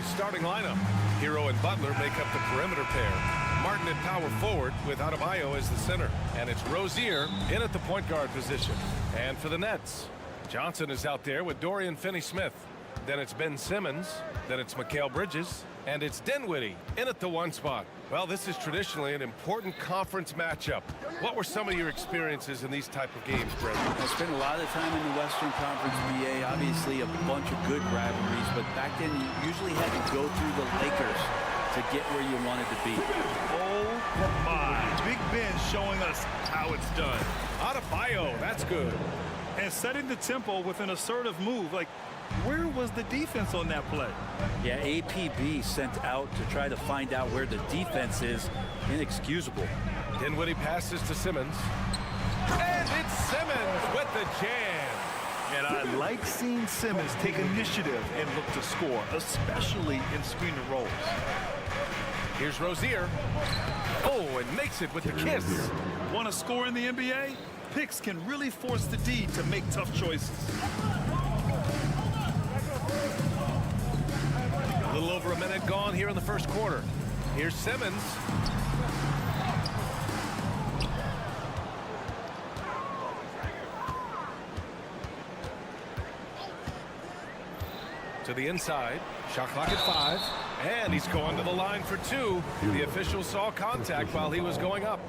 starting lineup. Hero and Butler make up the perimeter pair. Martin at power forward with Adebayo as the center. And it's Rozier in at the point guard position. And for the Nets, Johnson is out there with Dorian Finney-Smith. Then it's Ben Simmons. Then it's Mikal Bridges. And it's Dinwiddie in at the 1 spot. Well, this is traditionally an important conference matchup. What were some of your experiences in these type of games, Brent? I spent a lot of time in the Western Conference BA. Obviously, a bunch of good rivalries. But back then, you usually had to go through the Lakers to get where you wanted to be. Oh, my. Big Ben showing us how it's done. Adebayo, that's good. And setting the tempo with an assertive move. Like, where was the defense on that play? Yeah, APB sent out to try to find out where the defense is. Inexcusable. Dinwiddie passes to Simmons. And it's Simmons with the jam. And I like seeing Simmons take initiative and look to score, especially in screen and rolls. Here's Rozier. Oh, and makes it with the kiss. Want to score in the NBA? Picks can really force the D to make tough choices. A little over a minute gone here in the first quarter. Here's Simmons. To the inside. Shot clock at 5. And he's going to the line for 2. The official saw contact while he was going up.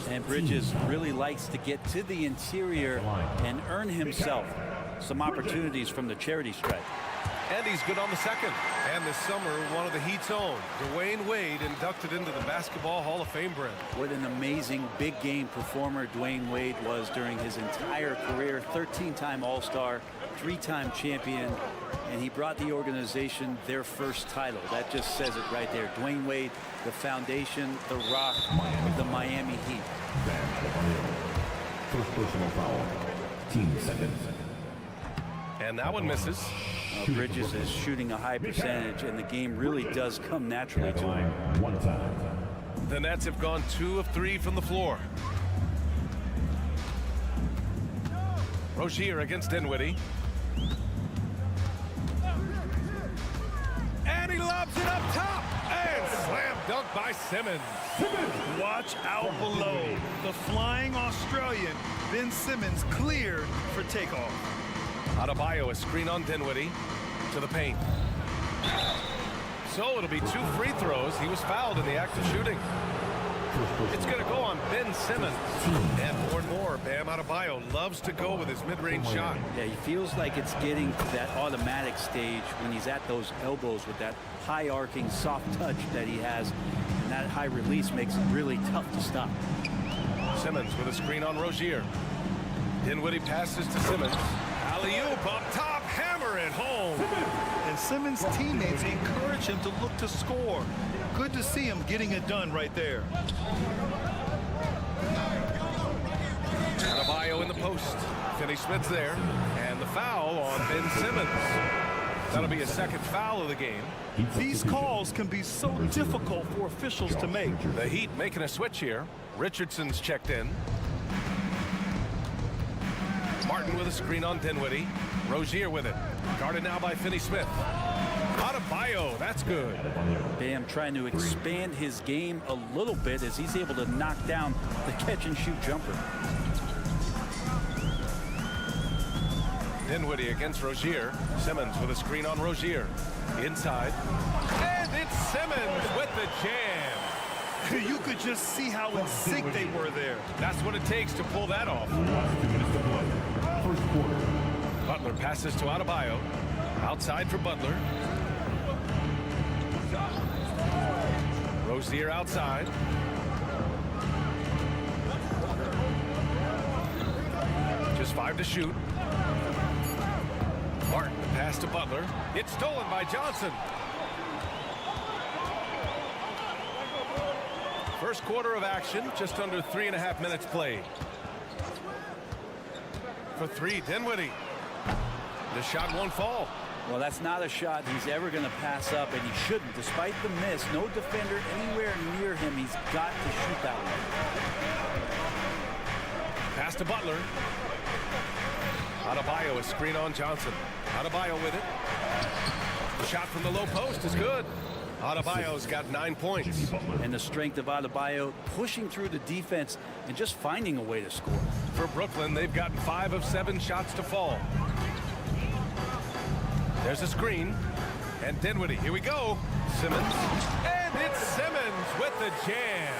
And Bridges really likes to get to the interior and earn himself some opportunities from the charity stripe. And he's good on the second. And this summer, one of the Heat's own, Dwayne Wade, inducted into the Basketball Hall of Fame, Brent. What an amazing big game performer Dwayne Wade was during his entire career. 13-time All-Star, 3-time champion, and he brought the organization their first title. That just says it right there. Dwayne Wade, the foundation, the rock of the Miami Heat. First personal foul. Team seconds. And that one misses. Bridges is shooting a high percentage, and the game really does come naturally to him. One time. The Nets have gone 2 of 3 from the floor. Rozier against Dinwiddie. And he lobs it up top. And slam dunk by Simmons. Watch out below. The flying Australian, Ben Simmons, cleared for takeoff. Adebayo, a screen on Dinwiddie to the paint. So it'll be 2 free throws. He was fouled in the act of shooting. It's going to go on Ben Simmons. And more. Bam Adebayo loves to go with his mid-range shot. Yeah, he feels like it's getting to that automatic stage when he's at those elbows with that high arcing soft touch that he has. And that high release makes it really tough to stop. Simmons with a screen on Rozier. Dinwiddie passes to Simmons. Alley-oop up top, hammer it home. And Simmons' teammates encourage him to look to score. Good to see him getting it done right there. Adebayo in the post. Finney-Smith's there. And the foul on Ben Simmons. That'll be a second foul of the game. These calls can be so difficult for officials to make. The Heat making a switch here. Richardson's checked in. Martin with a screen on Dinwiddie. Rozier with it. Guarded now by Finney-Smith. Adebayo, that's good. Bam trying to expand his game a little bit as he's able to knock down the catch-and-shoot jumper. Dinwiddie against Rozier. Simmons with a screen on Rozier. Inside. And it's Simmons with the jam. You could just see how in sync they were there. That's what it takes to pull that off. First quarter. Butler passes to Adebayo. Outside for Butler. Rozier outside. Just 5 to shoot. Martin pass to Butler. It's stolen by Johnson. First quarter of action, just under 3.5 minutes played. For 3, Dinwiddie. The shot won't fall. Well, that's not a shot he's ever going to pass up, and he shouldn't. Despite the miss, no defender anywhere near him. He's got to shoot that one. Pass to Butler. Adebayo, a screen on Johnson. Adebayo with it. Shot from the low post is good. Adebayo's got 9 points. And the strength of Adebayo pushing through the defense and just finding a way to score. For Brooklyn, they've gotten 5 of 7 shots to fall. There's a screen. And Dinwiddie, here we go. Simmons. And it's Simmons with the jam.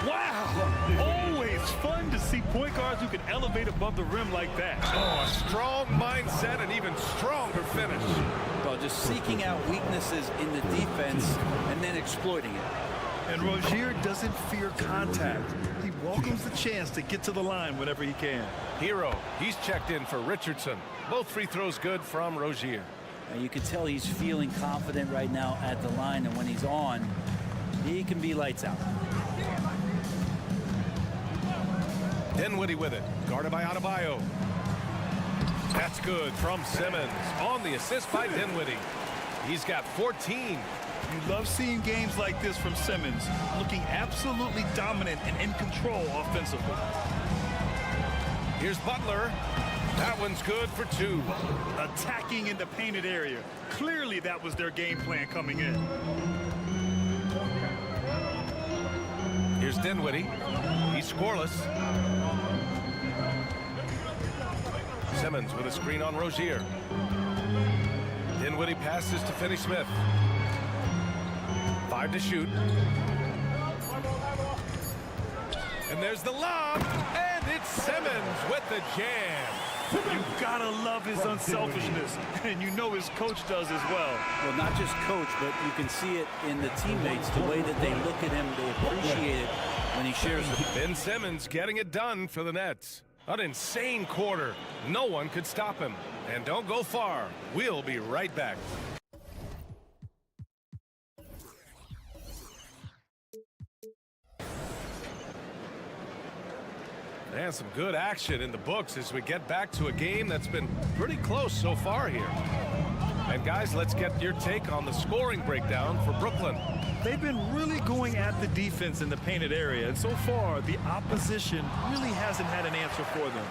Wow! Always fun to see point guards who can elevate above the rim like that. Oh, a strong mindset and even stronger finish. Well, just seeking out weaknesses in the defense and then exploiting it. And Rozier doesn't fear contact. He welcomes the chance to get to the line whenever he can. Hero, he's checked in for Richardson. Both free throws good from Rozier. And you can tell he's feeling confident right now at the line, and when he's on, he can be lights out. Dinwiddie with it, guarded by Adebayo. That's good from Simmons on the assist by Dinwiddie. He's got 14. You love seeing games like this from Simmons, looking absolutely dominant and in control offensively. Here's Butler. That one's good for 2. Attacking in the painted area. Clearly that was their game plan coming in. Here's Dinwiddie. He's scoreless. Simmons with a screen on Rozier. Dinwiddie passes to Finney-Smith. 5 to shoot. And there's the lob. And it's Simmons with the jam. You gotta love his unselfishness, and you know his coach does as well. Well, not just coach, but you can see it in the teammates, the way that they look at him, they appreciate it when he shares the... Ben Simmons getting it done for the Nets. An insane quarter. No one could stop him. And don't go far. We'll be right back. And some good action in the books as we get back to a game that's been pretty close so far here. And guys, let's get your take on the scoring breakdown for Brooklyn. They've been really going at the defense in the painted area, and so far the opposition really hasn't had an answer for them.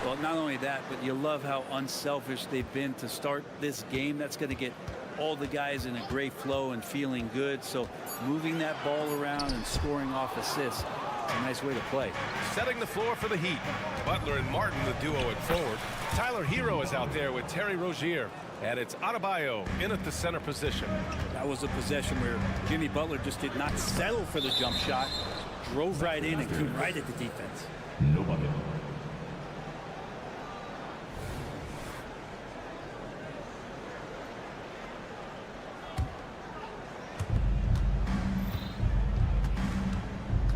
Well, not only that, but you love how unselfish they've been to start this game. That's going to get all the guys in a great flow and feeling good. So moving that ball around and scoring off assists, it's a nice way to play. Setting the floor for the Heat. Butler and Martin, the duo at forward. Tyler Hero is out there with Terry Rozier. And it's Adebayo in at the center position. That was a possession where Jimmy Butler just did not settle for the jump shot. Drove right in and came right at the defense. Nobody.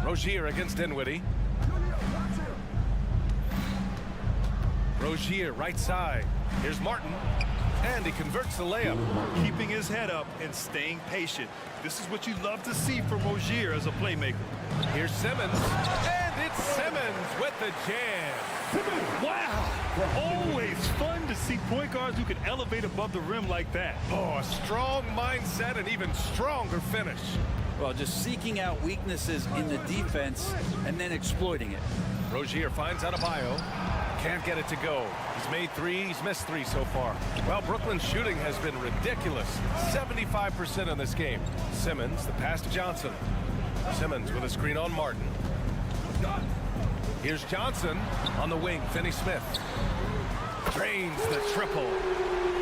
Rozier against Dinwiddie. Rozier right side. Here's Martin. And he converts the layup. Keeping his head up and staying patient. This is what you love to see from Rozier as a playmaker. Here's Simmons. And it's Simmons with the jam. Wow! Always fun to see point guards who can elevate above the rim like that. Oh, a strong mindset and even stronger finish. Well, just seeking out weaknesses in the defense and then exploiting it. Rozier finds Adebayo. Can't get it to go. He's made 3. He's missed 3 so far. Well, Brooklyn's shooting has been ridiculous. 75% in this game. Simmons, the pass to Johnson. Simmons with a screen on Martin. Here's Johnson on the wing. Finney-Smith drains the triple.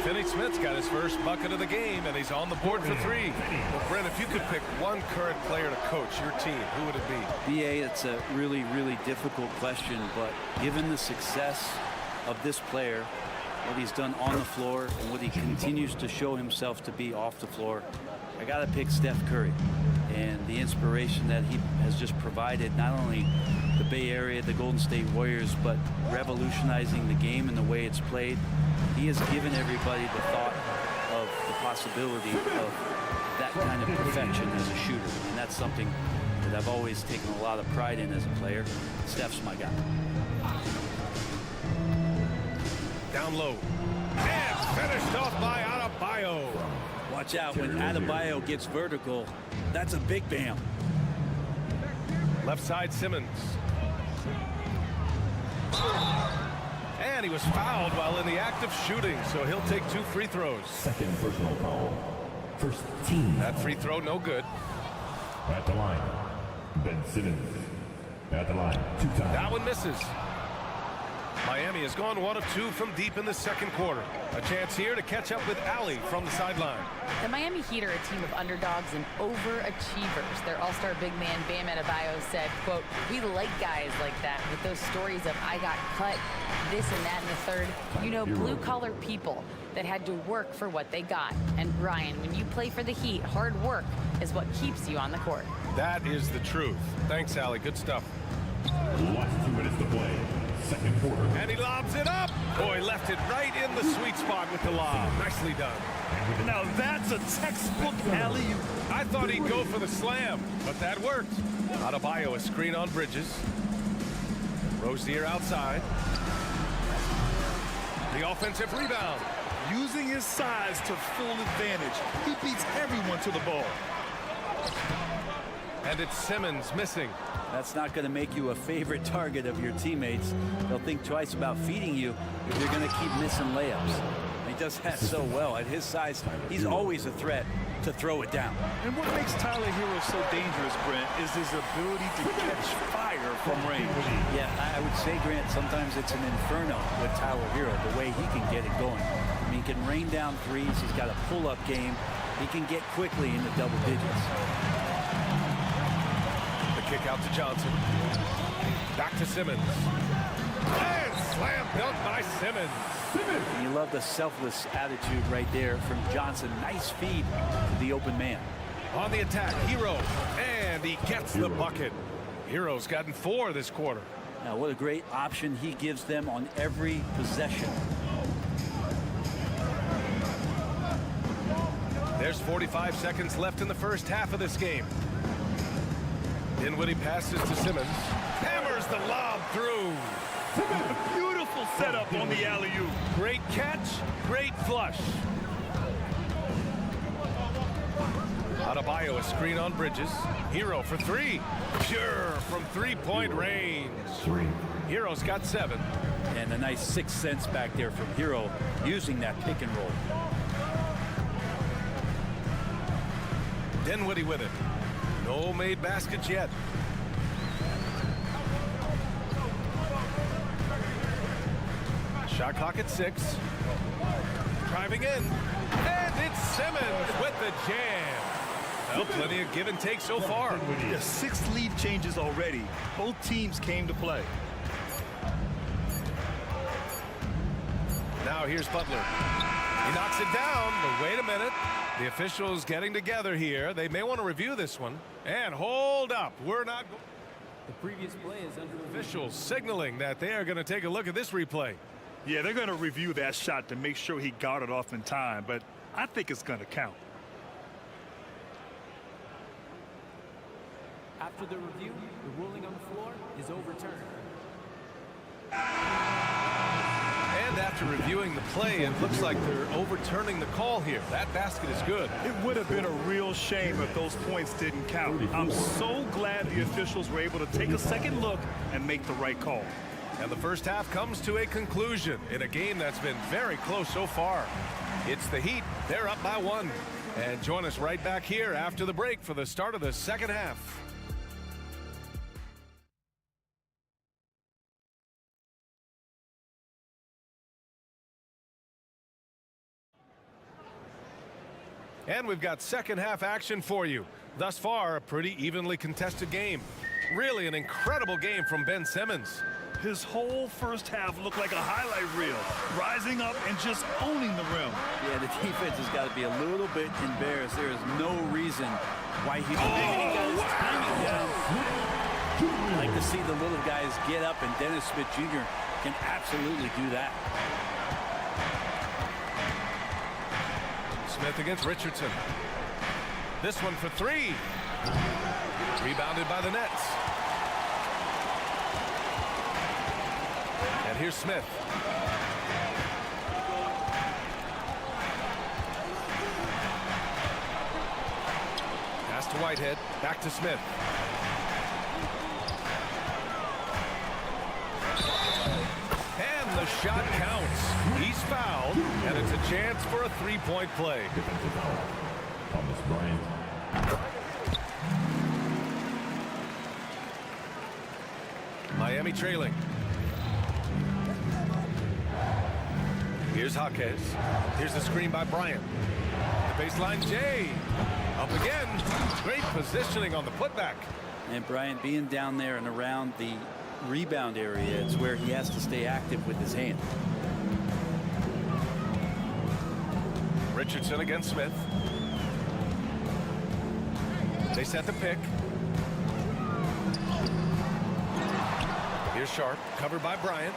Finney-Smith's got his first bucket of the game, and he's on the board for 3. Well, Brent, if you could pick one current player to coach your team, who would it be? B.A., it's a really, really difficult question, but given the success of this player, what he's done on the floor, and what he continues to show himself to be off the floor, I got to pick Steph Curry. And the inspiration that he has just provided, not only the Bay Area, the Golden State Warriors, but revolutionizing the game and the way it's played. He has given everybody the thought of the possibility of that kind of perfection as a shooter. And that's something that I've always taken a lot of pride in as a player. Steph's my guy. Down low. And finished off by Adebayo. Watch out, when Adebayo gets vertical, that's a big bam. Left side Simmons. And he was fouled while in the act of shooting, so he'll take 2 free throws. Second personal foul. First team. That free throw no good. At the line, Ben Simmons. At the line, 2 times. That one misses. Miami has gone 1 of 2 from deep in the second quarter. A chance here to catch up with Allie from the sideline. The Miami Heat are a team of underdogs and overachievers. Their all-star big man, Bam Adebayo, said, quote, "We like guys like that with those stories of I got cut, this and that in the third. You know, blue-collar people that had to work for what they got. And Brian, when you play for the Heat, hard work is what keeps you on the court." That is the truth. Thanks, Allie. Good stuff. Last 2 minutes to play. Second quarter. And he lobs it up. Boy, left it right in the sweet spot with the lob. Nicely done. Now that's a textbook alley-oop. I thought he'd go for the slam, but that worked. Adebayo a screen on Bridges. Rozier outside. The offensive rebound. Using his size to full advantage. He beats everyone to the ball. And it's Simmons missing. That's not going to make you a favorite target of your teammates. They'll think twice about feeding you if you're going to keep missing layups. He does that so well. At his size, he's always a threat to throw it down. And what makes Tyler Hero so dangerous, Brent, is his ability to catch fire from range. Yeah, I would say, Grant, sometimes it's an inferno with Tyler Hero, the way he can get it going. I mean, he can rain down threes. He's got a pull-up game. He can get quickly into double digits. Kick out to Johnson. Back to Simmons. And slam dunk by Simmons. And you love the selfless attitude right there from Johnson. Nice feed to the open man. On the attack, Hero. And he gets the bucket. Hero's gotten 4 this quarter. Now, what a great option he gives them on every possession. There's 45 seconds left in the first half of this game. Dinwiddie passes to Simmons. Hammers the lob through. Beautiful setup on the alley-oop. Great catch, great flush. Adebayo a screen on Bridges. Hero for 3. Pure from 3-point range. 3. Hero's got 7. And a nice 6 cents back there from Hero using that pick and roll. Dinwiddie with it. No made baskets yet. Shot clock at 6. Driving in. And it's Simmons with the jam. Well, plenty of give and take so far. Yeah, 6 lead changes already. Both teams came to play. Now here's Butler. He knocks it down, but wait a minute. The officials getting together here. They may want to review this one. And hold up. We're not. The previous play is under Officials signaling that they are going to take a look at this replay. Yeah, they're going to review that shot to make sure he got it off in time, but I think it's going to count. After the review, the ruling on the floor is overturned. And after reviewing the play, it looks like they're overturning the call here. That basket is good. It would have been a real shame if those points didn't count. I'm so glad the officials were able to take a second look and make the right call. And the first half comes to a conclusion in a game that's been very close so far. It's the Heat. They're up by 1. And join us right back here after the break for the start of the second half. And we've got second half action for you. Thus far, a pretty evenly contested game. Really an incredible game from Ben Simmons. His whole first half looked like a highlight reel, rising up and just owning the rim. Yeah, the defense has got to be a little bit embarrassed. There is no reason why he got his timing down. I like to see the little guys get up, and Dennis Smith Jr. can absolutely do that. Smith against Richardson. This one for 3. Rebounded by the Nets. And here's Smith. Pass to Whitehead. Back to Smith. And the shot counts. He's fouled, and it's a chance for a three-point play. Defensive foul. Thomas Bryant. Miami trailing. Here's Jaquez. Here's the screen by Bryant. The baseline, Jay. Up again. Great positioning on the putback. And Bryant being down there and around the rebound area, it's where he has to stay active with his hand. Richardson against Smith. They set the pick. Here's Sharp, covered by Bryant.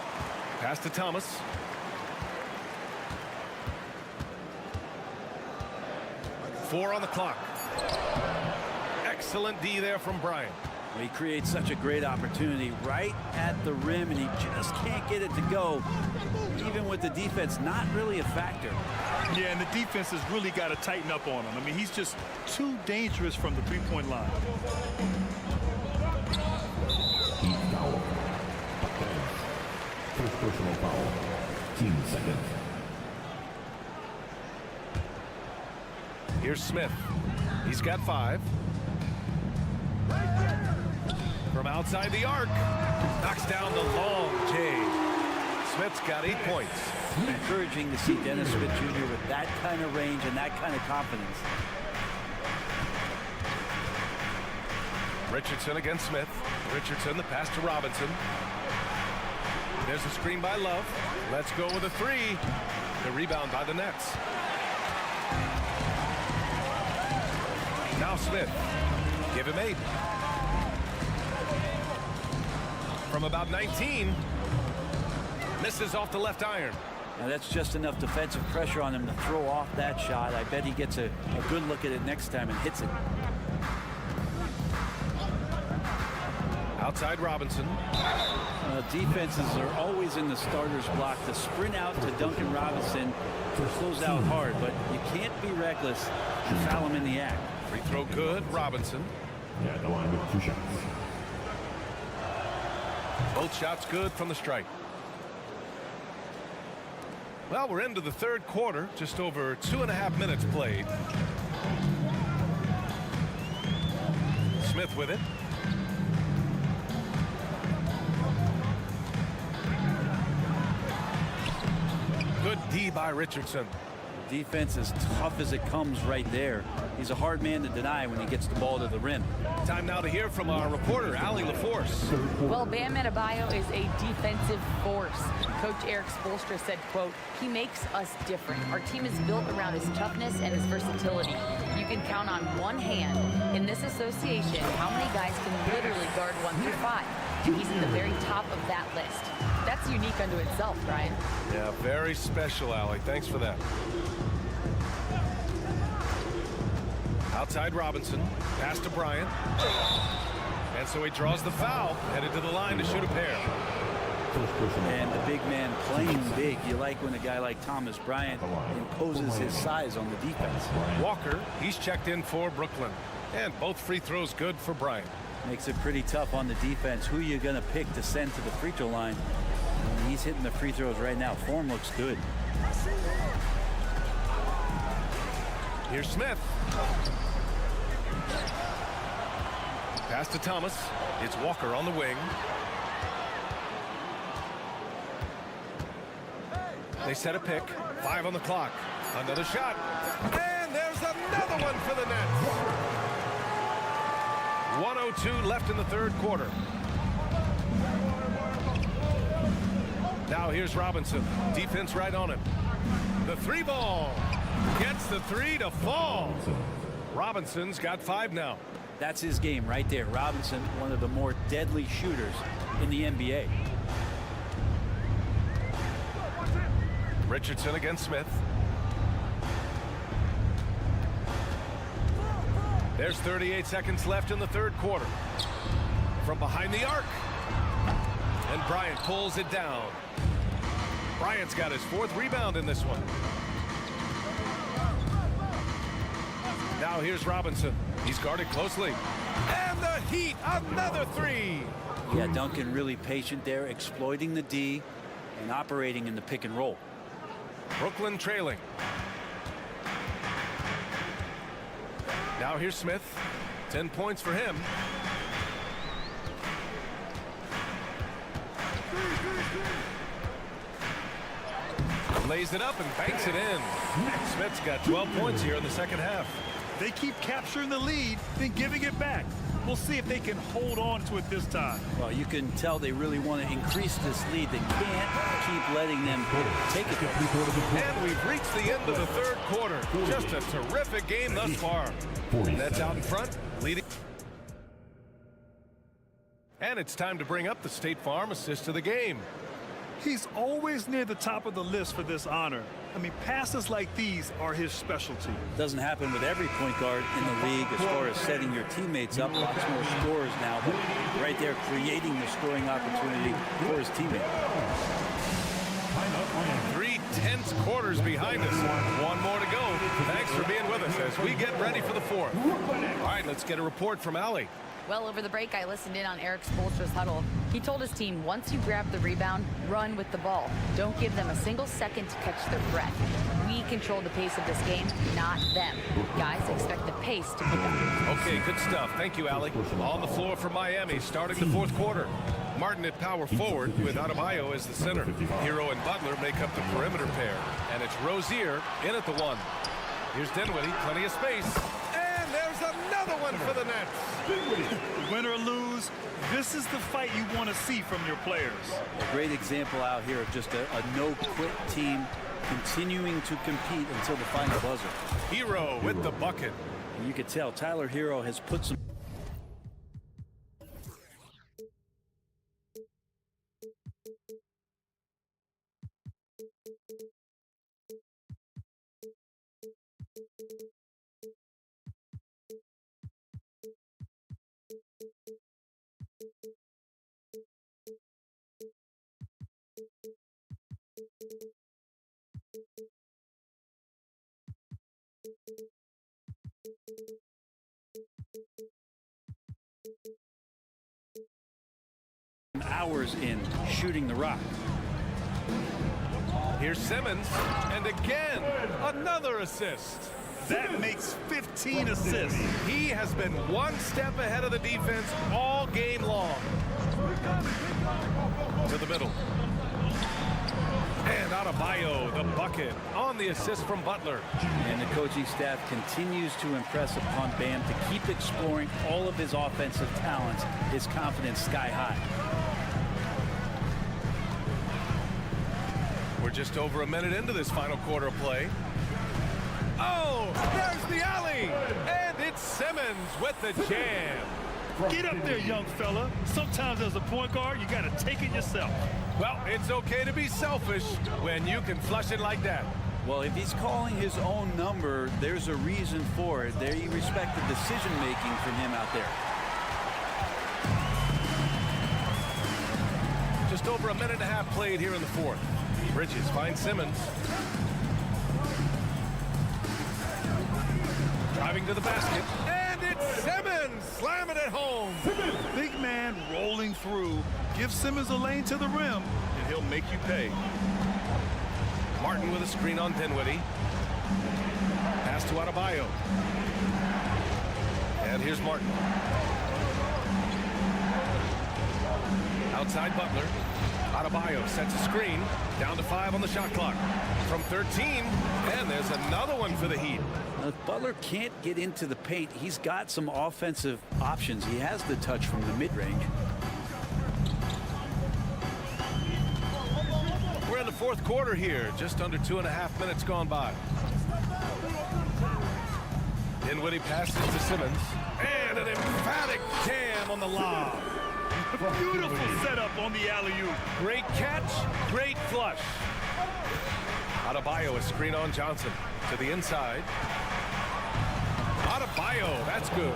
Pass to Thomas. Four on the clock. Excellent D there from Bryant. He creates such a great opportunity right at the rim, and he just can't get it to go. Even with the defense not really a factor. Yeah, and the defense has really got to tighten up on him. I mean, he's just too dangerous from the three-point line. Heat foul. First personal foul. Team second. Here's Smith. He's got 5. From outside the arc. Knocks down the long J. Smith's got 8 points. Encouraging to see Dennis Smith Jr. with that kind of range and that kind of confidence. Richardson against Smith. Richardson, the pass to Robinson. There's a screen by Love. Let's go with a 3. The rebound by the Nets. Now Smith. Give him 8. From about 19. Misses off the left iron. Now that's just enough defensive pressure on him to throw off that shot. I bet he gets a good look at it next time and hits it. Outside Robinson. Defenses are always in the starter's block to sprint out to Duncan Robinson to close out hard, but you can't be reckless and foul him in the act. Free throw good, Robinson. Yeah, the line with 2 shots. Both shots good from the stripe. Well, we're into the third quarter, just over 2.5 minutes played. Smith with it. Good D by Richardson. Defense as tough as it comes right there. He's a hard man to deny when he gets the ball to the rim. Time now to hear from our reporter, Allie LaForce. Well, Bam Adebayo is a defensive force. Coach Eric Spoelstra said, quote, "He makes us different. Our team is built around his toughness and his versatility. You can count on one hand. In this association, how many guys can literally guard 1 through 5? He's at the very top of that list." That's unique unto itself, Brian. Yeah, very special, Allie. Thanks for that. Outside Robinson. Pass to Bryant. And so he draws the foul. Headed to the line to shoot a pair. And the big man playing big. You like when a guy like Thomas Bryant imposes his size on the defense. Walker, he's checked in for Brooklyn. And both free throws good for Bryant. Makes it pretty tough on the defense. Who you going to pick to send to the free throw line? And he's hitting the free throws right now. Form looks good. Here's Smith. Pass to Thomas. It's Walker on the wing. They set a pick. 5 on the clock. Another shot. And there's another one for the Nets. 1:02 left in the third quarter. Now here's Robinson. Defense right on him. The 3 ball. Gets the 3 to fall. Robinson's got 5 now. That's his game right there. Robinson, one of the more deadly shooters in the NBA. Richardson against Smith. There's 38 seconds left in the third quarter. From behind the arc. And Bryant pulls it down. Bryant's got his 4th rebound in this one. Now here's Robinson. He's guarded closely. And the Heat, another 3. Yeah, Duncan really patient there, exploiting the D. and operating in the pick and roll. Brooklyn trailing. Now here's Smith. 10 points for him. Lays it up and banks it in. Smith's got 12 points here in the second half. They keep capturing the lead, then giving it back. We'll see if they can hold on to it this time. Well, you can tell they really want to increase this lead. They can't keep letting them take it. And we've reached the end of the third quarter. Just a terrific game thus far. Nets out in front, leading. And it's time to bring up the State Farm assist of the game. He's always near the top of the list for this honor. I mean, passes like these are his specialty. Doesn't happen with every point guard in the league as far as setting your teammates up. Lots more scorers now, but right there creating the scoring opportunity for his teammate. 3/10 quarters behind us. One more to go. Thanks for being with us as we get ready for the fourth. All right, let's get a report from Allie. Well, over the break, I listened in on Eric Spoelstra's huddle. He told his team, once you grab the rebound, run with the ball. Don't give them a single second to catch their breath. We control the pace of this game, not them. Guys, expect the pace to pick up. Okay, good stuff. Thank you, Allie. On the floor for Miami, starting the fourth quarter. Martin at power forward with Adebayo as the center. Hero and Butler make up the perimeter pair. And it's Rozier in at the one. Here's Dinwiddie, plenty of space. And there's another one for the Nets. Win or lose, this is the fight you want to see from your players. A great example out here of just a no-quit team continuing to compete until the final buzzer. Hero with the bucket. And you can tell Tyler Hero has put some hours in shooting the rock. Here's Simmons, and again, another assist. That makes 15 assists. He has been one step ahead of the defense all game long. To the middle. And Adebayo, the bucket, on the assist from Butler. And the coaching staff continues to impress upon Bam to keep exploring all of his offensive talents, his confidence sky high. We're just over a minute into this final quarter of play. Oh, there's the alley, and it's Simmons with the jam. Get up there, young fella. Sometimes as a point guard, you got to take it yourself. Well, it's okay to be selfish when you can flush it like that. Well, if he's calling his own number, there's a reason for it. There you respect the decision-making from him out there. Just over a minute and a half played here in the fourth. Bridges finds Simmons. Driving to the basket, and it's Simmons slamming it home. Big man rolling through. Give Simmons a lane to the rim, and he'll make you pay. Martin with a screen on Dinwiddie. Pass to Adebayo. And here's Martin. Outside Butler. Adebayo sets a screen. Down to 5 on the shot clock. From 13, and there's another one for the Heat. If Butler can't get into the paint, he's got some offensive options. He has the touch from the mid-range. We're in the fourth quarter here. Just under 2.5 minutes gone by. Dinwiddie passes to Simmons. And an emphatic jam on the lob. Beautiful setup on the alley-oop. Great catch, great flush. Adebayo, a screen on Johnson. To the inside. Adebayo, that's good.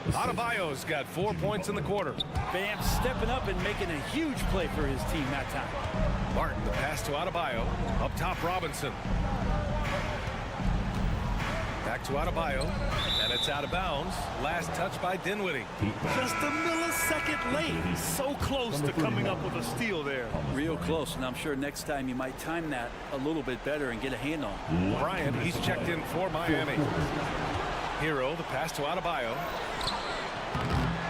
Adebayo's got 4 points in the quarter. Bam stepping up and making a huge play for his team that time. Martin, the pass to Adebayo. Up top, Robinson. Back to Adebayo, and it's out of bounds. Last touch by Dinwiddie. Just a millisecond late. So close to coming up with a steal there. Real close, and I'm sure next time you might time that a little bit better and get a hand on it. Bryant, he's checked in for Miami. Hero, the pass to Adebayo.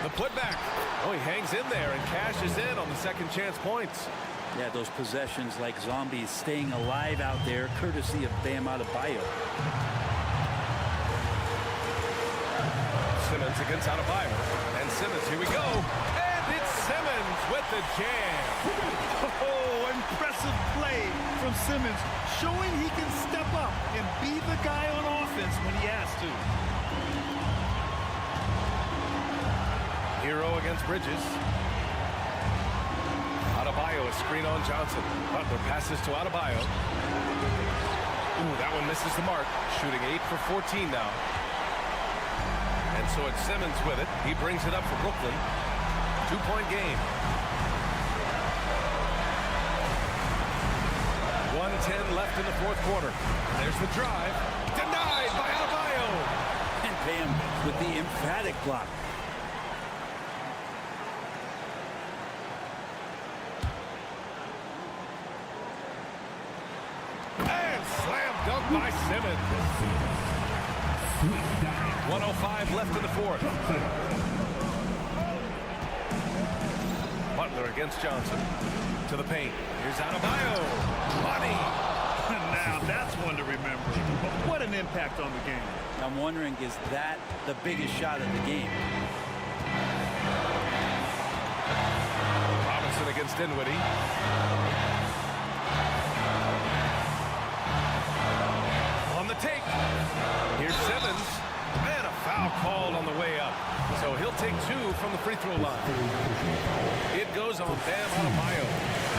The putback. Oh, he hangs in there and cashes in on the second chance points. Yeah, those possessions like zombies staying alive out there, courtesy of Bam Adebayo. Simmons against Adebayo. And Simmons, here we go. And it's Simmons with the jam. Oh, impressive play from Simmons, showing he can step up and be the guy on offense when he has to. Hero against Bridges. Adebayo, a screen on Johnson. Butler passes to Adebayo. Ooh, that one misses the mark. Shooting 8 for 14 now. And so it's Simmons with it. He brings it up for Brooklyn. 2-point game. 1:10 left in the fourth quarter. There's the drive. Denied by Adebayo. And Bam with the emphatic block. And slam dunk by Simmons. 1:05 left in the fourth. Butler against Johnson. To the paint. Here's Adebayo. Money. Now that's one to remember. What an impact on the game. I'm wondering, is that the biggest shot of the game? Robinson against Dinwiddie. On the take. Here's Simmons. And a foul called on the way up. So he'll take 2 from the free throw line. It goes on Bam Adebayo.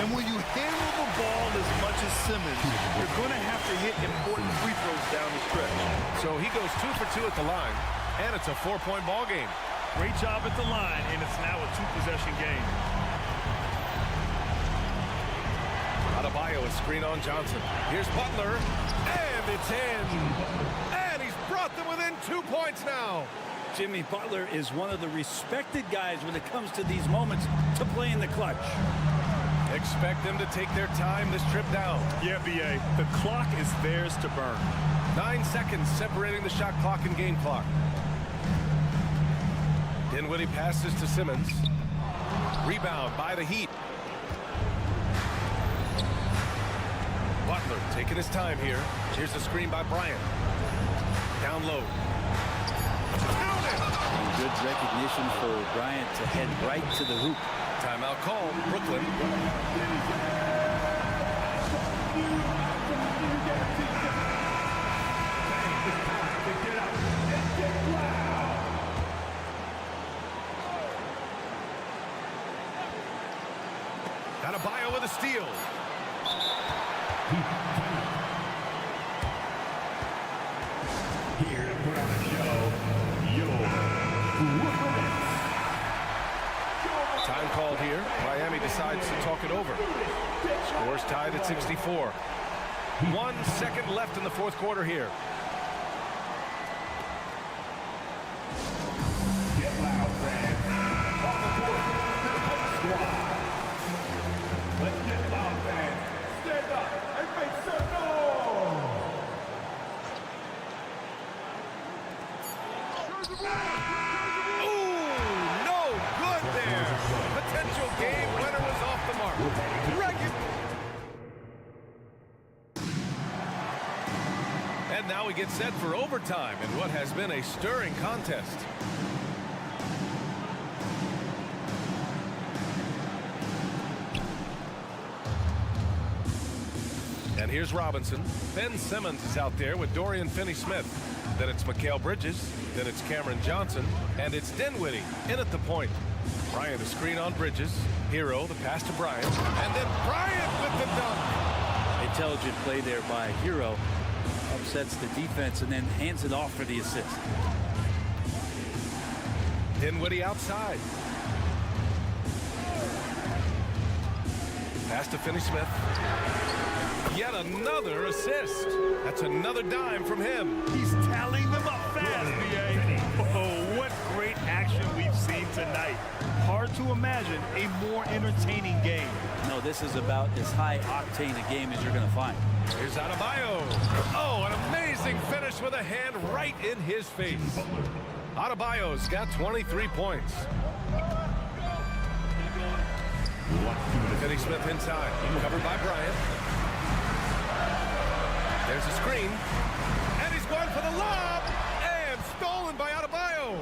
And when you handle the ball as much as Simmons, you're going to have to hit important free throws down the stretch. So he goes 2 for 2 at the line, and it's a 4-point ball game. Great job at the line, and it's now a 2-possession game. Adebayo, a screen on Johnson. Here's Butler, and it's in. And he's brought them within 2 points now. Jimmy Butler is one of the respected guys when it comes to these moments to play in the clutch. Expect them to take their time this trip down. Yeah, B.A., the clock is theirs to burn. 9 seconds separating the shot clock and game clock. Dinwiddie passes to Simmons. Rebound by the Heat. Butler taking his time here. Here's the screen by Bryant. Down low. Good recognition for Bryant to head right to the hoop. Timeout call, Brooklyn. Adebayo with a steal. Here to put on a show, Time called here. Miami decides to talk it over. Scores tied at 64. 1 second left in the fourth quarter here. Get loud, fans. On the court, squad. Let's get loud, fans. Stand up and make some noise. Ooh, no good there. Potential game winner was off the mark. And now we get set for overtime in what has been a stirring contest. And here's Robinson. Ben Simmons is out there with Dorian Finney-Smith. Then it's Mikal Bridges. Then it's Cameron Johnson. And it's Dinwiddie in at the point. Bryant, a screen on Bridges. Hero, the pass to Bryant. And then Bryant with the dunk. Intelligent play there by Hero. Upsets the defense and then hands it off for the assist. Dinwiddie outside. Pass to Finney-Smith. Yet another assist. That's another dime from him. He's tallying the more entertaining game. No, this is about as high-octane a game as you're going to find. Here's Adebayo. Oh, an amazing finish with a hand right in his face. Adebayo's got 23 points. Finney Smith inside, covered by Bryant. There's a screen, and he's going for the lob, and stolen by Adebayo.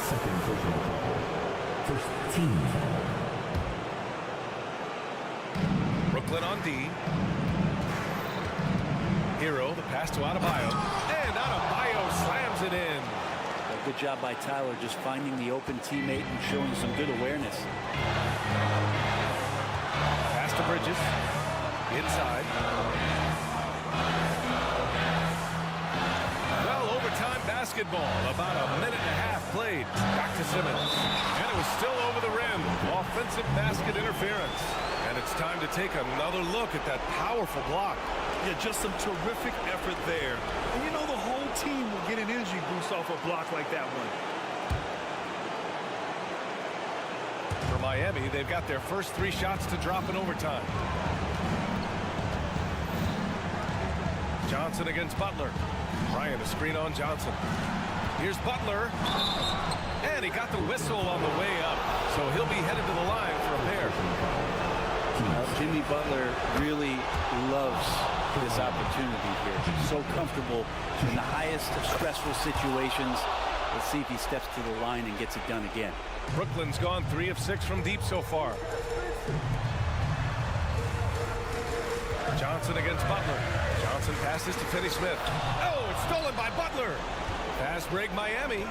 Second personal foul. First team foul. Brooklyn on D. Hero, the pass to Adebayo, and Adebayo slams it in. A good job by Tyler just finding the open teammate and showing some good awareness. Pass to Bridges. Inside. Well, overtime basketball. About a minute and a half played. Back to Simmons. And it was still over the rim. Offensive basket interference. And it's time to take another look at that powerful block. Yeah, just some terrific effort there. And you know the whole team will get an energy boost off a block like that one. For Miami, they've got their first 3 shots to drop in overtime. Johnson against Butler. Bryant, a screen on Johnson. Here's Butler. And he got the whistle on the way up. So he'll be headed to the line for a pair. Jimmy Butler really loves this opportunity here. He's so comfortable in the highest of stressful situations. Let's see if he steps to the line and gets it done again. Brooklyn's gone 3 of 6 from deep so far. Johnson against Butler. Johnson passes to Finney Smith. Oh, it's stolen by Butler. Fast break Miami.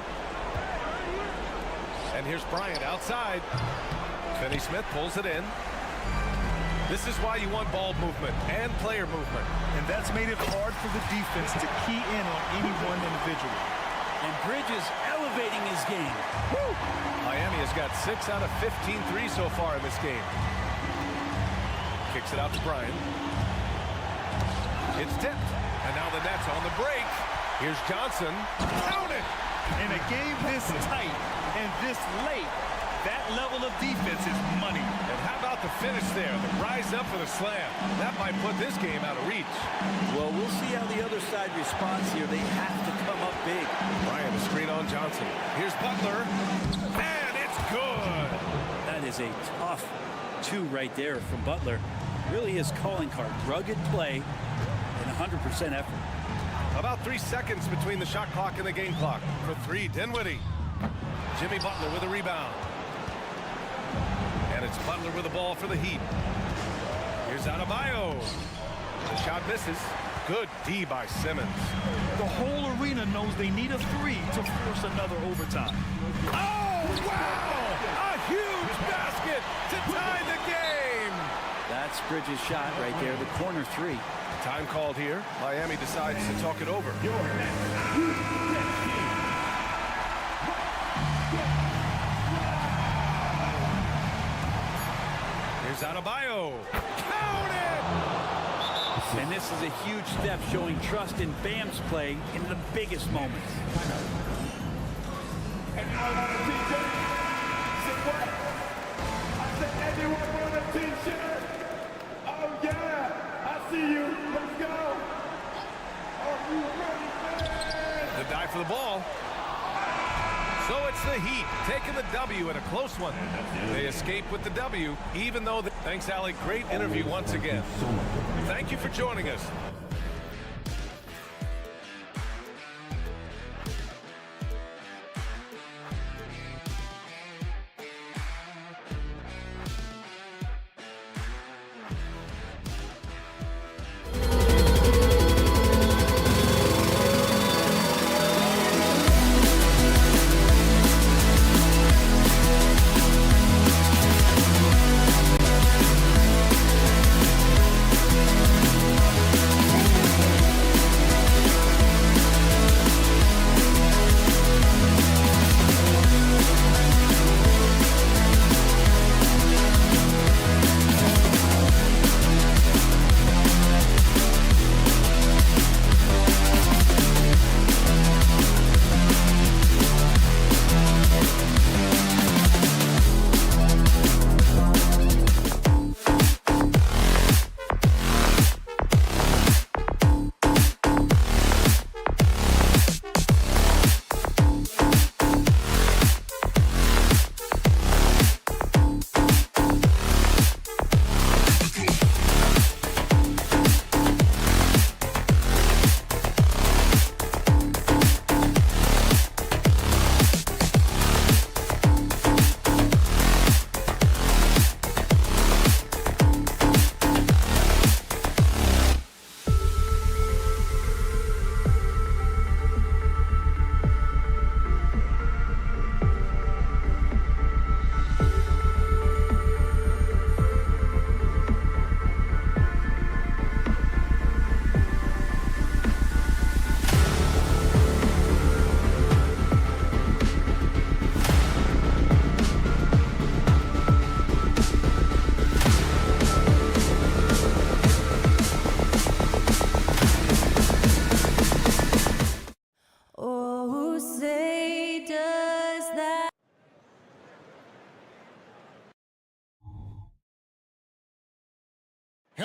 And here's Bryant outside. Finney Smith pulls it in. This is why you want ball movement and player movement. And that's made it hard for the defense to key in on any one individual. And Bridges elevating his game. Woo! Miami has got 6 out of 15 threes so far in this game. Kicks it out to Bryant. It's tipped. And now the Nets on the break. Here's Johnson. Count it! In a game this tight and this late, that level of defense is money. And how about the finish there? The rise up for the slam. That might put this game out of reach. Well, we'll see how the other side responds here. They have to come up big. Bryant, a screen on Johnson. Here's Butler. And it's good. That is a tough 2 right there from Butler. Really his calling card. Rugged play and 100% effort. About 3 seconds between the shot clock and the game clock. For 3, Dinwiddie. Jimmy Butler with a rebound. And it's Butler with the ball for the Heat. Here's Adebayo. The shot misses. Good D by Simmons. The whole arena knows they need a 3 to force another overtime. Oh, wow! A huge basket to tie the game! That's Bridges' shot right there, the corner 3. Time called here. Miami decides to talk it over. Here's Adebayo. Count it! And this is a huge step showing trust in Bam's play in the biggest moments. And I want a t-shirt. Say what? I said everyone want a t-shirt. Oh yeah, I see you. Let's go. Are you ready, man? The dive for the ball. So it's the Heat taking the W in a close one. They escape with the W, even though... Thanks, Allie. Great interview once again. Thank you for joining us.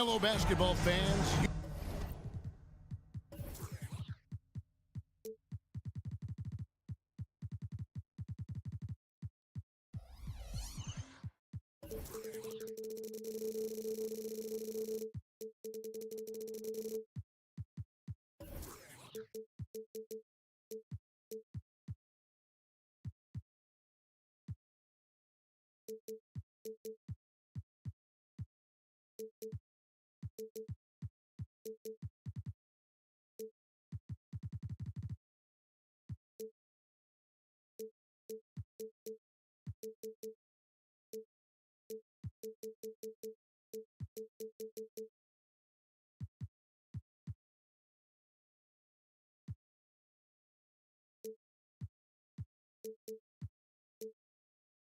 Hello, basketball fans.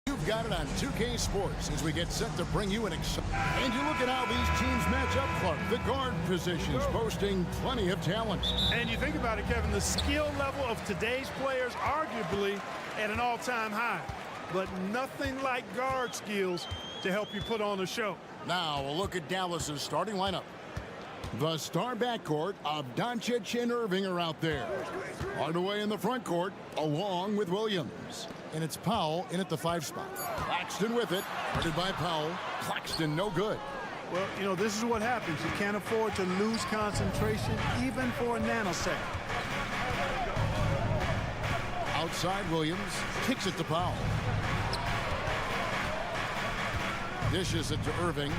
You've got it on 2K Sports as we get set to bring you an exciting. And you look at how these teams match up, Clark. The guard positions boasting plenty of talent. And you think about it, Kevin, the skill level of today's players arguably at an all-time high. But nothing like guard skills to help you put on a show. Now a look at Dallas's starting lineup. The star backcourt of Doncic and Irving are out there. Hardaway in the front court, along with Williams. And it's Powell in at the 5 spot. Claxton with it, guarded by Powell. Claxton no good. Well, you know, this is what happens. You can't afford to lose concentration, even for a nanosecond. Outside Williams, kicks it to Powell. Dishes it to Irving.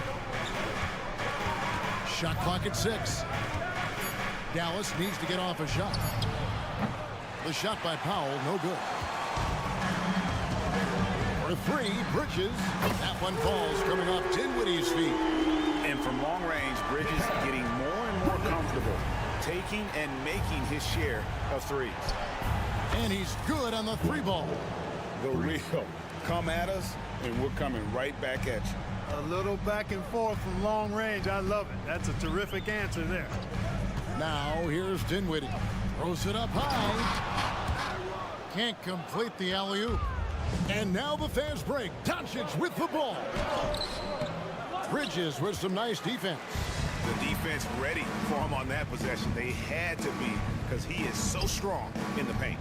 Shot clock at 6. Dallas needs to get off a shot. The shot by Powell, no good. For 3, Bridges. That one falls, coming off Dinwiddie's feet. And from long range, Bridges getting more and more comfortable, taking and making his share of threes. And he's good on the 3 ball. The real. Come at us, and we're coming right back at you. A little back and forth from long range. I love it. That's a terrific answer there. Now here's Dinwiddie. Throws it up high. Can't complete the alley-oop. And now the fast break. Doncic with the ball. Bridges with some nice defense. The defense ready for him on that possession. They had to be, because he is so strong in the paint.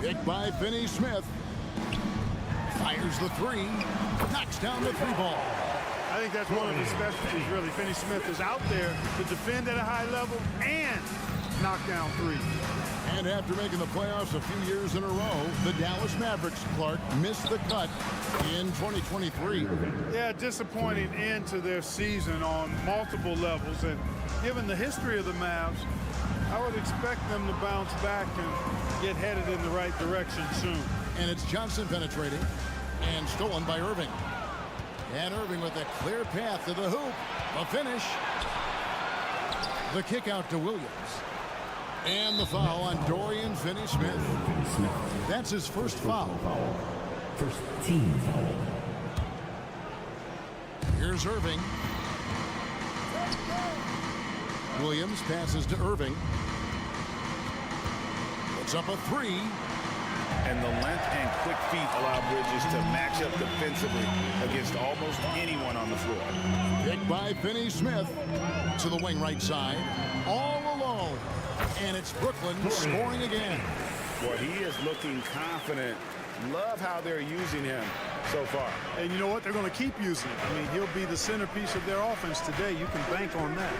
Picked by Finney Smith. Fires the 3. Knocks down the 3 ball. I think that's one of his specialties, really. Finney Smith is out there to defend at a high level and knock down 3. And after making the playoffs a few years in a row, the Dallas Mavericks, Clark, missed the cut in 2023. Yeah, disappointing end to their season on multiple levels. And given the history of the Mavs, I would expect them to bounce back and get headed in the right direction soon. And it's Johnson penetrating and stolen by Irving. And Irving with a clear path to the hoop. A finish. The kick out to Williams. And the foul on Dorian Finney-Smith. That's his first foul. First team foul. Here's Irving. Williams passes to Irving. Puts up a 3. And the length and quick feet allow Bridges to match up defensively against almost anyone on the floor. Picked by Finney-Smith to the wing right side. All alone. And it's Brooklyn scoring again. Boy, he is looking confident. Love how they're using him so far. And you know what? They're going to keep using him. I mean, he'll be the centerpiece of their offense today. You can bank on that.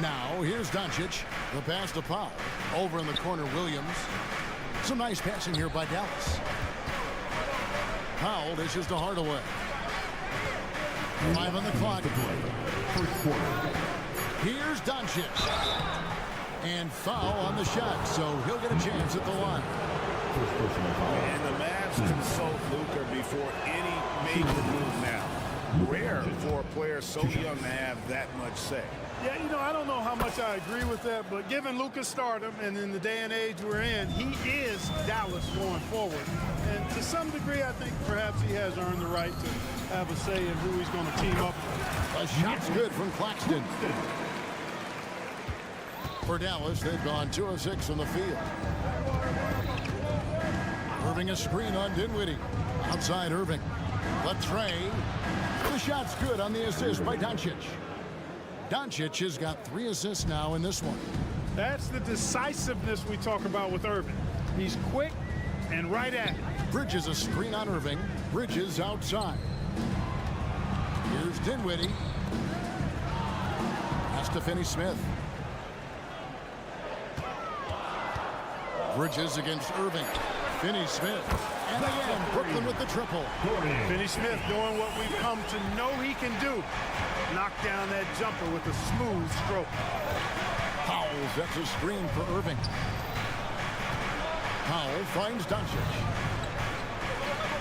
Now, here's Doncic. The pass to Powell. Over in the corner, Williams. Some nice passing here by Dallas. Powell dishes to Hardaway. 5 on the clock. Here's Doncic. And foul on the shot, so he'll get a chance at the line. And the Mavs consult Luka before any major move now. Rare for a player so young to have that much say. Yeah, you know, I don't know how much I agree with that, but given Luka's stardom and in the day and age we're in, he is Dallas going forward. And to some degree, I think perhaps he has earned the right to have a say in who he's going to team up with. A shot's good from Claxton. For Dallas, they've gone 2 of 6 from the field. Irving a screen on Dinwiddie. Outside Irving. The tray. The shot's good on the assist by Doncic. Doncic has got 3 assists now in this one. That's the decisiveness we talk about with Irving. He's quick and right at it. Bridges a screen on Irving. Bridges outside. Here's Dinwiddie. Has to Finney-Smith. Bridges against Irving. Finney-Smith. And again, Brooklyn with the triple. Finney-Smith doing what we've come to know he can do. Knock down that jumper with a smooth stroke. Powell sets a screen for Irving. Powell finds Doncic.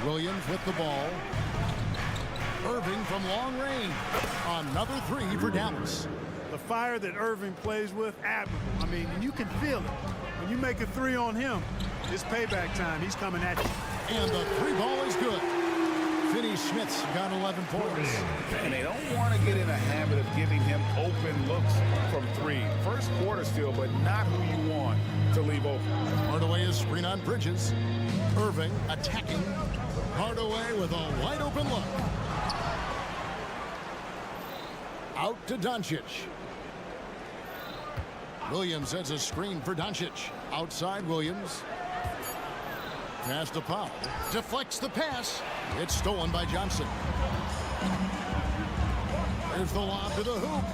Williams with the ball. Irving from long range. Another 3 for Dallas. The fire that Irving plays with, admirable. I mean, and you can feel it. When you make a 3 on him, it's payback time. He's coming at you. And the 3 ball is good. Finney-Smith's got 11 points. And they don't want to get in a habit of giving him open looks from 3. First quarter still, but not who you want to leave open. Hardaway is screen on Bridges. Irving attacking. Hardaway with a wide open look. Out to Doncic. Williams sets a screen for Doncic. Outside Williams. Pass to Powell. Deflects the pass. It's stolen by Johnson. There's the lob to the hoop.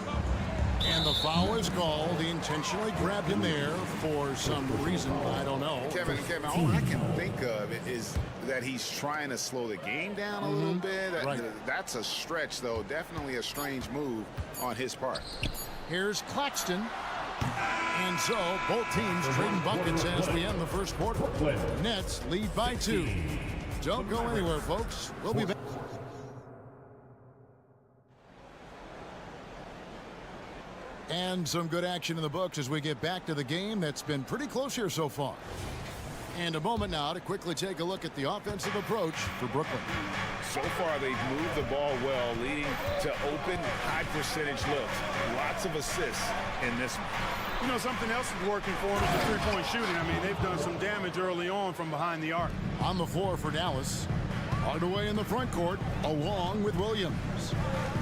And the foul is called. He intentionally grabbed him there for some reason. I don't know. Kevin, all I can think of is that he's trying to slow the game down a little bit. Right. That's a stretch, though. Definitely a strange move on his part. Here's Claxton. And so both teams trading buckets as we end the first quarter. Nets lead by 2. Don't go anywhere, folks. We'll be back. And some good action in the books as we get back to the game that's been pretty close here so far. And a moment now to quickly take a look at the offensive approach for Brooklyn. So far, they've moved the ball well, leading to open, high-percentage looks. Lots of assists in this one. You know, something else is working for them is the three-point shooting. I mean, they've done some damage early on from behind the arc. On the floor for Dallas. Hardaway in the front court, along with Williams.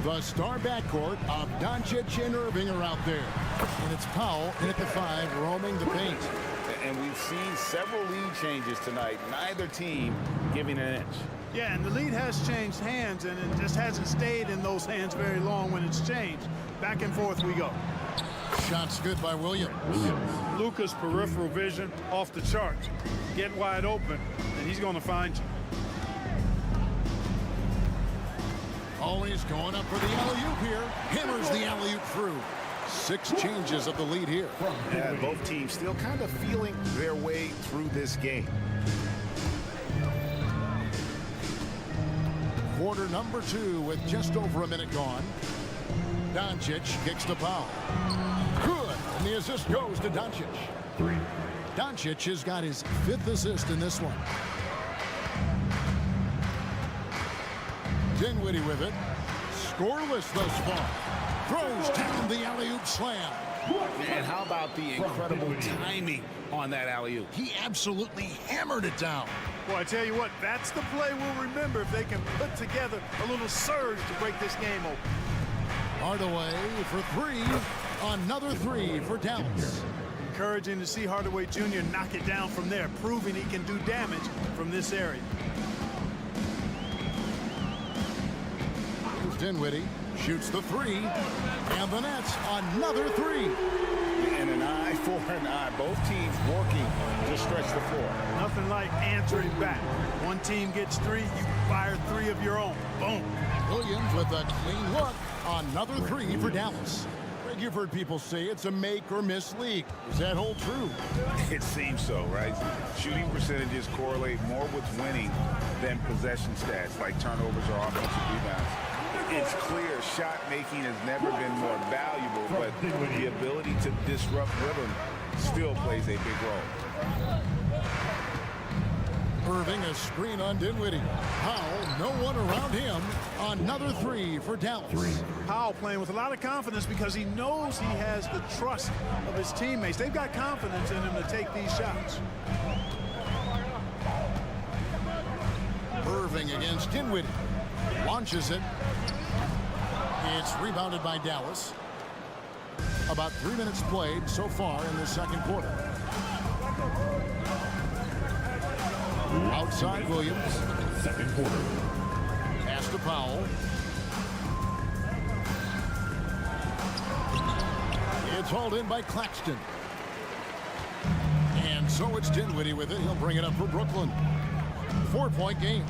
The star backcourt of Doncic and Irving are out there. And it's Powell in at the 5, roaming the paint. And we've seen several lead changes tonight. Neither team giving an inch. Yeah, and the lead has changed hands, and it just hasn't stayed in those hands very long when it's changed. Back and forth we go. Shots good by Williams. Luka's peripheral vision off the charts. Get wide open, and he's going to find you. Always going up for the alley-oop here. Hammers the alley-oop through. 6 changes of the lead here. Yeah, both teams still kind of feeling their way through this game. Quarter number 2 with just over a minute gone. Doncic kicks to Powell. Good. And the assist goes to Doncic. 3. Doncic has got his 5th assist in this one. Dinwiddie with it. Scoreless thus far. Throws down the alley-oop slam. And how about the incredible timing on that alley-oop? He absolutely hammered it down. Well, I tell you what, that's the play we'll remember if they can put together a little surge to break this game open. Hardaway for 3. Another 3 for Dallas. Encouraging to see Hardaway Jr. knock it down from there, proving he can do damage from this area. Here's Dinwiddie. Shoots the 3. And the Nets, another 3. And an eye for an eye. Both teams working to stretch the floor. Nothing like answering back. One team gets 3, you fire 3 of your own. Boom. Williams with a clean look. Another 3 for Dallas. Greg, you've heard people say it's a make or miss league. Does that hold true? It seems so, right? Shooting percentages correlate more with winning than possession stats like turnovers or offensive rebounds. It's clear shot making has never been more valuable, but the ability to disrupt rhythm still plays a big role. Irving a screen on Dinwiddie. Powell, no one around him. Another 3 for Dallas. 3. Powell playing with a lot of confidence because he knows he has the trust of his teammates. They've got confidence in him to take these shots. Irving against Dinwiddie. Launches it. It's rebounded by Dallas. About 3 minutes played so far in the second quarter. Outside Williams. Second quarter. Pass to Powell. It's hauled in by Claxton. And so it's Dinwiddie with it. He'll bring it up for Brooklyn. 4-point game.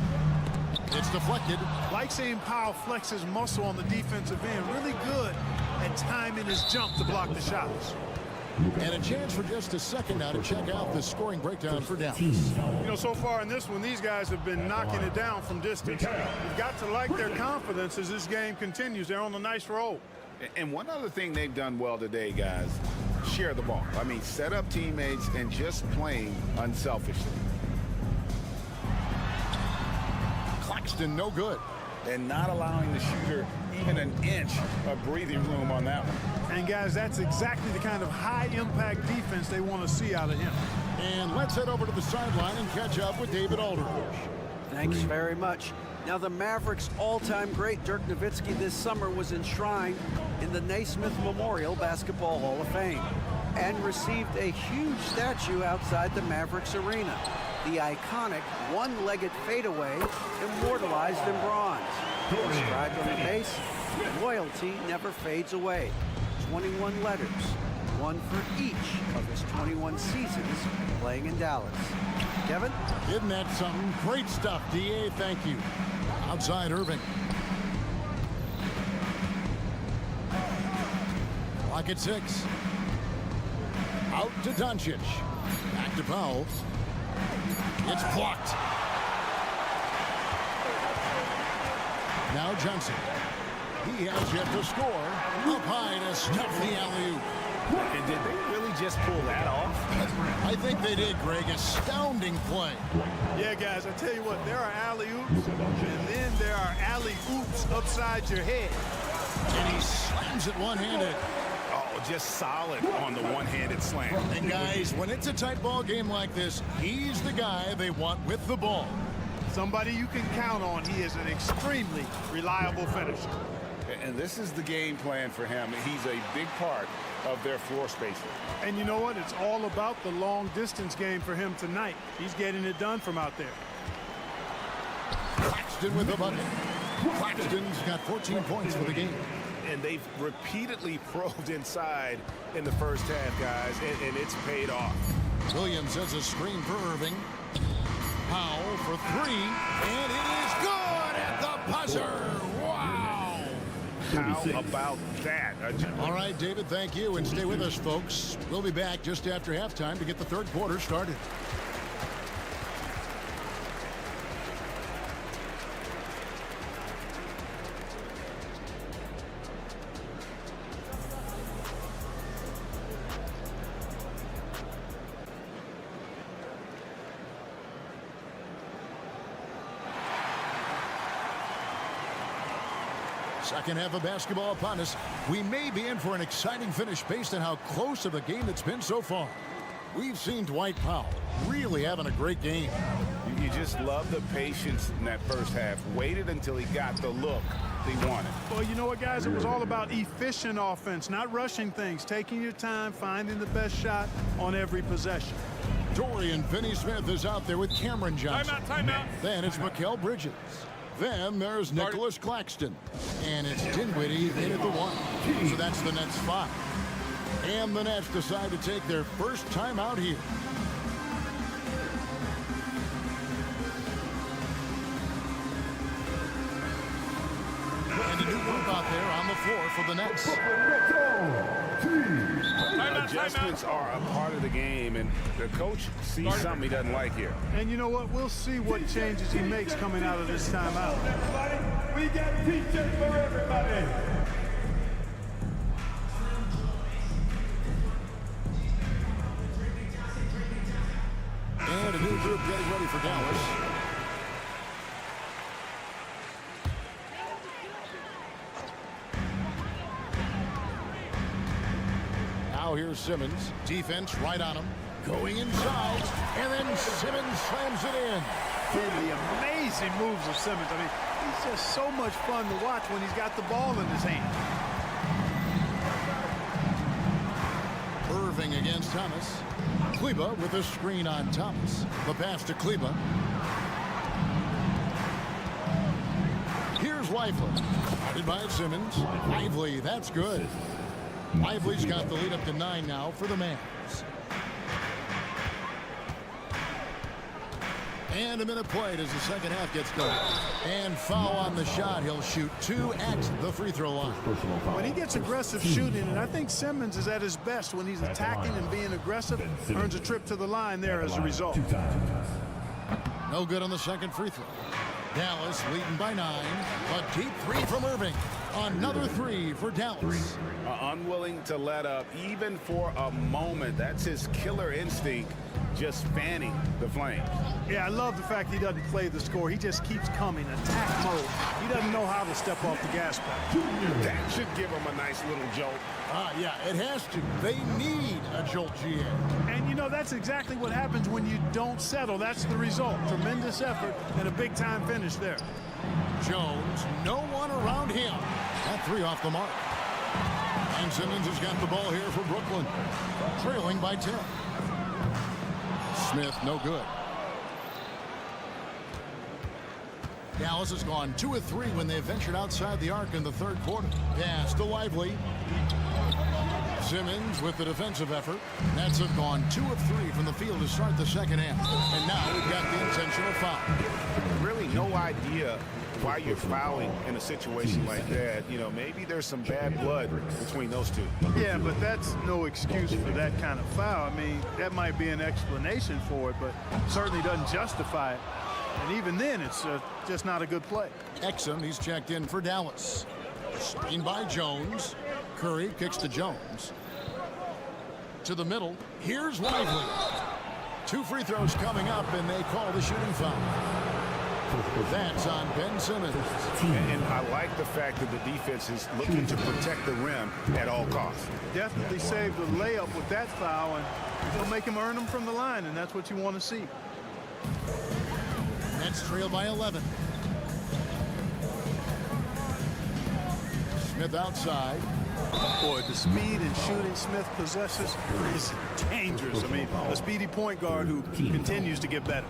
It's deflected. Like seeing Powell flex his muscle on the defensive end. Really good at timing his jump to block the shots. And a chance for just a second now to check out the scoring breakdown for Dallas. You know, so far in this one, these guys have been knocking it down from distance. You've got to like their confidence as this game continues. They're on a nice roll. And one other thing they've done well today, guys, share the ball. I mean, set up teammates and just playing unselfishly. Claxton, no good. And not allowing the shooter even an inch of breathing room on that one. And, guys, that's exactly the kind of high-impact defense they want to see out of him. And let's head over to the sideline and catch up with David Aldridge. Thanks very much. Now, the Mavericks' all-time great Dirk Nowitzki this summer was enshrined in the Naismith Memorial Basketball Hall of Fame and received a huge statue outside the Mavericks arena. The iconic one-legged fadeaway immortalized in bronze. Inscribed on the base, loyalty never fades away. 21 letters, one for each of his 21 seasons playing in Dallas. Kevin? Isn't that something? Great stuff, D.A. Thank you. Outside Irving. Clock at 6. Out to Doncic. Back to Powell. It's blocked. Now Johnson. He has yet to score. Up high to stuff the alley-oop. And did they really just pull that off? I think they did, Greg. Astounding play. Yeah, guys, I tell you what, there are alley-oops, and then there are alley-oops upside your head. And he slams it one-handed. Oh, just solid on the one-handed slam. And guys, when it's a tight ball game like this, he's the guy they want with the ball. Somebody you can count on. He is an extremely reliable finisher. And this is the game plan for him. He's a big part of their floor spacing. And you know what? It's all about the long-distance game for him tonight. He's getting it done from out there. Claxton with the bucket. Claxton's got 14 points for the game. And they've repeatedly probed inside in the first half, guys, and it's paid off. Williams has a screen for Irving. Powell for 3, and it is good at the buzzer. Wow! How about that? All right, David, thank you, and stay with us, folks. We'll be back just after halftime to get the third quarter started. Second half of basketball upon us. We may be in for an exciting finish based on how close of a game it's been so far. We've seen Dwight Powell really having a great game. You just love the patience in that first half. Waited until he got the look he wanted. Well, you know what, guys? It was all about efficient offense, not rushing things, taking your time, finding the best shot on every possession. Dorian Finney-Smith is out there with Cameron Johnson. Timeout. Then it's Mikal Bridges. Then there's Nicholas Claxton. And it's Dinwiddie in at the 1. So that's the Nets 5. And the Nets decide to take their first time out here. And a new group out there on the floor for the Nets. Adjustments are a part of the game, and the coach sees something he doesn't like here. And you know what? We'll see what changes he makes coming out of this timeout. We got t-shirts for everybody. And a new group getting ready for Dallas. Now here's Simmons. Defense right on him. Going inside. And then Simmons slams it in. And the amazing moves of Simmons. I mean, he's just so much fun to watch when he's got the ball in his hand. against Thomas. Kleba with a screen on Thomas. The pass to Kleba. Here's Lively. Guarded by Simmons. Lively, that's good. Lively's got the lead up to 9 now for the Mavs. And a minute played as the second half gets going. And foul on the shot. He'll shoot 2 at the free throw line. When he gets aggressive shooting, and I think Simmons is at his best when he's attacking and being aggressive, earns a trip to the line there as a result. No good on the second free throw. Dallas leading by 9. A deep 3 from Irving. Another 3 for Dallas. Unwilling to let up even for a moment. That's his killer instinct, just fanning the Flames. Yeah, I love the fact he doesn't play the score. He just keeps coming, attack mode. He doesn't know how to step off the gas pedal. That should give him a nice little jolt. Yeah, it has to. They need a jolt, GA. And, you know, that's exactly what happens when you don't settle. That's the result. Tremendous effort and a big-time finish there. Jones, no one around him. That 3 off the mark. And Simmons has got the ball here for Brooklyn. Trailing by 10. Smith, no good. Dallas has gone 2 of 3 when they ventured outside the arc in the third quarter. Pass to Lively. Simmons with the defensive effort. Nets have gone 2 of 3 from the field to start the second half. And now we've got the intentional foul. Really no idea why you're fouling in a situation like that. You know, maybe there's some bad blood between those two. Yeah, but that's no excuse for that kind of foul. I mean, that might be an explanation for it, but certainly doesn't justify it. And even then, it's just not a good play. Exum, he's checked in for Dallas. Screen by Jones. Curry kicks to Jones. To the middle. Here's Lively. 2 free throws coming up, and they call the shooting foul. That's on Ben Simmons. And I like the fact that the defense is looking to protect the rim at all costs. Definitely saved the layup with that foul, and it'll make him earn them from the line, and that's what you want to see. Nets trail by 11. Smith outside. Boy, the speed and shooting Smith possesses is dangerous. I mean, a speedy point guard who continues to get better.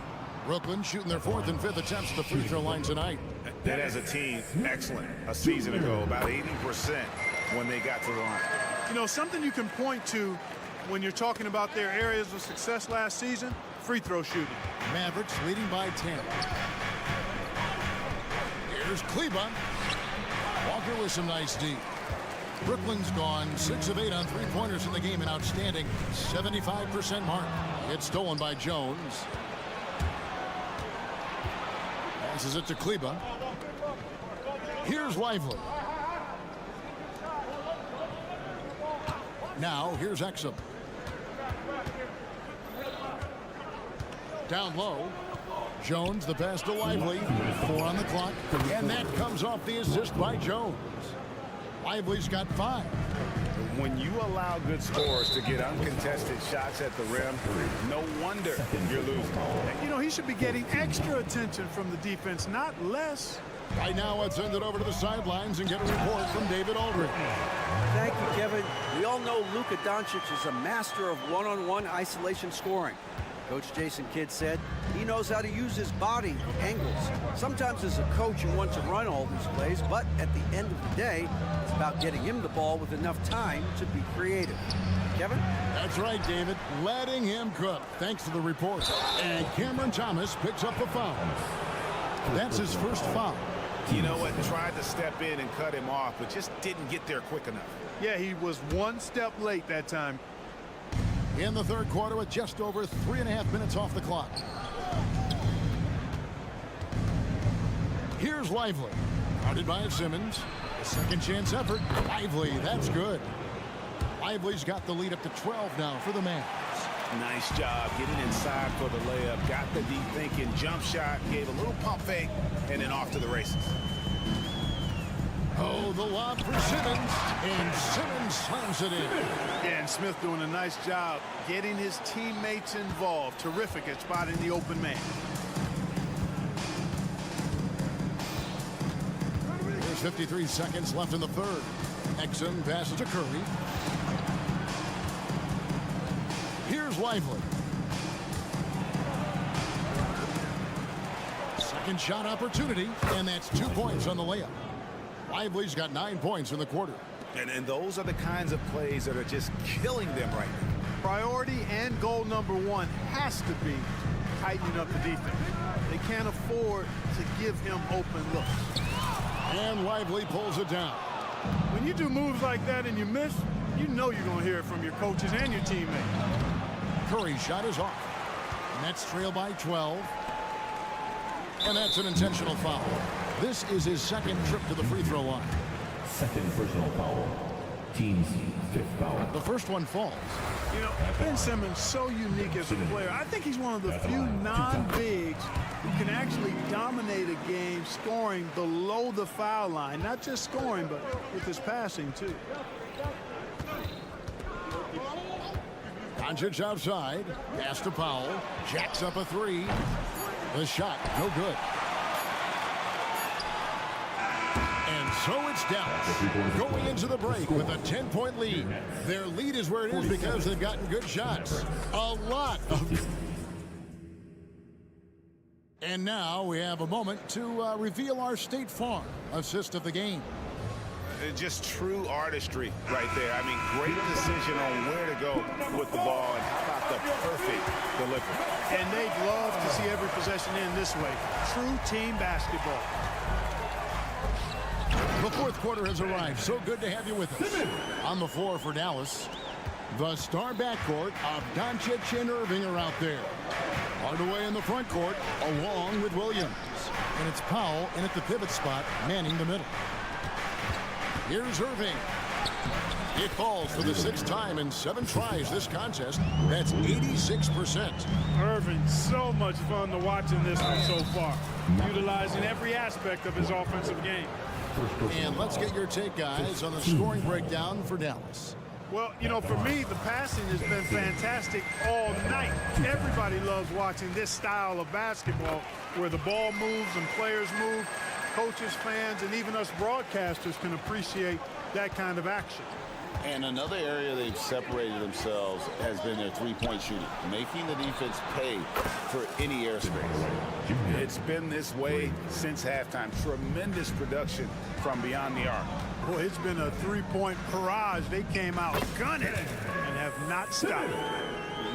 Brooklyn shooting their 4th and 5th attempts at the free throw line tonight. That as a team, excellent. A season ago, about 80% when they got to the line. You know, something you can point to when you're talking about their areas of success last season, free throw shooting. Mavericks leading by 10. Here's Kleba. Walker with some nice D. Brooklyn's gone 6 of 8 on 3-pointers in the game, an outstanding 75% mark. It's stolen by Jones. Passes it to Kleba. Here's Lively. Now here's Exum. Down low. Jones, the pass to Lively. 4 on the clock. And that comes off the assist by Jones. Lively's got 5. When you allow good scorers to get uncontested shots at the rim, no wonder you're losing. You know, he should be getting extra attention from the defense, not less. Right now, let's send it over to the sidelines and get a report from David Aldridge. Thank you, Kevin. We all know Luka Doncic is a master of one-on-one isolation scoring. Coach Jason Kidd said he knows how to use his body, angles. Sometimes as a coach you want to run all these plays, but at the end of the day, it's about getting him the ball with enough time to be creative. Kevin? That's right, David. Letting him cook. Thanks to the report. And Cameron Thomas picks up the foul. That's his first foul. You know what? Tried to step in and cut him off, but just didn't get there quick enough. Yeah, he was 1 step late that time. In the third quarter with just over 3.5 minutes off the clock. Here's Lively. Guarded by Simmons. A second chance effort. Lively, that's good. Lively's got the lead up to 12 now for the Mavs. Nice job getting inside for the layup. Got the deep thinking jump shot. Gave a little pump fake and then off to the races. Oh, the lob for Simmons. And Simmons slams it in. Yeah, and Smith doing a nice job getting his teammates involved. Terrific at spotting the open man. There's 53 seconds left in the third. Exum passes to Curry. Here's Lively. Second shot opportunity, and that's 2 points on the layup. Lively's got 9 points in the quarter. And those are the kinds of plays that are just killing them right now. Priority and goal number one has to be tightening up the defense. They can't afford to give him open looks. And Lively pulls it down. When you do moves like that and you miss, you know you're going to hear it from your coaches and your teammates. Curry's shot is off. Nets trail by 12. And that's an intentional foul. This is his second trip to the free throw line. Second personal foul. Team's fifth foul. The first one falls. You know, Ben Simmons so unique as a player. I think he's one of the few non-bigs who can actually dominate a game scoring below the foul line. Not just scoring, but with his passing, too. Doncic outside. Pass to Powell. Jacks up a three. The shot, no good. And so it's Dallas going into the break with a 10-point lead. Their lead is where it is because they've gotten good shots. A lot of. And now we have a moment to reveal our State Farm assist of the game. Just true artistry right there. I mean, great decision on where to go with the ball, and how about the perfect delivery. And they'd love to see every possession in this way. True team basketball. The fourth quarter has arrived. So good to have you with us. On the floor for Dallas, the star backcourt of Doncic and Irving are out there. Hardaway in the front court, along with Williams. And it's Powell in at the pivot spot, manning the middle. Here's Irving. It falls for the 6th time in 7 tries this contest. That's 86%. Irving, so much fun to watch in this one so far. Utilizing every aspect of his offensive game. And let's get your take, guys, on the scoring breakdown for Dallas. Well, you know, for me, the passing has been fantastic all night. Everybody loves watching this style of basketball where the ball moves and players move. Coaches, fans, and even us broadcasters can appreciate that kind of action. And another area they've separated themselves has been their three-point shooting, making the defense pay for any airspace. It's been this way since halftime. Tremendous production from beyond the arc. Boy, it's been a three-point barrage. They came out gunning and have not stopped.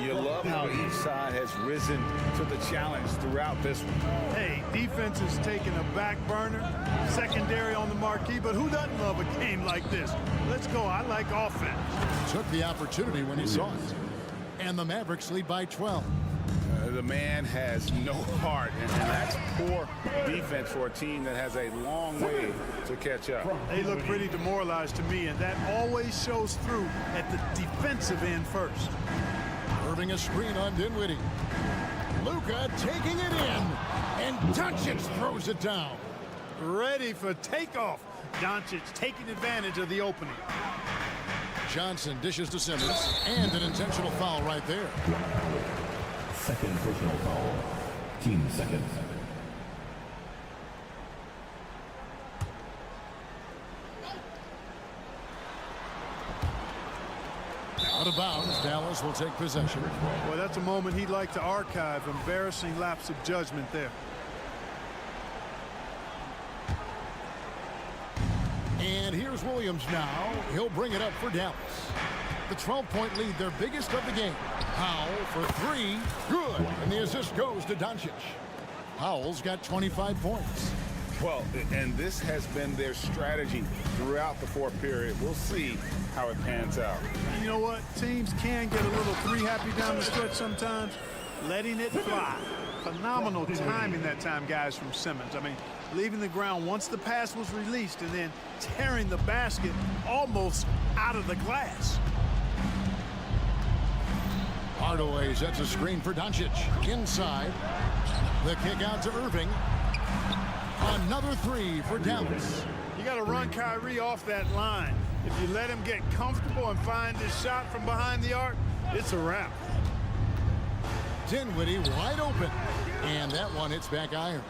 You love how each side has risen to the challenge throughout this one. Hey, defense is taking a back burner, secondary on the marquee, but who doesn't love a game like this? Let's go. I like offense. Took the opportunity when he saw it. And the Mavericks lead by 12. The man has no heart, and that's poor defense for a team that has a long way to catch up. They look pretty demoralized to me, and that always shows through at the defensive end first. Irving a screen on Dinwiddie. Luka taking it in, and Doncic throws it down. Ready for takeoff. Doncic taking advantage of the opening. Johnson dishes to Simmons, and an intentional foul right there. Second personal foul. Team second. Out of bounds, Dallas will take possession. Well, that's a moment he'd like to archive. Embarrassing lapse of judgment there. And here's Williams now. He'll bring it up for Dallas. The 12-point lead, their biggest of the game. Powell for three. Good. And the assist goes to Doncic. Powell's got 25 points. Well, and this has been their strategy throughout the fourth period. We'll see how it pans out. You know what? Teams can get a little three-happy down the stretch sometimes. Letting it fly. Phenomenal timing that time, guys, from Simmons. I mean, leaving the ground once the pass was released and then tearing the basket almost out of the glass. Hardaway sets a screen for Doncic. Inside. The kick out to Irving. Another three for Dallas. You got to run Kyrie off that line. If you let him get comfortable and find his shot from behind the arc, it's a wrap. Dinwiddie wide open. And that one hits back iron.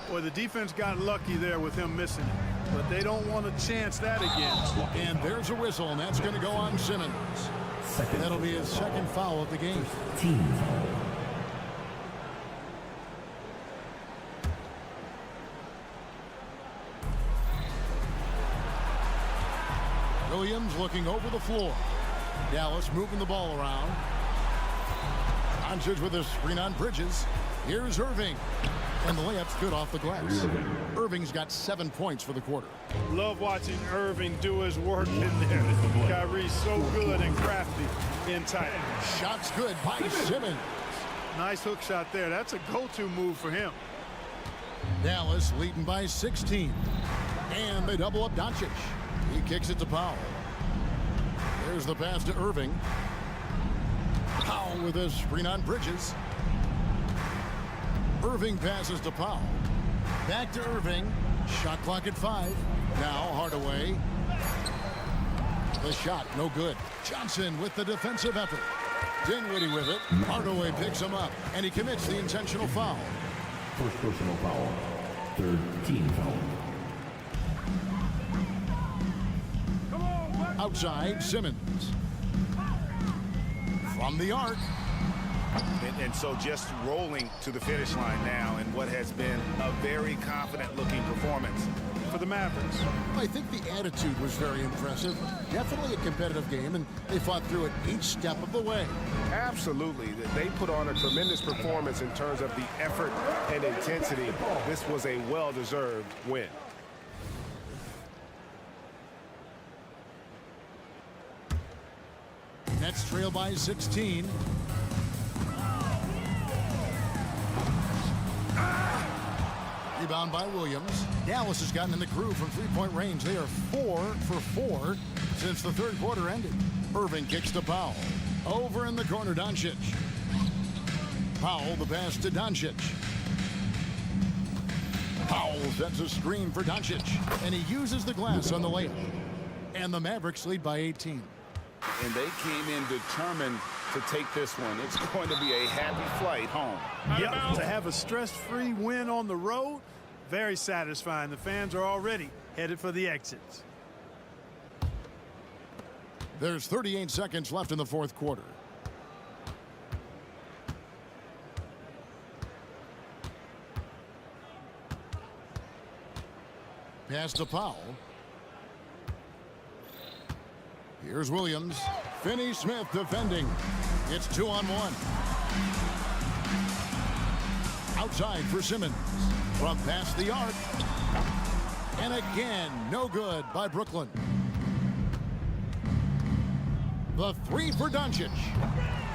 Boy, the defense got lucky there with him missing it. But they don't want to chance that again. And there's a whistle, and that's going to go on Simmons. That'll be his second foul of the game. Team foul. Williams looking over the floor. Dallas moving the ball around. Doncic with a screen on Bridges. Here's Irving. And the layup's good off the glass. Irving's got 7 points for the quarter. Love watching Irving do his work in there. Kyrie's so good and crafty in tight. Shot's good by Simmons. Nice hook shot there. That's a go-to move for him. Dallas leading by 16. And they double up Doncic. He kicks it to Powell. There's the pass to Irving. Powell with a screen on Bridges. Irving passes to Powell. Back to Irving. Shot clock at 5. Now Hardaway. The shot, no good. Johnson with the defensive effort. Dinwiddie with it. Hardaway picks him up, and he commits the intentional foul. First personal foul. Third team foul. Outside, Simmons. From the arc. And so just rolling to the finish line now in what has been a very confident-looking performance for the Mavericks. I think the attitude was very impressive. Definitely a competitive game, and they fought through it each step of the way. Absolutely. They put on a tremendous performance in terms of the effort and intensity. This was a well-deserved win. Nets trail by 16. Rebound by Williams. Dallas has gotten in the groove from three-point range. They are 4 for 4 since the third quarter ended. Irving kicks to Powell. Over in the corner, Doncic. Powell, the pass to Doncic. Powell sets a screen for Doncic, and he uses the glass on the layup. And the Mavericks lead by 18. And they came in determined to take this one. It's going to be a happy flight home. Yep, to have a stress-free win on the road, very satisfying. The fans are already headed for the exits. There's 38 seconds left in the fourth quarter. Pass to Powell. Here's Williams. Finney-Smith defending. It's 2-on-1. Outside for Simmons. From past the arc. And again, no good by Brooklyn. The three for Doncic.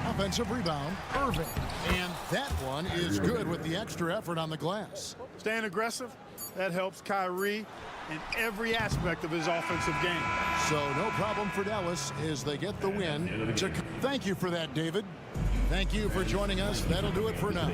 Offensive rebound, Irving. And that one is good with the extra effort on the glass. Staying aggressive, that helps Kyrie in every aspect of his offensive game. So no problem for Dallas as they get the win. Thank you for that, David. Thank you for joining us. That'll do it for now.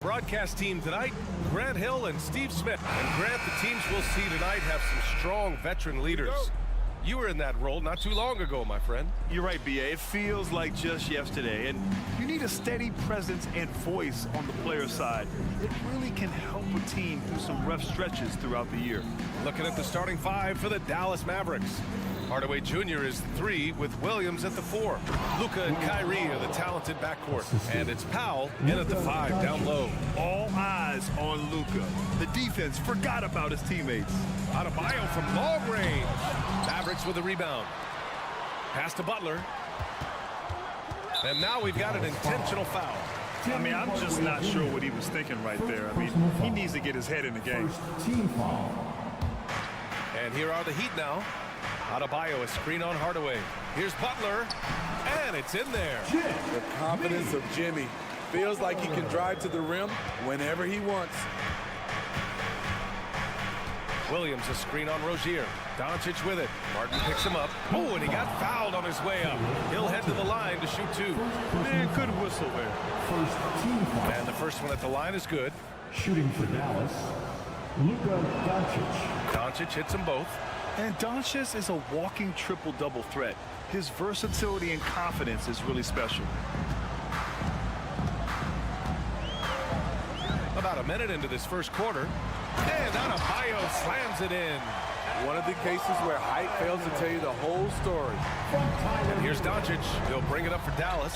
Broadcast team tonight, Grant Hill and Steve Smith. And Grant, the teams we'll see tonight have some strong veteran leaders. You were in that role not too long ago, my friend. You're right, B.A. It feels like just yesterday, and you need a steady presence and voice on the player side. It really can help a team through some rough stretches throughout the year. Looking at the starting five for the Dallas Mavericks. Hardaway Jr. is the 3 with Williams at the 4. Luka and Kyrie are the talented backcourt. And it's Powell in at the 5 down low. All eyes on Luka. The defense forgot about his teammates. Adebayo from long range. Mavericks with the rebound. Pass to Butler. And now we've got an intentional foul. I mean, I'm just not sure what he was thinking right there. I mean, he needs to get his head in the game. And here are the Heat now. Adebayo, a screen on Hardaway. Here's Butler, and it's in there. The confidence of Jimmy. Feels like he can drive to the rim whenever he wants. Williams, a screen on Rozier. Doncic with it. Martin picks him up. Oh, and he got fouled on his way up. He'll head to the line to shoot 2. Man, good whistle there. And the first one at the line is good. Shooting for Dallas, Luka Doncic. Doncic hits them both. And Doncic is a walking triple-double threat. His versatility and confidence is really special. About a minute into this first quarter. And Adebayo slams it in. One of the cases where height fails to tell you the whole story. And here's Doncic. He'll bring it up for Dallas.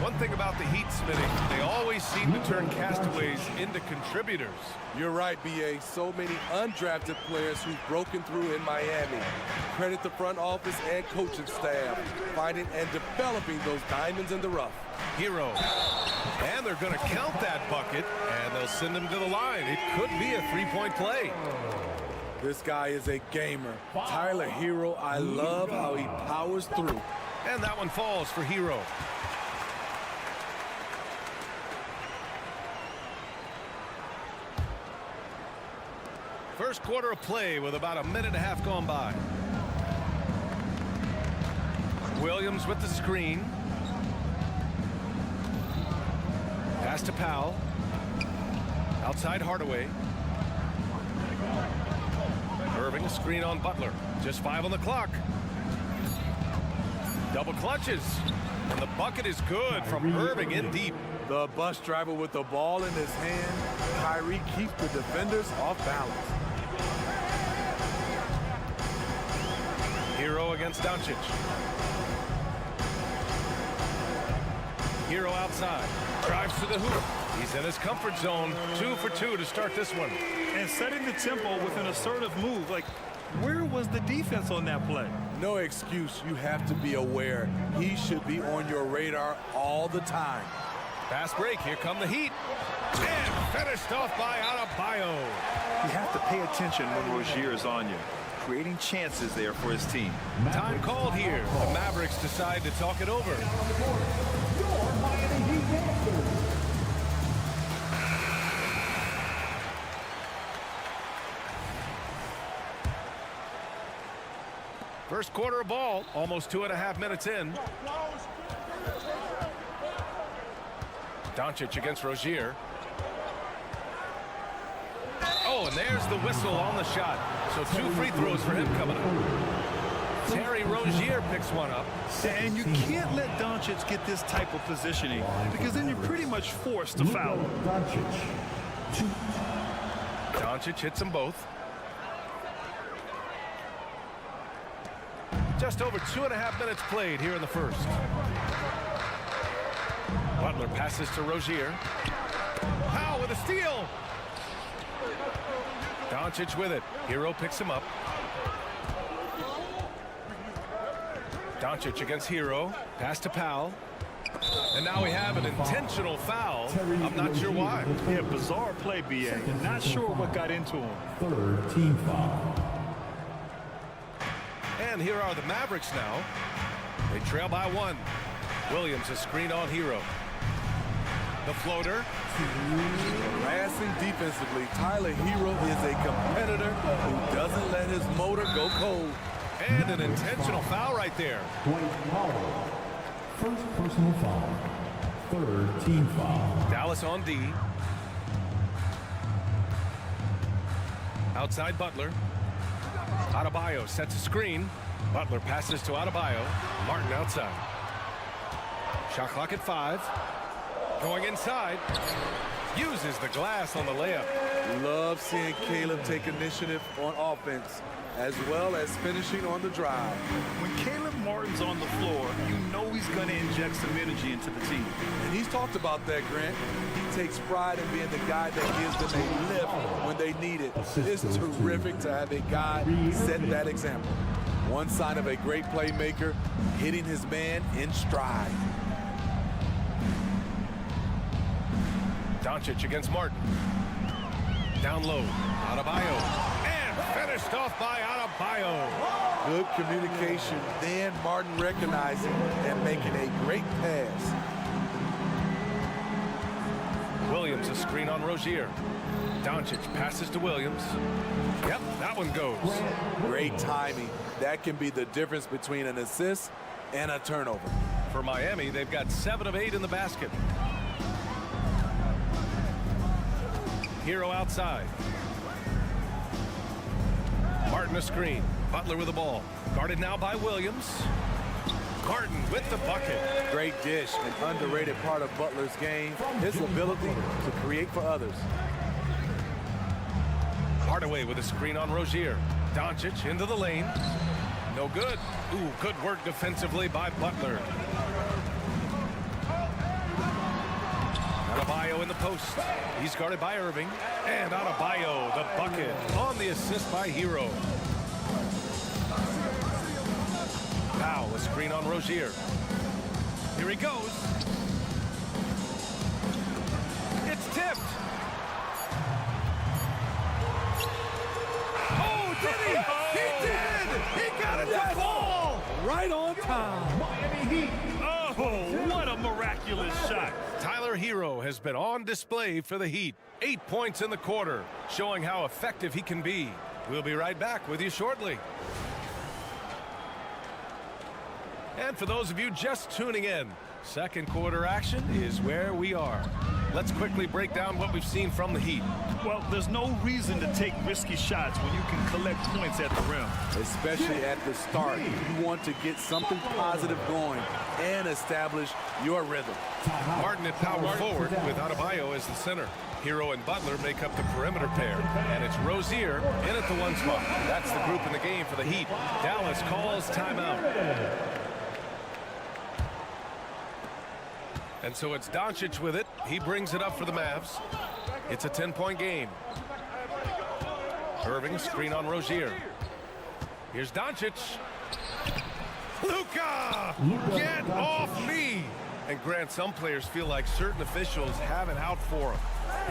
One thing about the Heat, Smitty, they always seem to turn castaways into contributors. You're right, B.A. So many undrafted players who've broken through in Miami. Credit the front office and coaching staff, finding and developing those diamonds in the rough. Hero. And they're going to count that bucket, and they'll send him to the line. It could be a three-point play. This guy is a gamer. Tyler Hero, I love how he powers through. And that one falls for Hero. First quarter of play with about a minute and a half gone by. Williams with the screen. Pass to Powell. Outside Hardaway. Irving, a screen on Butler. Just 5 on the clock. Double clutches. And the bucket is good from Irving in deep. The bus driver with the ball in his hand. Kyrie keeps the defenders off balance. Hero against Doncic. Hero outside. Drives to the hoop. He's in his comfort zone. 2 for 2 to start this one. And setting the tempo with an assertive move. Like, where was the defense on that play? No excuse. You have to be aware. He should be on your radar all the time. Fast break. Here come the Heat. And finished off by Adebayo. You have to pay attention when Rozier is on you. Creating chances there for his team. Time called here. The Mavericks decide to talk it over. First quarter of ball, almost 2.5 minutes in. Doncic against Rozier. Oh, and there's the whistle on the shot. So 2 free throws for him coming up. Terry Rozier picks one up. And you can't let Doncic get this type of positioning because then you're pretty much forced to foul him. Doncic hits them both. Just over 2.5 minutes played here in the first. Butler passes to Rozier. Powell with a steal. Doncic with it. Hero picks him up. Doncic against Hero. Pass to Powell. And now we have an intentional foul. I'm not sure why. Yeah, bizarre play, B.A. Not sure what got into him. Third team foul. And here are the Mavericks now. They trail by 1. Williams a screen on Hero. The floater. Harassing defensively, Tyler Hero is a competitor his motor go cold. And an intentional foul right there. First personal foul. Third team foul. Dallas on D. Outside Butler. Adebayo sets a screen. Butler passes to Adebayo. Martin outside. Shot clock at 5. Going inside. Uses the glass on the layup. Love seeing Caleb take initiative on offense, as well as finishing on the drive. When Caleb Martin's on the floor, you know he's going to inject some energy into the team. And he's talked about that, Grant. He takes pride in being the guy that gives them a lift when they need it. It's terrific to have a guy set that example. One sign of a great playmaker, hitting his man in stride. Doncic against Martin. Down low. Adebayo. And finished off by Adebayo. Good communication. Then Martin recognizing and making a great pass. Williams a screen on Rozier. Doncic passes to Williams. Yep, that one goes. Great timing. That can be the difference between an assist and a turnover. For Miami, they've got 7 of 8 in the basket. Hero outside. Martin a screen. Butler with the ball. Guarded now by Williams. Garden with the bucket. Great dish. An underrated part of Butler's game. His ability to create for others. Hardaway with a screen on Rozier. Doncic into the lane. No good. Ooh, good work defensively by Butler. Adebayo in the post. He's guarded by Irving. And Adebayo, the bucket, on the assist by Hero. Now a screen on Rozier. Here he goes. It's tipped. Oh, did he? He did! He got it to fall! Right on time. Oh, what a miraculous shot. Tyler Hero has been on display for the Heat. 8 points in the quarter, showing how effective he can be. We'll be right back with you shortly. And for those of you just tuning in, second quarter action is where we are. Let's quickly break down what we've seen from the Heat. Well, there's no reason to take risky shots when you can collect points at the rim. Especially at the start. You want to get something positive going and establish your rhythm. Martin at power forward with Adebayo as the center. Hero and Butler make up the perimeter pair. And it's Rozier in at the 1 spot. That's the group in the game for the Heat. Dallas calls timeout. And so it's Doncic with it. He brings it up for the Mavs. It's a 10-point game. Irving, screen on Rozier. Here's Doncic. Luka! Get off me! And Grant, some players feel like certain officials have it out for them.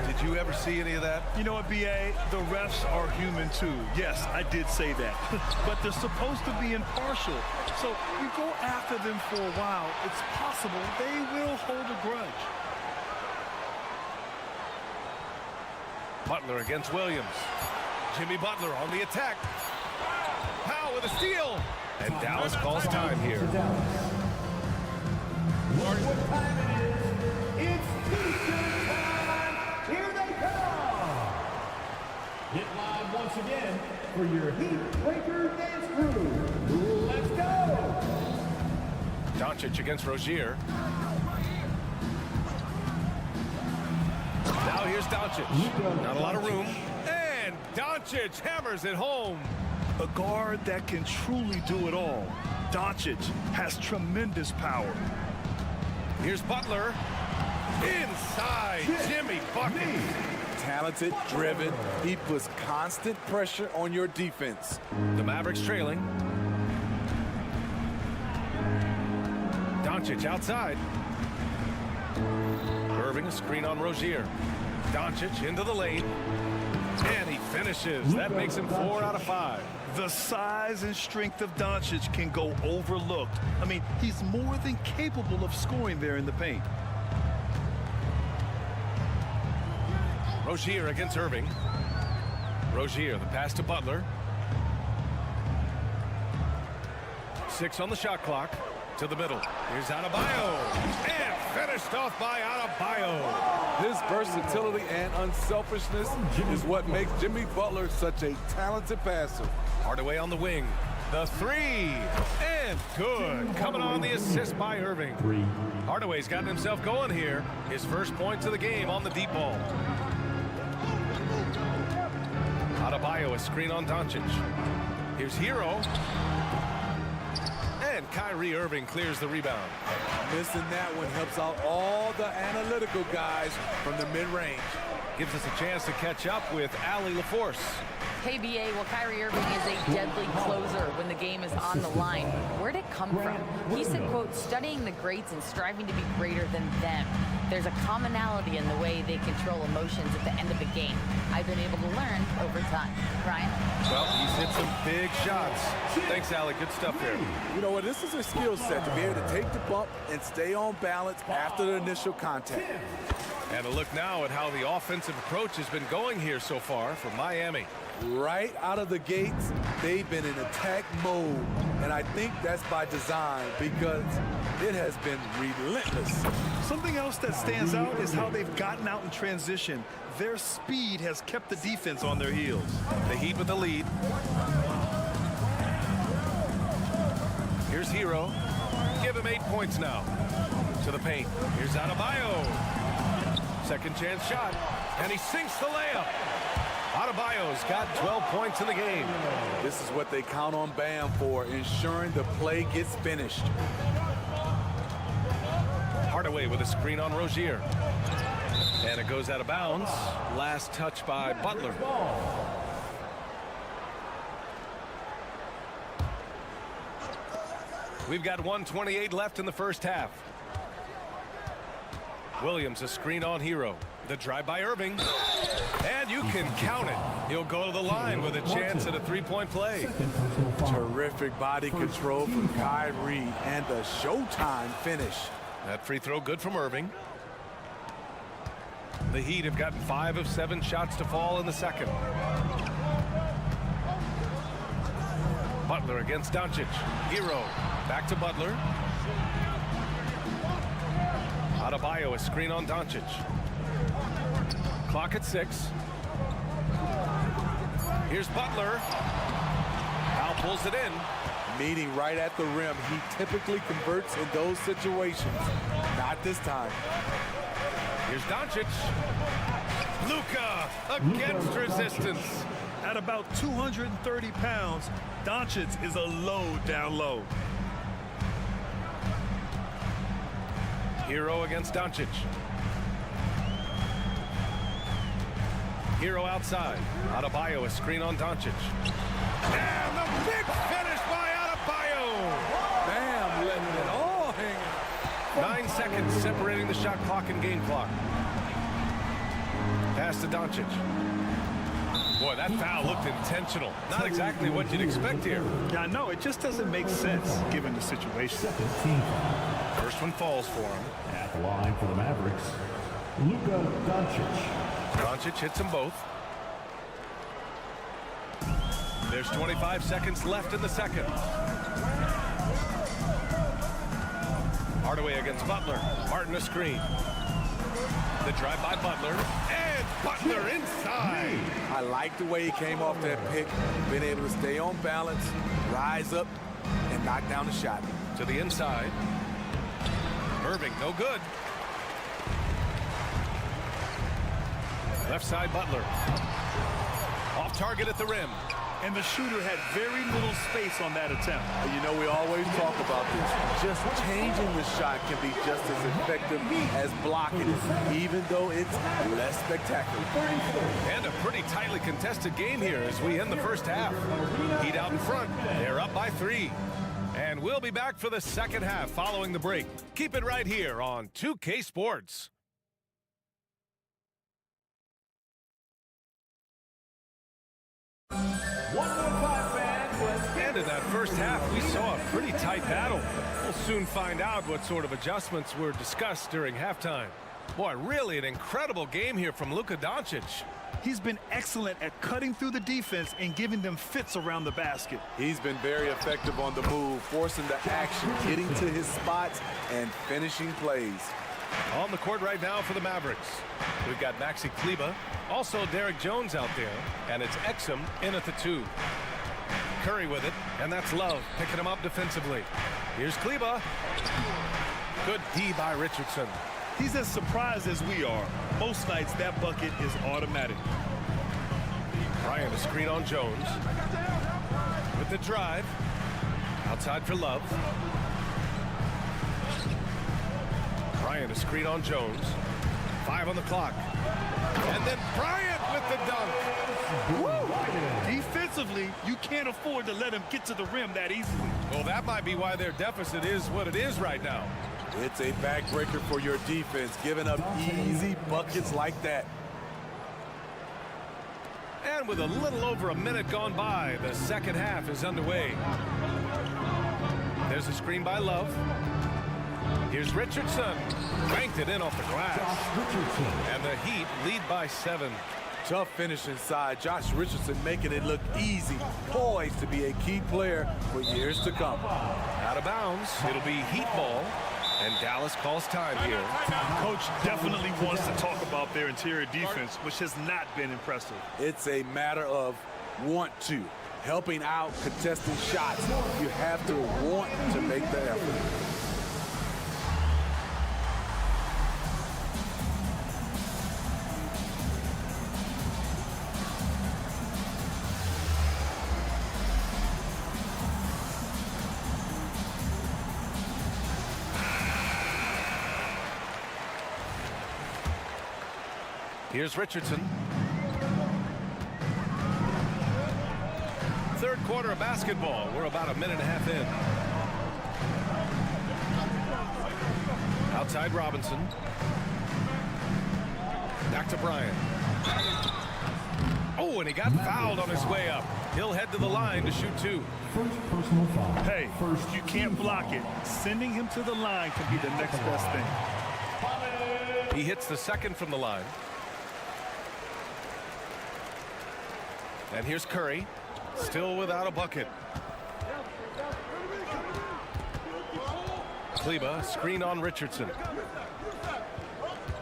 Did you ever see any of that? You know what, B.A.? The refs are human too. Yes, I did say that. But they're supposed to be impartial. So you go after them for a while, it's possible they will hold a grudge. Butler against Williams. Jimmy Butler on the attack. Powell with a steal. And Dallas calls time here. It's T-shirt time. Here they come. Get live once again for your Heat Breaker dance crew. Let's go. Doncic against Rozier. Now here's Doncic. Not a lot of room. And Doncic hammers it home. A guard that can truly do it all. Doncic has tremendous power. Here's Butler. Inside. Jimmy bucket. Talented, driven. He puts constant pressure on your defense. The Mavericks trailing. Doncic outside. Irving a screen on Rozier. Doncic into the lane. And he finishes. That makes him 4 out of 5. The size and strength of Doncic can go overlooked. I mean, he's more than capable of scoring there in the paint. Rozier against Irving. Rozier, the pass to Butler. 6 on the shot clock. To the middle. Here's Adebayo. And finished off by Adebayo. His versatility and unselfishness is what makes Jimmy Butler such a talented passer. Hardaway on the wing. The 3. And good. Coming on the assist by Irving. Hardaway's gotten himself going here. His first points of the game on the deep ball. Adebayo, a screen on Doncic. Here's Hero. And Kyrie Irving clears the rebound. Missing that one helps out all the analytical guys from the mid-range. Gives us a chance to catch up with Allie LaForce. KBA, well, Kyrie Irving is a deadly closer when the game is on the line. Where'd it come from? He said, quote, studying the greats and striving to be greater than them. There's a commonality in the way they control emotions at the end of the game. I've been able to learn over time. Ryan? Well, he's hit some big shots. Thanks, Allie. Good stuff there. You know what? This is a skill set to be able to take the bump and stay on balance after the initial contact. And a look now at how the offensive approach has been going here so far for Miami. Right out of the gates, they've been in attack mode. And I think that's by design because it has been relentless. Something else that stands out is how they've gotten out in transition. Their speed has kept the defense on their heels. The Heat with the lead. Here's Hero. Give him 8 points now. To the paint. Here's Adebayo. Second chance shot. And he sinks the layup. Adebayo's got 12 points in the game. This is what they count on Bam for, ensuring the play gets finished. Hardaway with a screen on Rozier. And it goes out of bounds. Last touch by Butler. We've got 1:28 left in the first half. Williams, a screen on Hero. The drive by Irving. And you can count it. He'll go to the line with a chance at a three-point play. Terrific body control from Kyrie and the showtime finish. That free throw good from Irving. The Heat have gotten 5 of 7 shots to fall in the second. Butler against Doncic. Hero back to Butler. Adebayo, a screen on Doncic. Clock at 6. Here's Butler. Al pulls it in. Meeting right at the rim. He typically converts in those situations. Not this time. Here's Doncic. Luka against resistance. At about 230 pounds, Doncic is a load down low. Hero against Doncic. Hero outside. Adebayo, a screen on Doncic. And the big finish by Adebayo. Bam, letting it all hang. 9 seconds separating the shot clock and game clock. Pass to Doncic. Boy, that foul looked intentional. Not exactly what you'd expect here. Yeah, I know. It just doesn't make sense given the situation. First one falls for him. At the line for the Mavericks, Luka Doncic. Doncic hits them both. There's 25 seconds left in the second. Hardaway against Butler. Martin a screen. The drive by Butler. And Butler inside. I like the way he came off that pick. Been able to stay on balance, rise up, and knock down the shot. To the inside. Irving, no good. Left side, Butler. Off target at the rim. And the shooter had very little space on that attempt. You know, we always talk about this. Just changing the shot can be just as effective as blocking it, even though it's less spectacular. And a pretty tightly contested game here as we end the first half. Heat out in front. They're up by 3. And we'll be back for the second half following the break. Keep it right here on 2K Sports. And in that first half, we saw a pretty tight battle. We'll soon find out what sort of adjustments were discussed during halftime. Boy, really an incredible game here from Luka Doncic. He's been excellent at cutting through the defense and giving them fits around the basket. He's been very effective on the move, forcing the action, getting to his spots, and finishing plays. On the court right now for the Mavericks, we've got Maxi Kleber, also Derek Jones out there, and it's Exum in at the 2. Curry with it, and that's Love picking him up defensively. Here's Kleber. Good D by Richardson. He's as surprised as we are. Most nights that bucket is automatic. Bryant, a screen on Jones. With the drive. Outside for Love. Bryant, a screen on Jones. 5 on the clock. And then Bryant with the dunk. Woo! Defensively, you can't afford to let him get to the rim that easily. Well, that might be why their deficit is what it is right now. It's a backbreaker for your defense, giving up easy buckets like that. And with a little over a minute gone by, the second half is underway. There's a screen by Love. Here's Richardson. Banked it in off the glass. And the Heat lead by 7. Tough finish inside. Josh Richardson making it look easy. Poised to be a key player for years to come. Out of bounds. It'll be Heat ball. And Dallas calls time here. Coach definitely wants to talk about their interior defense, which has not been impressive. It's a matter of want to. Helping out, contesting shots. You have to want to make the effort. Here's Richardson. Third quarter of basketball. We're about a minute and a half in. Outside Robinson. Back to Bryant. Oh, and he got fouled on his way up. He'll head to the line to shoot 2. First personal foul. Hey, you can't block it. Sending him to the line can be the next best thing. He hits the second from the line. And here's Curry, still without a bucket. Kleber, screen on Richardson.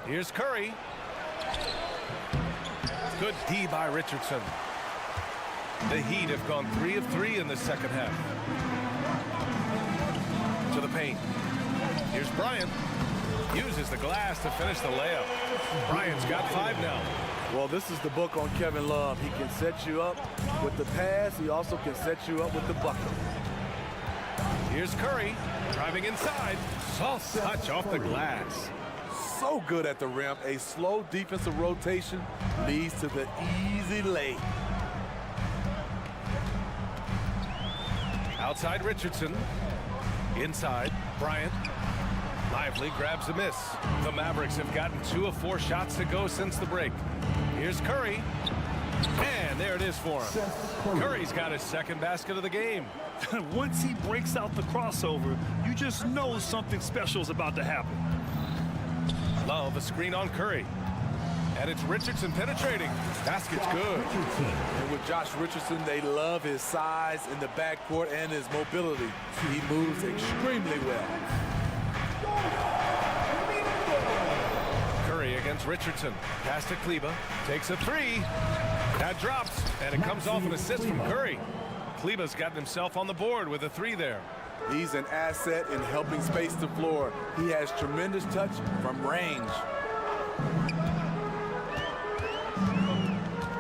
Here's Curry. Good D by Richardson. The Heat have gone 3 of 3 in the second half. To the paint. Here's Bryant. Uses the glass to finish the layup. Bryant's got 5 now. Well, this is the book on Kevin Love. He can set you up with the pass. He also can set you up with the bucket. Here's Curry driving inside. Soft touch off the glass. So good at the rim. A slow defensive rotation leads to the easy lay. Outside Richardson. Inside Bryant. Lively grabs a miss. The Mavericks have gotten 2 of 4 shots to go since the break. Here's Curry. And there it is for him. Curry's got his second basket of the game. Once he breaks out the crossover, you just know something special is about to happen. Love a screen on Curry. And it's Richardson penetrating. Basket's good. And with Josh Richardson, they love his size in the backcourt and his mobility. He moves extremely well. Curry against Richardson. Pass to Kleber. Takes a 3. That drops. And it comes off an assist from Curry. Kleber's gotten himself on the board with a 3 there. He's an asset in helping space the floor. He has tremendous touch from range.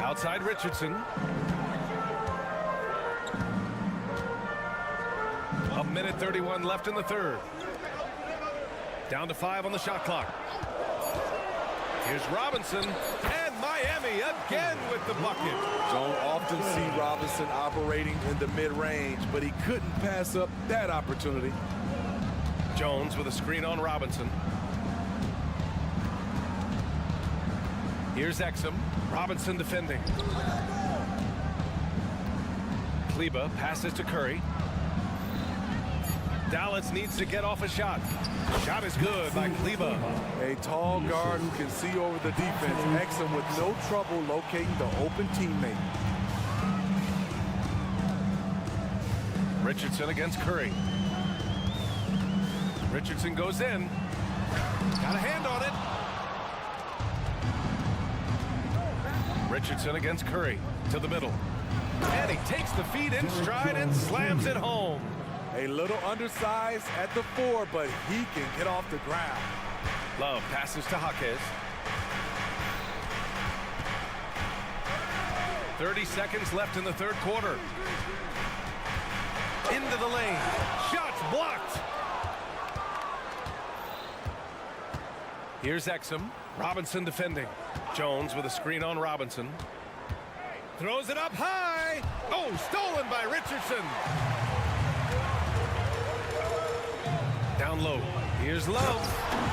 Outside Richardson. A minute 31 left in the third. Down to 5 on the shot clock. Here's Robinson, and Miami again with the bucket. Don't often see Robinson operating in the mid-range, but he couldn't pass up that opportunity. Jones with a screen on Robinson. Here's Exum. Robinson defending. Kleber passes to Curry. Dallas needs to get off a shot. Shot is good by Kleber. A tall guard who can see over the defense. Exum with no trouble locating the open teammate. Richardson against Curry. Richardson goes in. Got a hand on it. Richardson against Curry to the middle. And he takes the feed in stride and slams it home. A little undersized at the 4, but he can get off the ground. Love passes to Jaquez. 30 seconds left in the third quarter. Into the lane. Shots blocked. Here's Exum. Robinson defending. Jones with a screen on Robinson. Throws it up high. Oh, stolen by Richardson. Down low. Here's Love.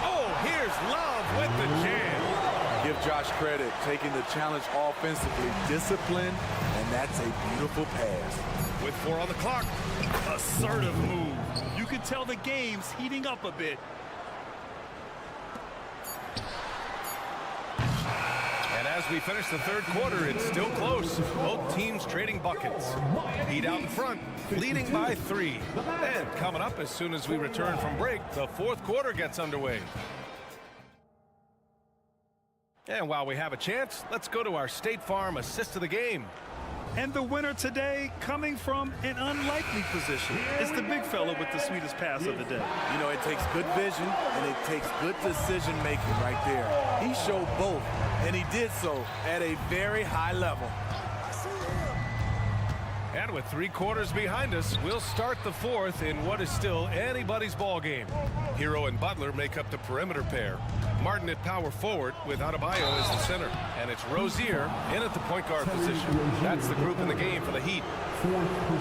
Oh, here's Love with the jam. Give Josh credit, taking the challenge offensively, disciplined, and that's a beautiful pass. With 4 on the clock. Assertive move. You can tell the game's heating up a bit. And as we finish the third quarter, it's still close. Both teams trading buckets. Heat out in front, leading by 3. And coming up as soon as we return from break, the fourth quarter gets underway. And while we have a chance, let's go to our State Farm assist of the game. And the winner today coming from an unlikely position. It's the big fella with the sweetest pass of the day. You know, it takes good vision and it takes good decision making right there. He showed both, and he did so at a very high level. And with 3 quarters behind us, we'll start the fourth in what is still anybody's ball game. Hero and Butler make up the perimeter pair. Martin at power forward with Adebayo as the center. And it's Rozier in at the point guard position. That's the group in the game for the Heat.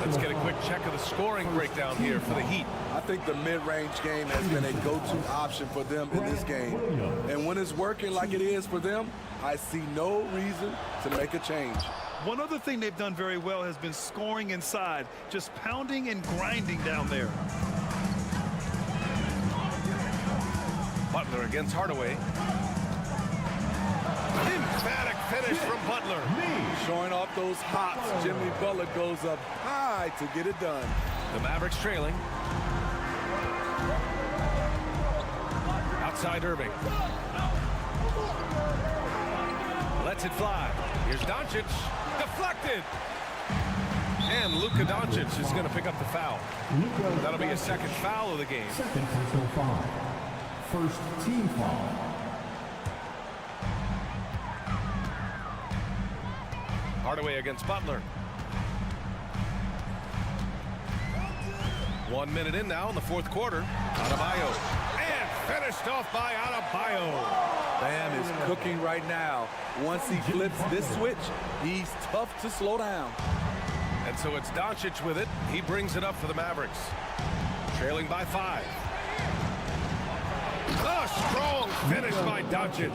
Let's get a quick check of the scoring breakdown here for the Heat. I think the mid-range game has been a go-to option for them in this game. And when it's working like it is for them, I see no reason to make a change. One other thing they've done very well has been scoring inside, just pounding and grinding down there. Butler against Hardaway. Emphatic finish from Butler. Showing off those hops, Jimmy Butler goes up high to get it done. The Mavericks trailing. Outside Irving. Lets it fly. Here's Doncic. Deflected. And Luka Doncic is going to pick up the foul. That'll be his second foul of the game. Second personal foul. First team foul. Hardaway against Butler. 1 minute in now in the fourth quarter. Adebayo. And finished off by Adebayo. Bam is cooking right now. Once he flips this switch, he's tough to slow down. And so it's Doncic with it. He brings it up for the Mavericks. Trailing by 5. A strong finish by Doncic.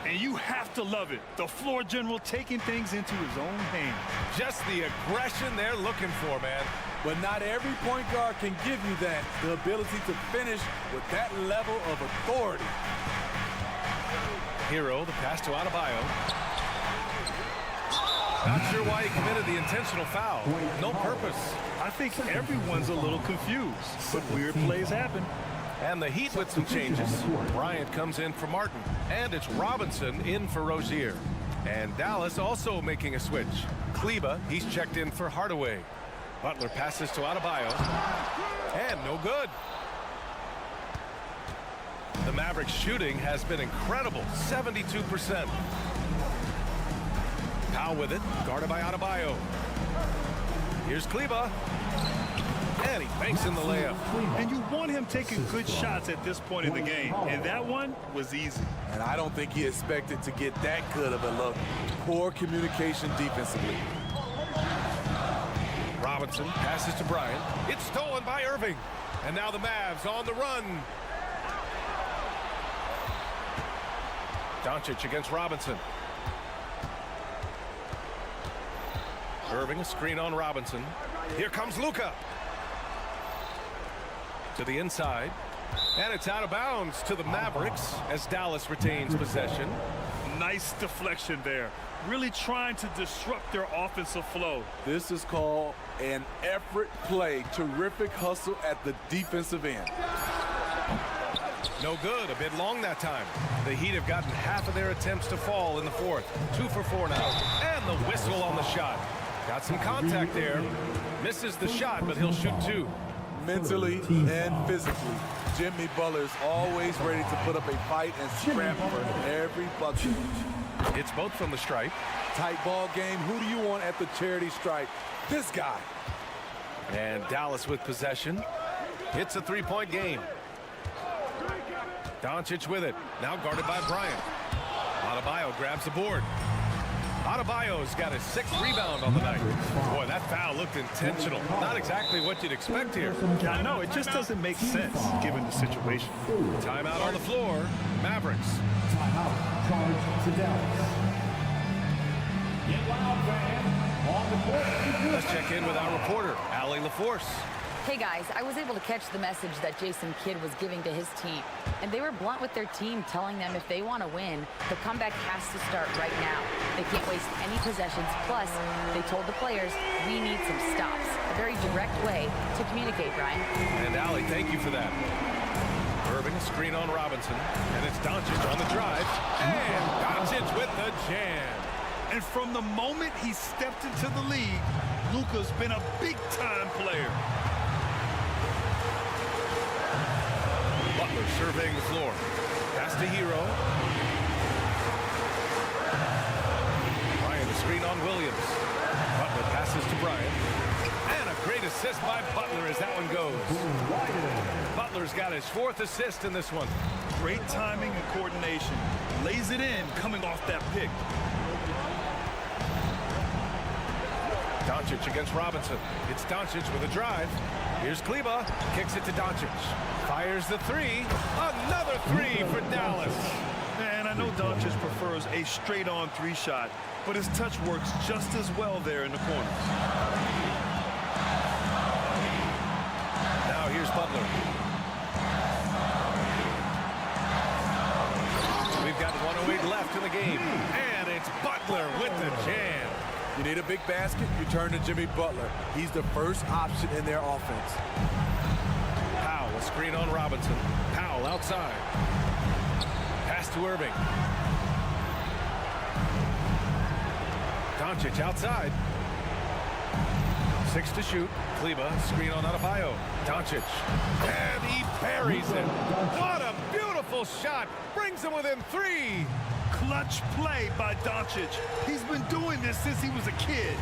And you have to love it. The floor general taking things into his own hands. Just the aggression they're looking for, man. But not every point guard can give you that. The ability to finish with that level of authority. Hero, the pass to Adebayo. Not sure why he committed the intentional foul. No purpose. I think everyone's a little confused, but weird plays happen. And the Heat with some changes. Bryant comes in for Martin. And it's Robinson in for Rozier. And Dallas also making a switch. Kleber, he's checked in for Hardaway. Butler passes to Adebayo. And no good. The Mavericks shooting has been incredible, 72%. Powell with it, guarded by Adebayo. Here's Kleber. And he banks in the layup. And you want him taking good shots at this point in the game. And that one was easy. And I don't think he expected to get that good of a look. Poor communication defensively. Robinson passes to Bryant. It's stolen by Irving. And now the Mavs on the run. Doncic against Robinson. Irving, a screen on Robinson. Here comes Luka. To the inside. And it's out of bounds to the Mavericks as Dallas retains possession. Nice deflection there. Really trying to disrupt their offensive flow. This is called an effort play. Terrific hustle at the defensive end. No good. A bit long that time. The Heat have gotten half of their attempts to fall in the fourth. 2 for 4 now. And the whistle on the shot. Got some contact there. Misses the shot, but he'll shoot 2. Mentally and physically, Jimmy Butler is always ready to put up a fight and scrap for every bucket. It's both from the stripe. Tight ball game. Who do you want at the charity stripe? This guy. And Dallas with possession. It's a 3-point game. Doncic with it. Now guarded by Bryant. Adebayo grabs the board. Adebayo's got his 6th rebound on the night. Boy, that foul looked intentional. Not exactly what you'd expect here. I know, it just doesn't make sense given the situation. Timeout on the floor. Mavericks. Timeout. Charge to Dallas. Get loud, man. On the court. Let's check in with our reporter, Allie LaForce. Hey guys, I was able to catch the message that Jason Kidd was giving to his team, and they were blunt with their team, telling them if they want to win, the comeback has to start right now. They can't waste any possessions. Plus, they told the players, we need some stops. A very direct way to communicate, Brian. And Allie, thank you for that. Irving, screen on Robinson, and it's Doncic on the drive, and Doncic with the jam. And from the moment he stepped into the league, Luka's been a big-time player. Butler surveying the floor. Pass to Hero. Bryant, a screen on Williams. Butler passes to Bryant. And a great assist by Butler as that one goes. Butler's got his 4th assist in this one. Great timing and coordination. Lays it in coming off that pick. Doncic against Robinson. It's Doncic with a drive. Here's Kleba. Kicks it to Doncic. Fires the 3. Another 3 for Dallas. And I know Doncic prefers a straight-on 3 shot, but his touch works just as well there in the corner. Now here's Butler. We've got 1:08 left in the game. And it's Butler with the jam. You need a big basket, you turn to Jimmy Butler. He's the first option in their offense. Powell, a screen on Robinson. Powell outside. Pass to Irving. Doncic outside. 6 to shoot. Kleba, screen on Adebayo. Doncic. And he buries it. What a beautiful shot. Brings him within 3. Clutch play by Doncic. He's been doing this since he was a kid.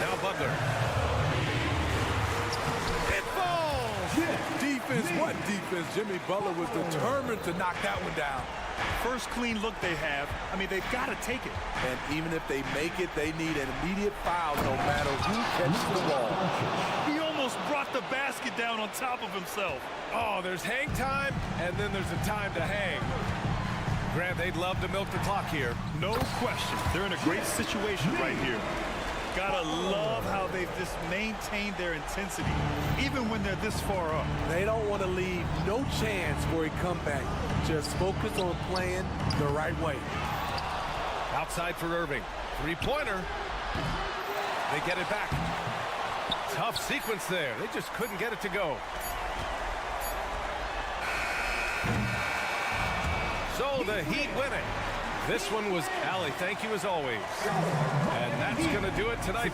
Now Butler. It falls! Defense, what defense? Jimmy Butler was determined to knock that one down. First clean look they have. I mean, they've got to take it. And even if they make it, they need an immediate foul no matter who catches the ball. He almost brought the basket down on top of himself. Oh, there's hang time, and then there's a time to hang. Grant, they'd love to milk the clock here. No question. They're in a great situation right here. Gotta love how they've just maintained their intensity, even when they're this far up. They don't want to leave no chance for a comeback. Just focus on playing the right way. Outside for Irving. 3-pointer. They get it back. Tough sequence there. They just couldn't get it to go. So the Heat win it. This one was Allie. Thank you as always. And that's going to do it tonight.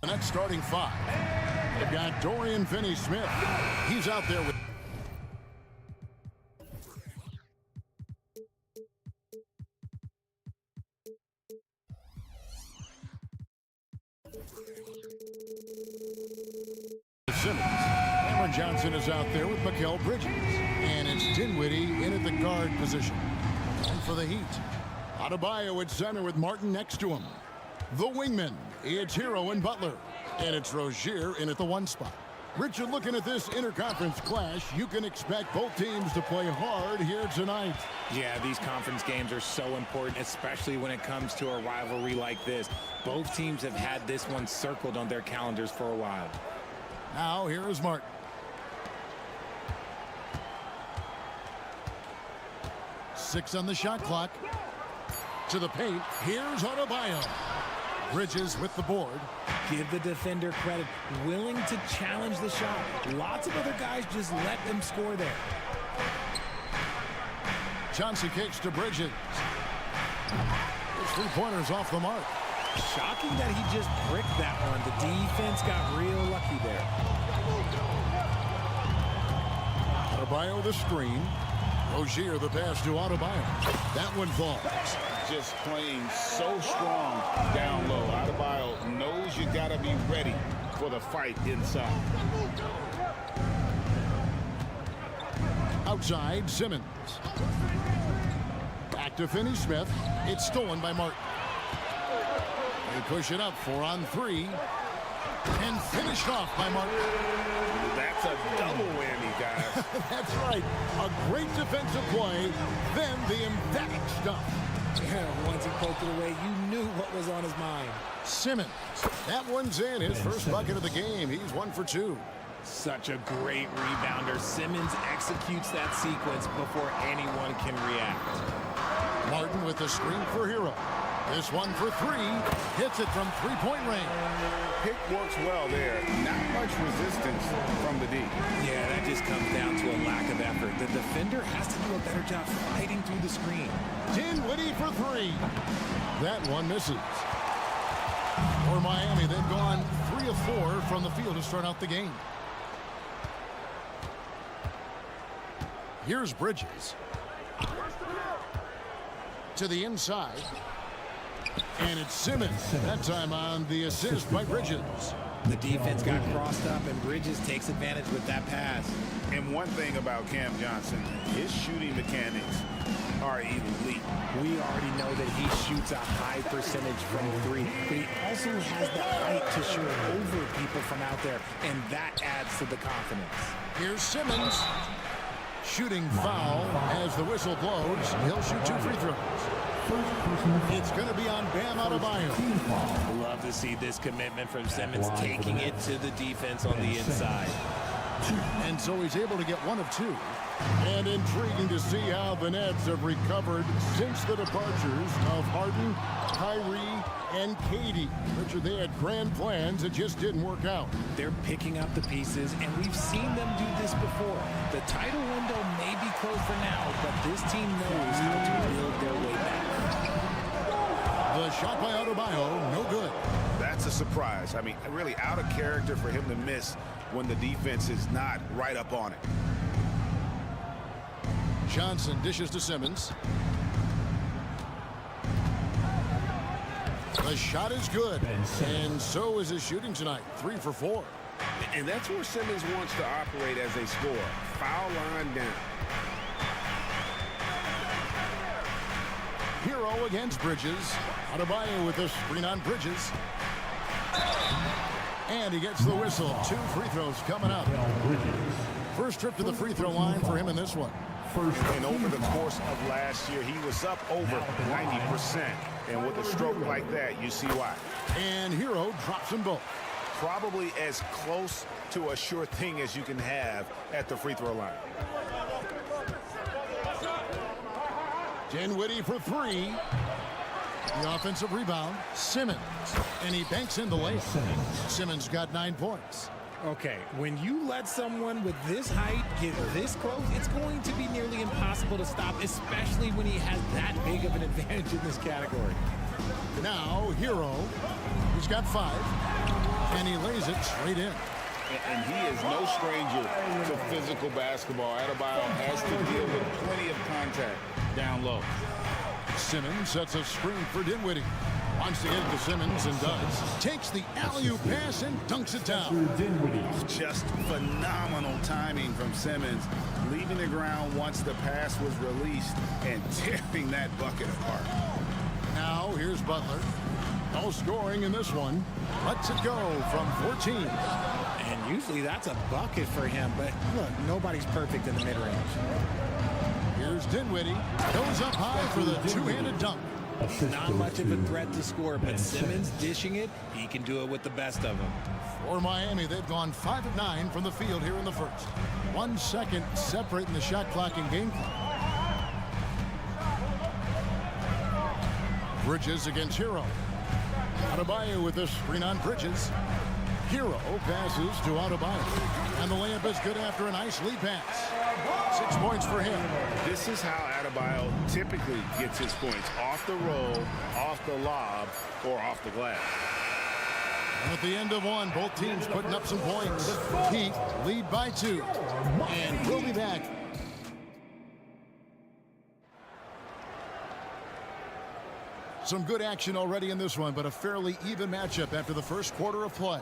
The next starting five. They've got Dorian Finney-Smith. He's out there with Simmons. Cameron Johnson is out there with Mikal Bridges. And it's Dinwiddie in at the guard position. And for the Heat, Adebayo at center with Martin next to him. The wingmen, it's Hero and Butler. And it's Rozier in at the 1 spot. Richard, looking at this interconference clash, you can expect both teams to play hard here tonight. Yeah, these conference games are so important, especially when it comes to a rivalry like this. Both teams have had this one circled on their calendars for a while. Now, here is Martin. Six on the shot clock. To the paint. Here's Adebayo. Bridges with the board. Give the defender credit. Willing to challenge the shot. Lots of other guys just let them score there. Johnson kicks to Bridges. His 3-pointers off the mark. Shocking that he just bricked that one. The defense got real lucky there. Adebayo the screen. Rozier the pass to Adebayo. That one falls. Just playing so strong down low. Adebayo knows you got to be ready for the fight inside. Outside, Simmons. Back to Finney-Smith. It's stolen by Martin. They push it up 4 on 3. And finished off by Martin. That's a double whammy, guys. That's right. A great defensive play, then the emphatic stuff. Yeah, once he poked it away, you knew what was on his mind. Simmons. That one's in. His first bucket of the game. He's 1 for 2. Such a great rebounder. Simmons executes that sequence before anyone can react. Martin with the screen for Hero. This one for 3. Hits it from 3-point range. Pick works well there. Not much resistance from the D. Yeah, that just comes down to a lack of effort. The defender has to do a better job fighting through the screen. Dinwiddie for 3. That one misses. For Miami, they've gone 3 of 4 from the field to start out the game. Here's Bridges. To the inside. And it's Simmons. That time on the assist by Bridges. The defense got crossed up, and Bridges takes advantage with that pass. And one thing about Cam Johnson, his shooting mechanics are elite. We already know that he shoots a high percentage from 3, but he also has the height to shoot over people from out there, and that adds to the confidence. Here's Simmons. Shooting foul as the whistle blows. He'll shoot 2 free throws. It's going to be on Bam Adebayo. Love to see this commitment from Simmons, taking it to the defense on the inside. And so he's able to get 1 of 2. And intriguing to see how the Nets have recovered since the departures of Harden, Kyrie, and KD. Richard, they had grand plans that just didn't work out. They're picking up the pieces, and we've seen them do this before. The title window may be closed for now, but this team knows how to build their way back. The shot by Adebayo, no good. That's a surprise. I mean, really out of character for him to miss when the defense is not right up on it. Johnson dishes to Simmons. The shot is good, and so is his shooting tonight. 3 for 4. And that's where Simmons wants to operate as a scorer. Foul line down. Hero against Bridges. Adebayo with a screen on Bridges. And he gets the whistle. 2 free throws coming up. First trip to the free throw line for him in this one. And over the course of last year, he was up over 90%. And with a stroke like that, you see why. And Hero drops them both. Probably as close to a sure thing as you can have at the free throw line. Dinwiddie for 3. The offensive rebound, Simmons. And he banks in the layup. Simmons got 9 points. Okay, when you let someone with this height get this close, it's going to be nearly impossible to stop, especially when he has that big of an advantage in this category. Now, Hero. He's got 5. And he lays it straight in. And he is no stranger to physical basketball. Adebayo has to deal with plenty of contact down low. Simmons sets a screen for Dinwiddie. Wants to get it to Simmons and does. Takes the alley-oop pass and dunks it down. Just phenomenal timing from Simmons, leaving the ground once the pass was released and tearing that bucket apart. Now here's Butler. No scoring in this one. Lets it go from 14. And usually that's a bucket for him, but look, nobody's perfect in the mid-range. Here's Dinwiddie. Goes up high for the two-handed dunk. Not much of a threat to score, but Simmons dishing it, he can do it with the best of them. For Miami, they've gone 5 of 9 from the field here in the first. 1 second separating the shot clock and game clock. Bridges against Hero. Adebayo with the screen on Bridges. Hero passes to Adebayo. And the layup is good after a nice lead pass. 6 points for him. This is how Adebayo typically gets his points. Off the roll, off the lob, or off the glass. And at the end of one, both teams putting up some points. Heat lead by 2. And we'll be back. Some good action already in this one, but a fairly even matchup after the first quarter of play.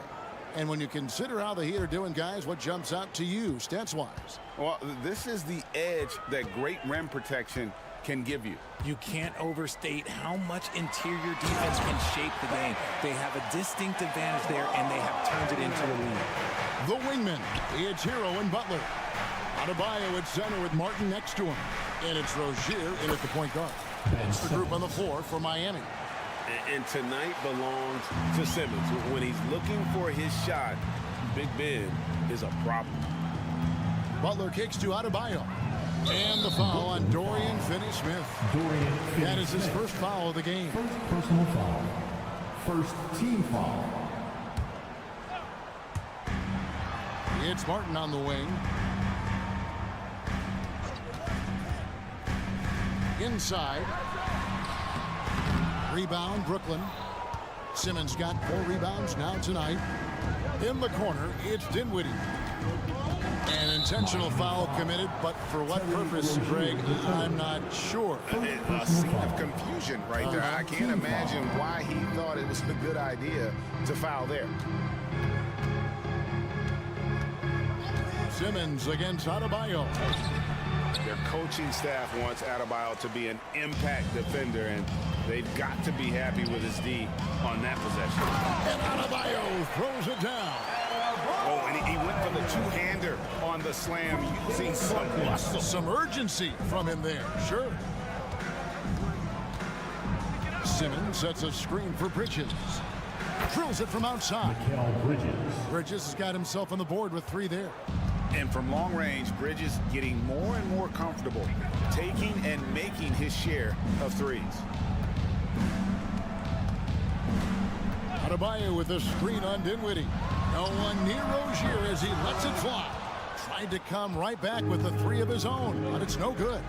And when you consider how the Heat are doing, guys, what jumps out to you, stats-wise? Well, this is the edge that great rim protection can give you. You can't overstate how much interior defense can shape the game. They have a distinct advantage there, and they have turned it into a lead. The wingman, it's Hero and Butler. Adebayo at center with Martin next to him. And it's Rozier in at the point guard. That's the group on the floor for Miami. And tonight belongs to Simmons. When he's looking for his shot, Big Ben is a problem. Butler kicks to Adebayo. And the foul on Dorian Finney-Smith. That is his first foul of the game. First personal foul. First team foul. It's Martin on the wing. Inside. Rebound, Brooklyn. Simmons got 4 rebounds now tonight. In the corner, it's Dinwiddie. An intentional foul committed, but for what purpose, Greg, I'm not sure. A scene of confusion right there. I can't imagine why he thought it was a good idea to foul there. Simmons against Adebayo. Their coaching staff wants Adebayo to be an impact defender, and they've got to be happy with his D on that possession. And Adebayo throws it down. Oh, and he went for the two-hander on the slam. You've seen some muscle. Some urgency from him there, sure. Simmons sets a screen for Bridges. Drills it from outside. Bridges has got himself on the board with 3 there. And from long range, Bridges getting more and more comfortable, taking and making his share of threes. Adebayo with a screen on Dinwiddie. No one near Rozier as he lets it fly. Tried to come right back with the 3 of his own, but it's no good.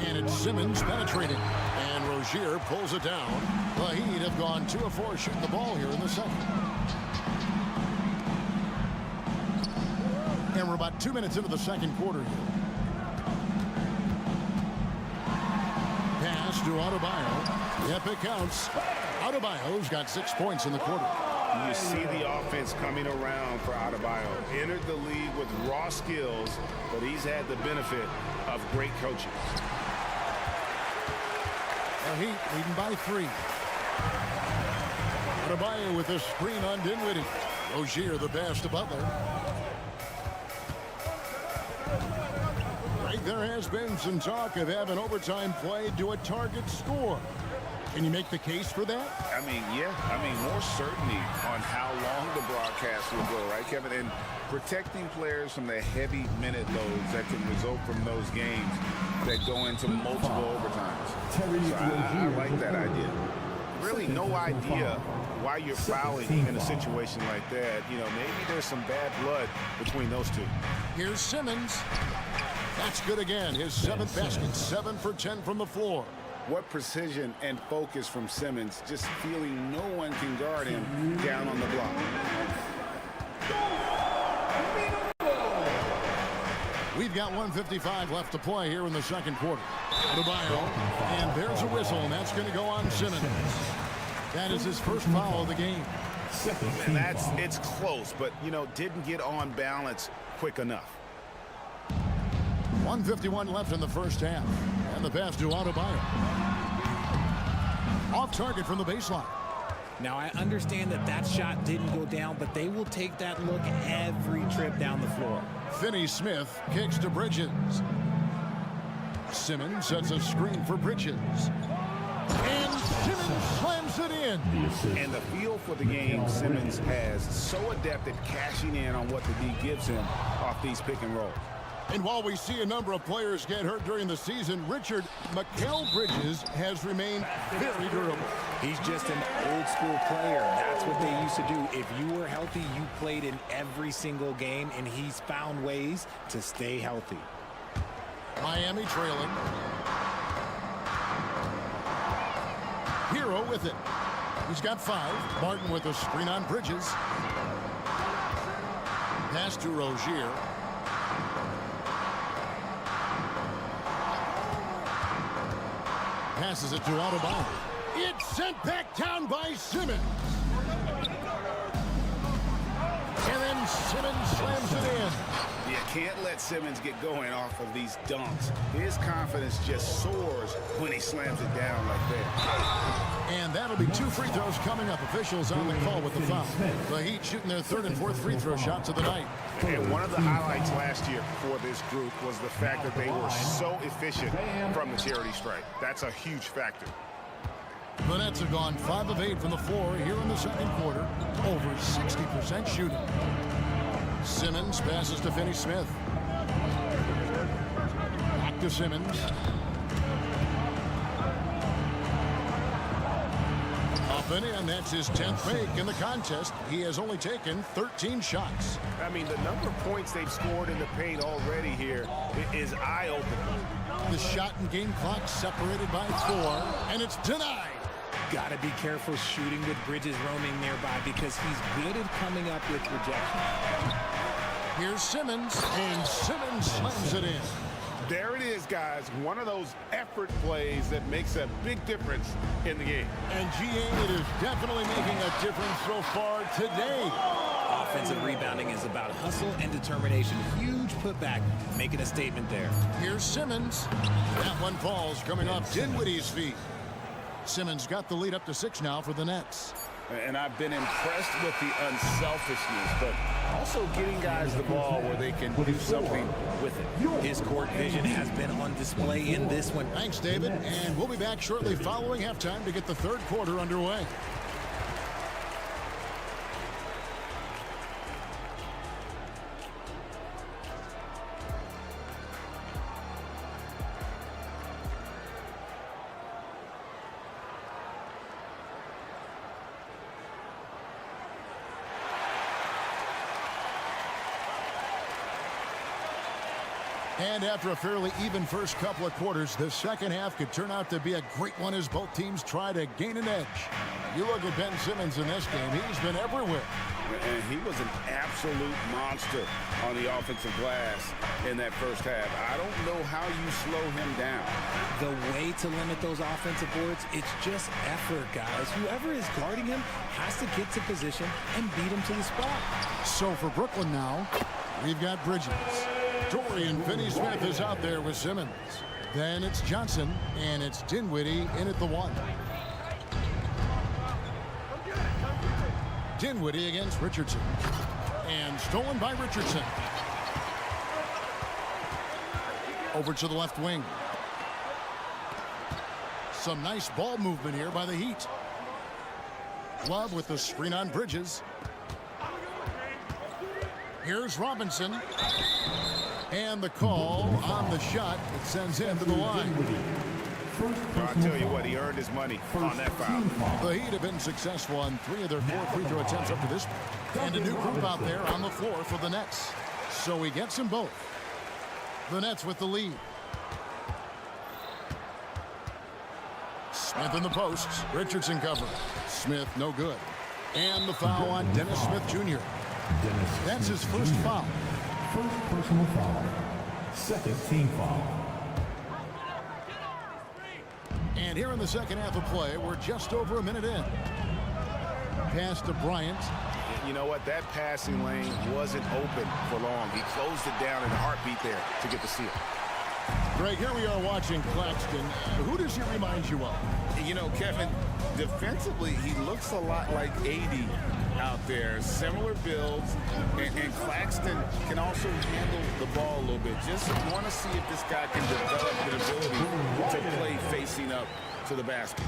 And it's Simmons penetrating. And Rozier pulls it down. The Heat have gone 2 of 4 shooting the ball here in the second. And we're about 2 minutes into the second quarter here. Pass to Adebayo. Yep, it counts. Adebayo's got 6 points in the quarter. You see the offense coming around for Adebayo. Entered the league with raw skills, but he's had the benefit of great coaching. The Heat leading by 3. Adebayo with a screen on Dinwiddie. Rozier the pass to Butler. There has been some talk of having overtime play to a target score. Can you make the case for that? I mean, yeah. I mean, more certainty on how long the broadcast will go, right, Kevin? And protecting players from the heavy minute loads that can result from those games that go into multiple overtimes. So I like that idea. Really no idea why you're fouling in a situation like that. You know, maybe there's some bad blood between those two. Here's Simmons. That's good again. His 7th basket, 7 for 10 from the floor. What precision and focus from Simmons, just feeling no one can guard him down on the block. We've got 1:55 left to play here in the second quarter. Adebayo, and there's a whistle, and that's going to go on Simmons. That is his first foul of the game. And it's close, but, you know, didn't get on balance quick enough. 1:51 left in the first half. And the pass to Adebayo. Off target from the baseline. Now, I understand that shot didn't go down, but they will take that look every trip down the floor. Finney-Smith kicks to Bridges. Simmons sets a screen for Bridges. And Simmons slams it in. And the feel for the game Simmons has, so adept at cashing in on what the D gives him off these pick and rolls. And while we see a number of players get hurt during the season, Richard, Mikal Bridges has remained very durable. He's just an old school player. That's what they used to do. If you were healthy, you played in every single game, and he's found ways to stay healthy. Miami trailing. Hero with it. He's got 5. Martin with a screen on Bridges. Pass to Rozier. Passes it to Adebayo. It's sent back down by Simmons. And then Simmons slams it in. You can't let Simmons get going off of these dunks. His confidence just soars when he slams it down like that. And that'll be 2 free throws coming up. Officials on the call with the foul. The Heat shooting their 3rd and 4th free throw shots of the night. And one of the highlights last year for this group was the fact that they were so efficient from the charity stripe. That's a huge factor. The Nets have gone 5 of 8 from the floor here in the second quarter. Over 60% shooting. Simmons passes to Finney-Smith. Back to Simmons. Up and in. That's his 10th make in the contest. He has only taken 13 shots. I mean, the number of points they've scored in the paint already here is eye-opening. The shot and game clock separated by 4, and it's denied. Got to be careful shooting with Bridges roaming nearby because he's good at coming up with rejection. Here's Simmons, and Simmons slams it in. There it is, guys. One of those effort plays that makes a big difference in the game. And GA, it is definitely making a difference so far today. Offensive rebounding is about hustle and determination. Huge putback, making a statement there. Here's Simmons. That one falls coming off Dinwiddie's feet. Simmons got the lead up to 6 now for the Nets. And I've been impressed with the unselfishness, but also getting guys the ball where they can do something with it. His court vision has been on display in this one. Thanks, David. And we'll be back shortly following halftime to get the 3rd quarter underway. And after a fairly even first couple of quarters, the second half could turn out to be a great one as both teams try to gain an edge. You look at Ben Simmons in this game, he's been everywhere. And he was an absolute monster on the offensive glass in that first half. I don't know how you slow him down. The way to limit those offensive boards, it's just effort, guys. Whoever is guarding him has to get to position and beat him to the spot. So for Brooklyn now, we've got Bridges. Dorian Finney-Smith is out there with Simmons. Then it's Johnson, and it's Dinwiddie in at the 1. Dinwiddie against Richardson. And stolen by Richardson. Over to the left wing. Some nice ball movement here by the Heat. Love with the screen on Bridges. Here's Robinson. And the call on the shot that sends him to the line. Well, I'll tell you what, he earned his money on that foul. The Heat have been successful on 3 of their 4 free throw attempts up to this point. And a new group out there on the floor for the Nets. So he gets them both. The Nets with the lead. Smith in the posts. Richardson cover. Smith no good. And the foul on Dennis Smith Jr. That's his first foul. First personal foul. Second team foul. And here in the second half of play, we're just over a minute in. Pass to Bryant. You know what? That passing lane wasn't open for long. He closed it down in a heartbeat there to get the steal. Greg, here we are watching Claxton. Who does he remind you of? You know, Kevin, defensively, he looks a lot like 80 out there. Similar builds, and Claxton can also handle the ball a little bit. Just want to see if this guy can develop the ability to play facing up to the basket.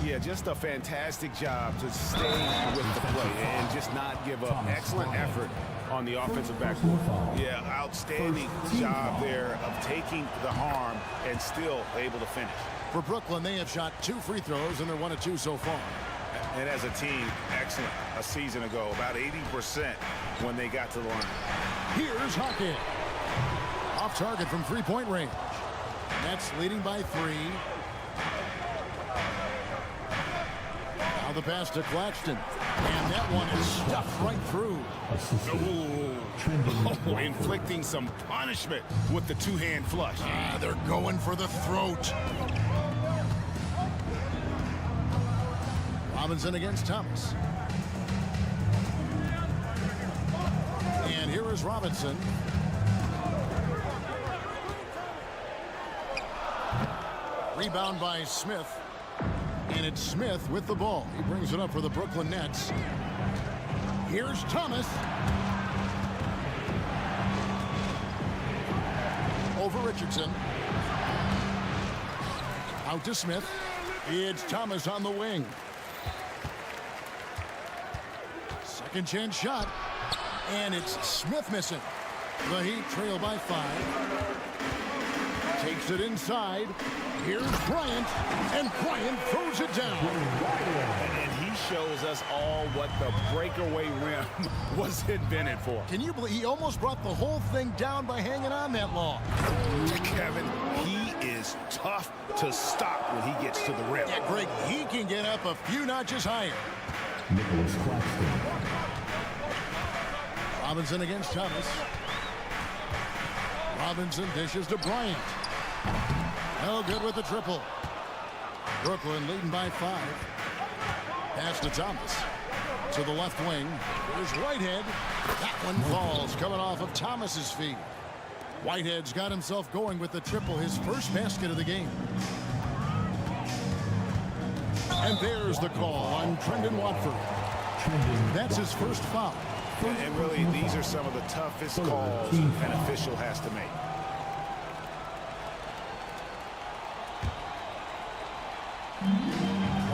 Yeah, just a fantastic job to stay with the play and just not give up. Excellent effort on the offensive backcourt. Yeah, outstanding job there of taking the harm and still able to finish. For Brooklyn, they have shot 2 free throws, and they're 1 of 2 so far. And as a team, excellent. A season ago, about 80% when they got to the line. Here's Hawkins. Off target from three-point range. Nets leading by 3. Now the pass to Claxton. And that one is stuffed right through. Oh, inflicting some punishment with the two-hand flush. They're going for the throat. Robinson against Thomas. And here is Robinson. Rebound by Smith. And it's Smith with the ball. He brings it up for the Brooklyn Nets. Here's Thomas. Over Richardson. Out to Smith. It's Thomas on the wing. Second chance shot. And it's Smith missing. The Heat trail by 5. Takes it inside. Here's Bryant. And Bryant throws it down. And he shows us all what the breakaway rim was invented for. Can you believe he almost brought the whole thing down by hanging on that long? Kevin, he is tough to stop when he gets to the rim. Yeah, Greg, he can get up a few notches higher. Nicholas Claxton. Robinson against Thomas. Robinson dishes to Bryant. No good with the triple. Brooklyn leading by 5. Pass to Thomas. To the left wing. Here's Whitehead. That one falls coming off of Thomas's feet. Whitehead's got himself going with the triple, his first basket of the game. And there's the call on Trendon Watford. That's his first foul. And really, these are some of the toughest calls an official has to make.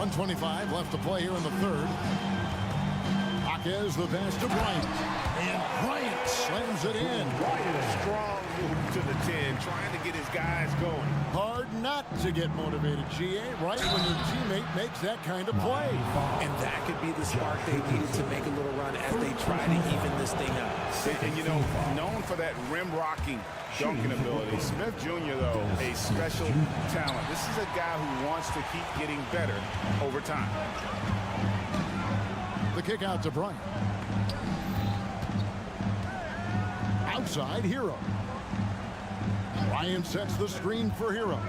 .125 left to play here in the third. Hawkins the pass to Bryant. And Bryant slams it in. Strong move to the 10, trying to get his guys going. Hard not to get motivated, GA, right when your teammate makes that kind of play. And that could be the spark they needed to make a little run as they try to even this thing up. And you know, known for that rim-rocking dunking ability. Smith Jr., though, a special talent. This is a guy who wants to keep getting better over time. The kick out to Bryant. Outside, Hero. Bryant sets the screen for Hero.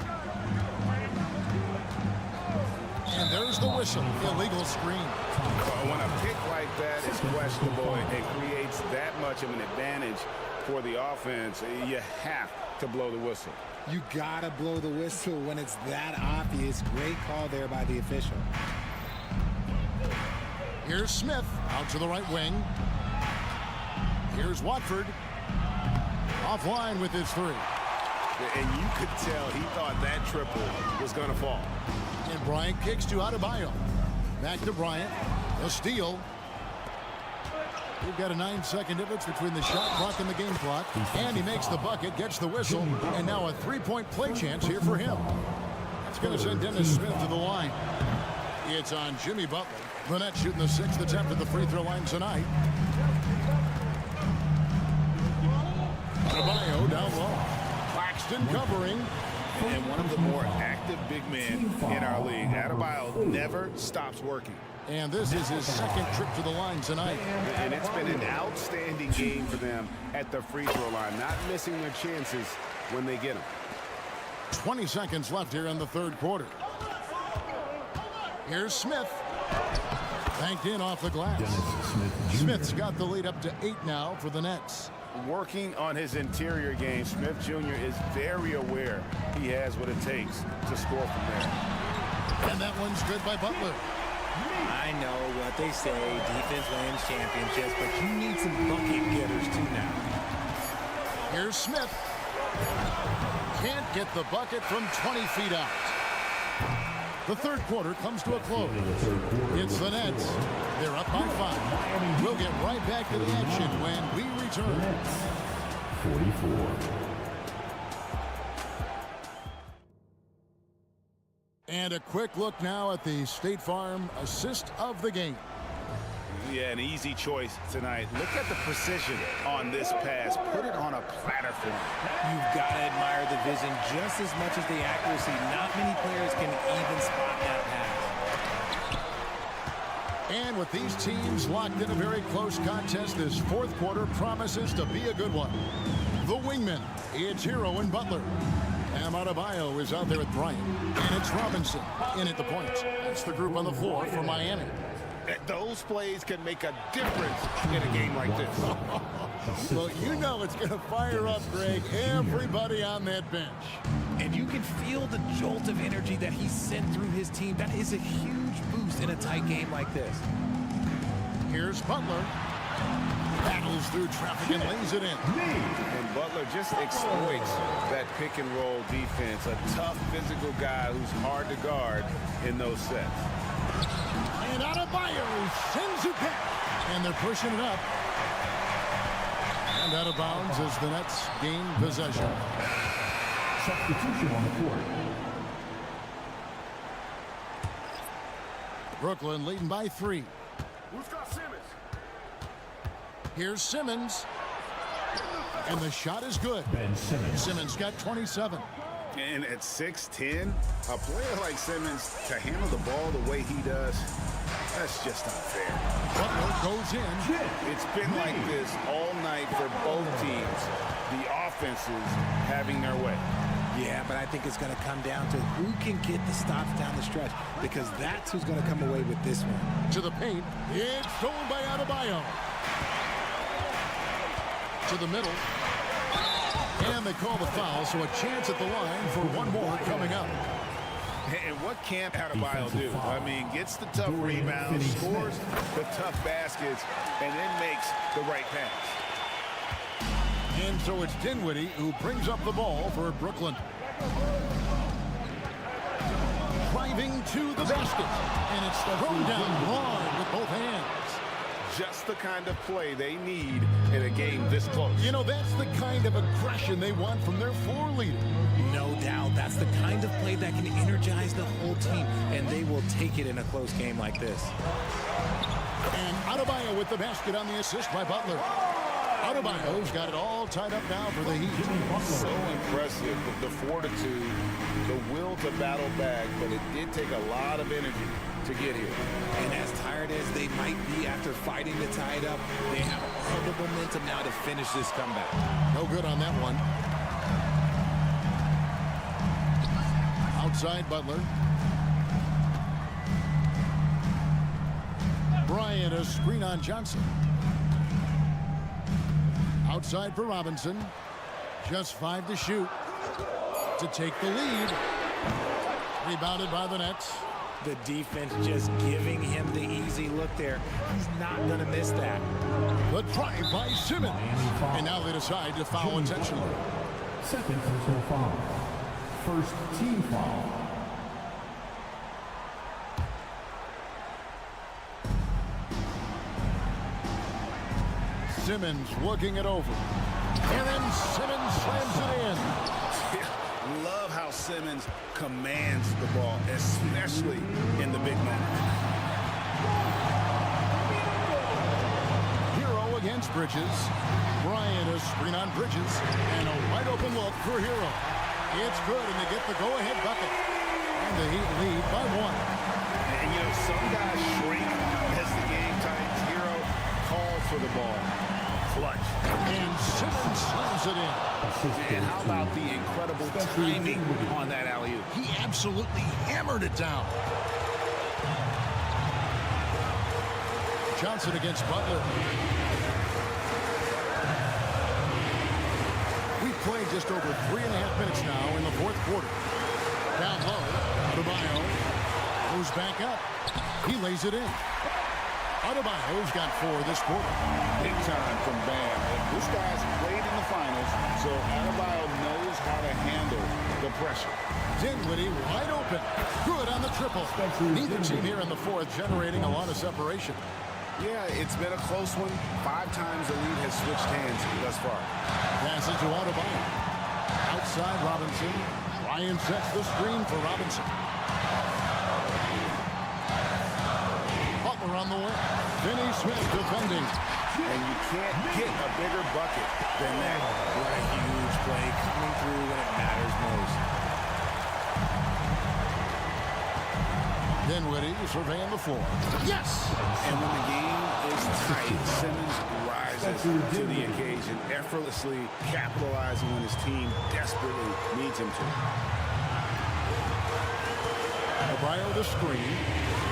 And there's the whistle. Illegal screen. When a pick like that is questionable and creates that much of an advantage for the offense, you have to blow the whistle. You gotta blow the whistle when it's that obvious. Great call there by the official. Here's Smith out to the right wing. Here's Watford. Offline with his 3. And you could tell he thought that triple was going to fall. And Bryant kicks to Adebayo. Back to Bryant. A steal. We've got a 9-second difference between the shot clock and the game clock. And he makes the bucket, gets the whistle, and now a 3-point play chance here for him. That's going to send Dennis Smith to the line. It's on Jimmy Butler. The Nets shooting the 6th attempt at the free throw line tonight. Adebayo down low. Claxton covering. and one of the more active big men in our league. Adebayo never stops working. And this is his second trip to the line tonight. And it's been an outstanding game for them at the free throw line, not missing their chances when they get them. 20 seconds left here in the third quarter. Here's Smith. Banked in off the glass. Smith's got the lead up to 8 now for the Nets. Working on his interior game, Smith Jr. is very aware he has what it takes to score from there. And that one's good by Butler. I know what they say, defense wins championships, but you need some bucket getters too now. Here's Smith. Can't get the bucket from 20 feet out. The third quarter comes to a close. It's the Nets. They're up by 5. We'll get right back to the action when we return. 44. And a quick look now at the State Farm assist of the game. Yeah, an easy choice tonight. Look at the precision on this pass. Put it on a platter for him. You've got to admire the vision just as much as the accuracy. Not many players can even spot that pass. And with these teams locked in a very close contest, this fourth quarter promises to be a good one. The wingmen, it's Hero and Butler. Adebayo is out there with Bryant. And it's Robinson in at the point. That's the group on the floor for Miami. Those plays can make a difference in a game like this. Well, you know it's going to fire up, Greg, everybody on that bench. And you can feel the jolt of energy that he sent through his team. That is a huge boost in a tight game like this. Here's Butler. Battles through traffic and lays it in. And Butler just exploits that pick and roll defense. A tough physical guy who's hard to guard in those sets. And Adebayo sends it back. And they're pushing it up. And out of bounds as the Nets gain possession. Substitution on the court. Brooklyn leading by 3. Who's got Simmons? Here's Simmons. And the shot is good. Ben Simmons. Simmons got 27. And at 6'10", a player like Simmons to handle the ball the way he does, that's just unfair. Butler goes in. It's been like this all night for both teams. The offenses having their way. Yeah, but I think it's going to come down to who can get the stops down the stretch, because that's who's going to come away with this one. To the paint. It's stolen by Adebayo. To the middle. And they call the foul, so a chance at the line for one more coming up. And what can't Adebayo do? I mean, gets the tough rebounds, scores the tough baskets, and then makes the right pass. And so it's Dinwiddie who brings up the ball for Brooklyn. Driving to the basket. And it's thrown down hard with both hands. Just the kind of play they need in a game this close. You know, that's the kind of aggression they want from their floor leader. No doubt. That's the kind of play that can energize the whole team, and they will take it in a close game like this. And Adebayo with the basket on the assist by Butler. Adebayo's got it all tied up now for the Heat. So impressive, the fortitude, the will to battle back, but it did take a lot of energy to get here. And as tired as they might be after fighting to tie it up, they have all the momentum now to finish this comeback. No good on that one. Outside Butler. Bryant, a screen on Johnson. Outside for Robinson. Just 5 to shoot to take the lead. Rebounded by the Nets. The defense just giving him the easy look there. He's not going to miss that. The drive by Simmons. And now they decide to foul intentionally. Second personal foul. First team foul. Simmons working it over. And then Simmons slams it in. Love how Simmons commands the ball, especially in the big moments. Hero against Bridges. Bryant, a screen on Bridges. And a wide open look for Hero. It's good, and they get the go-ahead bucket. And the Heat lead by 1. And, you know, some guys shrink as the game tightens. Hero calls for the ball. Clutch. And Simmons slams it in. And how about the incredible timing on that alley-oop? He absolutely hammered it down. Johnson against Butler. We've played just over 3.5 minutes now in the fourth quarter. Down low, Adebayo goes back up. He lays it in. Adebayo's got 4 this quarter. Big time from Bam. This guy's played in the finals, so Adebayo knows how to handle the pressure. Dinwiddie wide open. Good on the triple. Neither team here in the fourth generating a lot of separation. Yeah, it's been a close one. 5 times the lead has switched hands thus far. Pass it to Adebayo. Outside Robinson. Ryan sets the screen for Robinson. Butler on the way. Finney Smith defending. And you can't get a bigger bucket than that. What a huge play coming through when it matters most. Dinwiddie surveying the floor. Yes! And when the game is tight, Simmons rises to the occasion, effortlessly capitalizing when his team desperately needs him to. Adebayo the screen.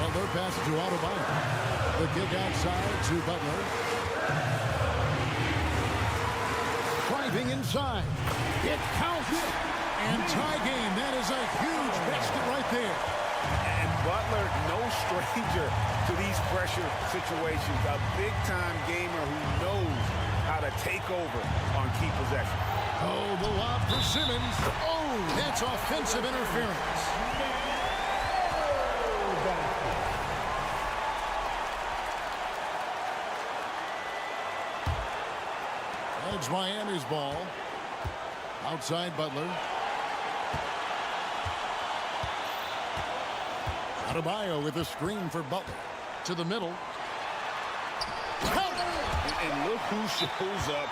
Butler passes to Adebayo. The kick outside to Butler. Driving inside. It counts. And tie game. That is a huge basket right there. And Butler, no stranger to these pressure situations. A big-time gamer who knows how to take over on key possessions. Oh, the lob for Simmons. Oh, that's offensive interference. It's Miami's ball. Outside Butler. Adebayo with a screen for Butler. To the middle. And look who shows up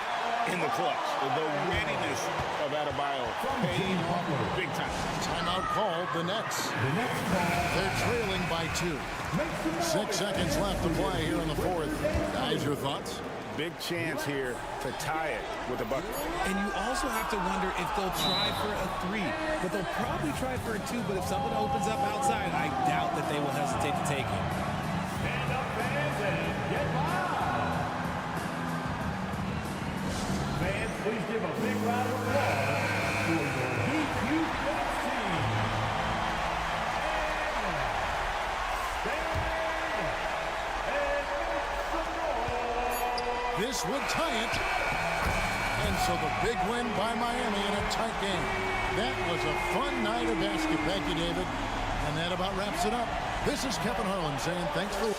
in the clutch. The readiness of Adebayo paid big time. Timeout called. The Nets. They're trailing by 2. 6 seconds left to play here in the fourth. Guys, your thoughts? Big chance here to tie it with a bucket. And you also have to wonder if they'll try for a 3. But they'll probably try for a 2. But if something opens up outside, I doubt that they will hesitate to take it. Stand up, fans, and get live. Fans, please give a big round of applause for your EuroCup team. This would tie it. And so the big win by Miami in a tight game. That was a fun night of basket. Thank you, David. And that about wraps it up. This is Kevin Harlan saying thanks for...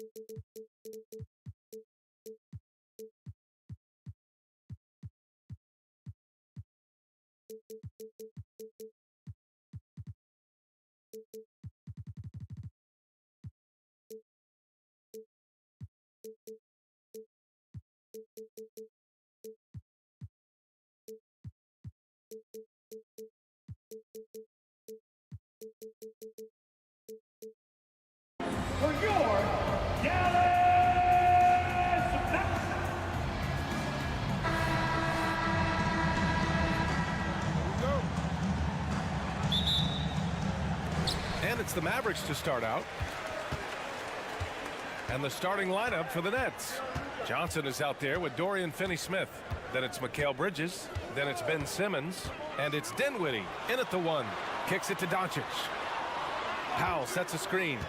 For your Dallas And it's the Mavericks to start out. And the starting lineup for the Nets. Johnson is out there with Dorian Finney-Smith. Then it's Mikal Bridges. Then it's Ben Simmons. And it's Dinwiddie in at the 1. Kicks it to Doncic. Powell sets a screen.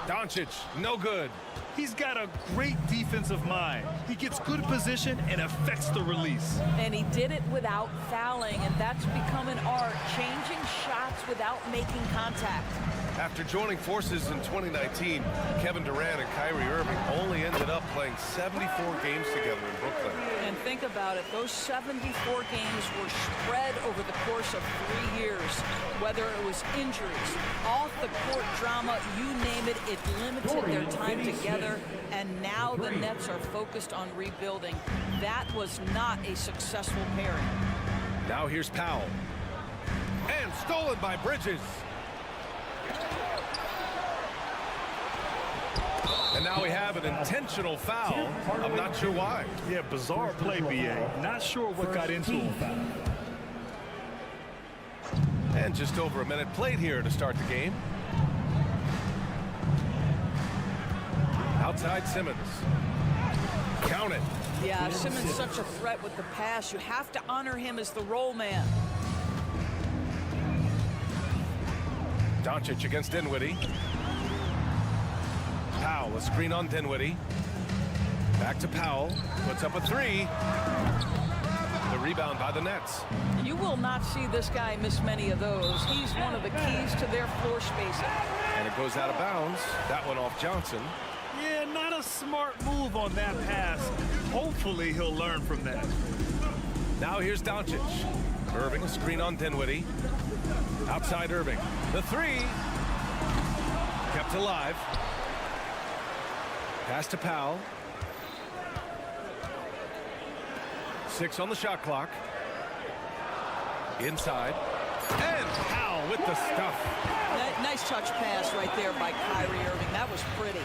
Doncic, no good. He's got a great defensive mind. He gets good position and affects the release. And he did it without fouling, and that's become an art, changing shots without making contact. After joining forces in 2019, Kevin Durant and Kyrie Irving only ended up playing 74 games together in Brooklyn. And think about it, those 74 games were spread over the course of 3 years. Whether it was injuries, off-the-court drama, you name it, it limited their time together. And now the Nets are focused on rebuilding. That was not a successful pairing. Now here's Powell. And stolen by Bridges. And now we have an intentional foul. I'm not sure why. Yeah, bizarre play, B.A. Not sure what got into him. And just over a minute played here to start the game. Outside Simmons. Count it. Yeah, Simmons such a threat with the pass. You have to honor him as the roll man. Doncic against Dinwiddie. Powell, a screen on Dinwiddie. Back to Powell, puts up a 3. The rebound by the Nets. You will not see this guy miss many of those. He's one of the keys to their floor spacing. And it goes out of bounds. That one off Johnson. Yeah, not a smart move on that pass. Hopefully he'll learn from that. Now here's Doncic. Irving, a screen on Dinwiddie. Outside Irving. The 3. Kept alive. Pass to Powell. 6 on the shot clock. Inside. And Powell with the stuff. Nice touch pass right there by Kyrie Irving. That was pretty.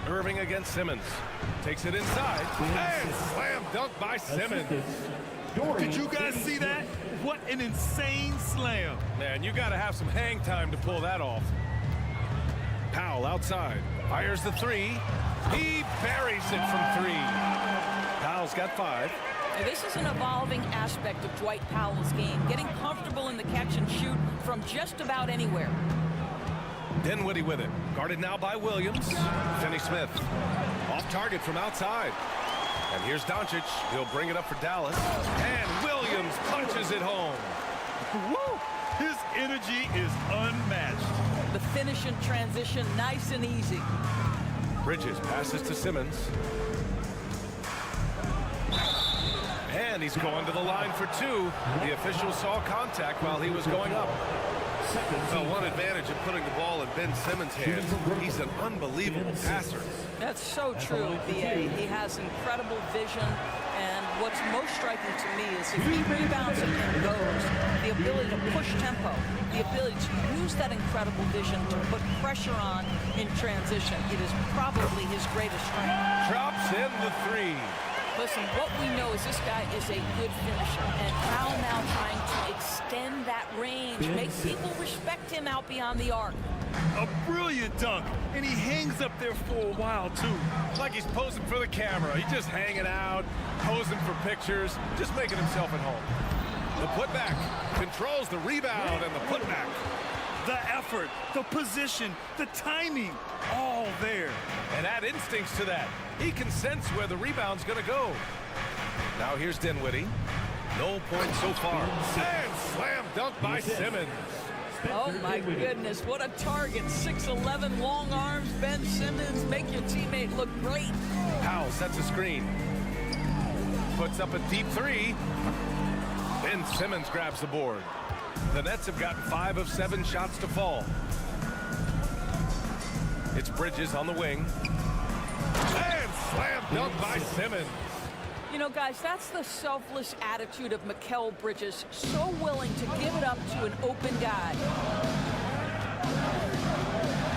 Irving against Simmons. Takes it inside. And slam dunk by Simmons. Did you guys see that? What an insane slam. Man, you got to have some hang time to pull that off. Powell outside. Fires the 3. He buries it from 3. Powell's got 5. Now, this is an evolving aspect of Dwight Powell's game, getting comfortable in the catch and shoot from just about anywhere. Dinwiddie with it. Guarded now by Williams. Finney-Smith. Off target from outside. And here's Doncic. He'll bring it up for Dallas. And Williams punches it home. Woo! His energy is unmatched. The finish in transition, nice and easy. Bridges passes to Simmons. And he's going to the line for 2. The official saw contact while he was going up. Well, one advantage of putting the ball in Ben Simmons' hands, he's an unbelievable passer. That's so true, B.A. He has incredible vision, and what's most striking to me is if he rebounds and goes, the ability to push tempo, the ability to use that incredible vision to put pressure on in transition. It is probably his greatest strength. Drops in the 3. Listen, what we know is this guy is a good finisher, and Powell now trying to extend that range, make people respect him out beyond the arc. A brilliant dunk, and he hangs up there for a while, too. Like he's posing for the camera. He's just hanging out, posing for pictures, just making himself at home. The putback controls the rebound and the putback. The effort, the position, the timing, all there. And add instincts to that. He can sense where the rebound's going to go. Now here's Dinwiddie. No points so far. And slam dunk by Simmons. Oh my goodness, what a target. 6'11", long arms. Ben Simmons, make your teammate look great. Powell sets a screen. Puts up a deep three. Ben Simmons grabs the board. The Nets have gotten 5 of 7 shots to fall. It's Bridges on the wing. And slam dunk by Simmons. You know, guys, that's the selfless attitude of Mikal Bridges. So willing to give it up to an open guy.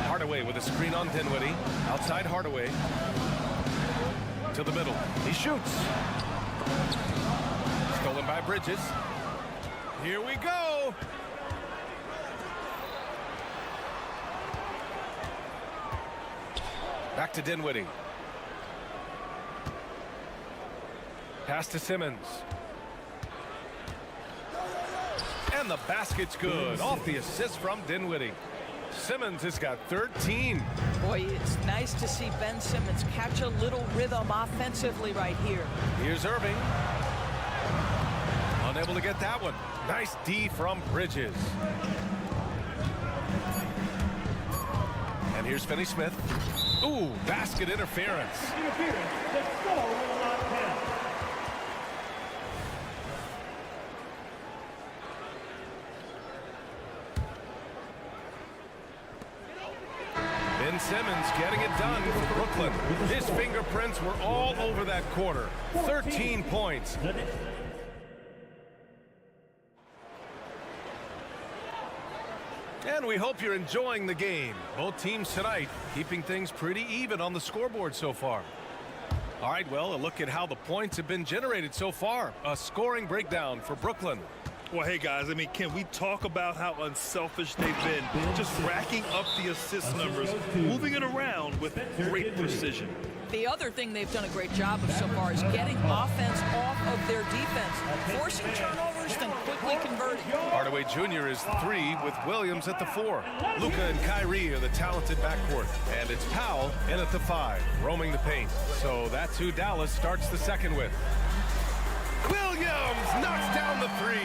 Hardaway with a screen on Dinwiddie. Outside Hardaway. To the middle. He shoots. Stolen by Bridges. Here we go. Back to Dinwiddie. Pass to Simmons. And the basket's good. Off the assist from Dinwiddie. Simmons has got 13. Boy, it's nice to see Ben Simmons catch a little rhythm offensively right here. Here's Irving. Unable to get that one. Nice D from Bridges. And here's Finney-Smith. Ooh, basket interference. The score will not count. Ben Simmons getting it done for Brooklyn. His fingerprints were all over that quarter. 13 points. And we hope you're enjoying the game. Both teams tonight keeping things pretty even on the scoreboard so far. All right, well, a look at how the points have been generated so far. A scoring breakdown for Brooklyn. Well, hey, guys, I mean, can we talk about how unselfish they've been? Just racking up the assist numbers, moving it around with great precision. The other thing they've done a great job of so far is getting offense off of their defense, forcing turnovers, then quickly converting. Hardaway Jr. is 3 with Williams at the 4. Luka and Kyrie are the talented backcourt. And it's Powell in at the 5, roaming the paint. So that's who Dallas starts the second with. Williams knocks down the 3.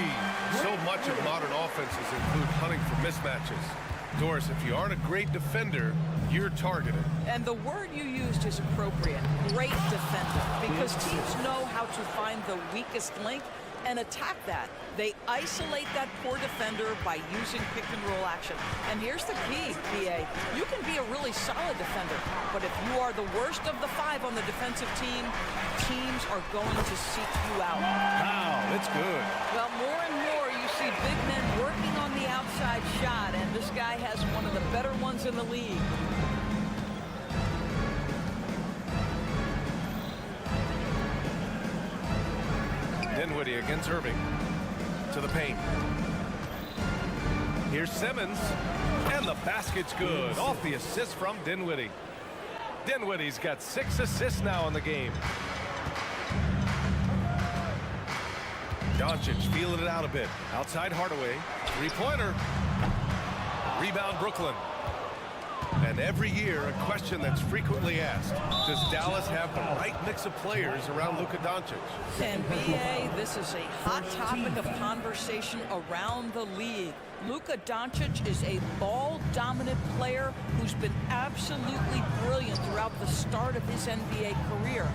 So much of modern offenses include hunting for mismatches. Doris, if you aren't a great defender, you're targeted. And the word you used is appropriate, great defender, because teams know how to find the weakest link and attack that. They isolate that poor defender by using pick and roll action. And here's the key, B.A. You can be a really solid defender, but if you are the worst of the 5 on the defensive team, teams are going to seek you out. Wow, it's good. Well, more and more you see big men working on the outside shot, and this guy has one of the better ones in the league. Dinwiddie against Irving. To the paint. Here's Simmons. And the basket's good. Off the assist from Dinwiddie. Dinwiddie's got 6 assists now in the game. Doncic feeling it out a bit. Outside Hardaway. 3-pointer. Rebound Brooklyn. And every year, a question that's frequently asked, does Dallas have the right mix of players around Luka Doncic? And B.A., this is a hot topic of conversation around the league. Luka Doncic is a ball-dominant player who's been absolutely brilliant throughout the start of his NBA career.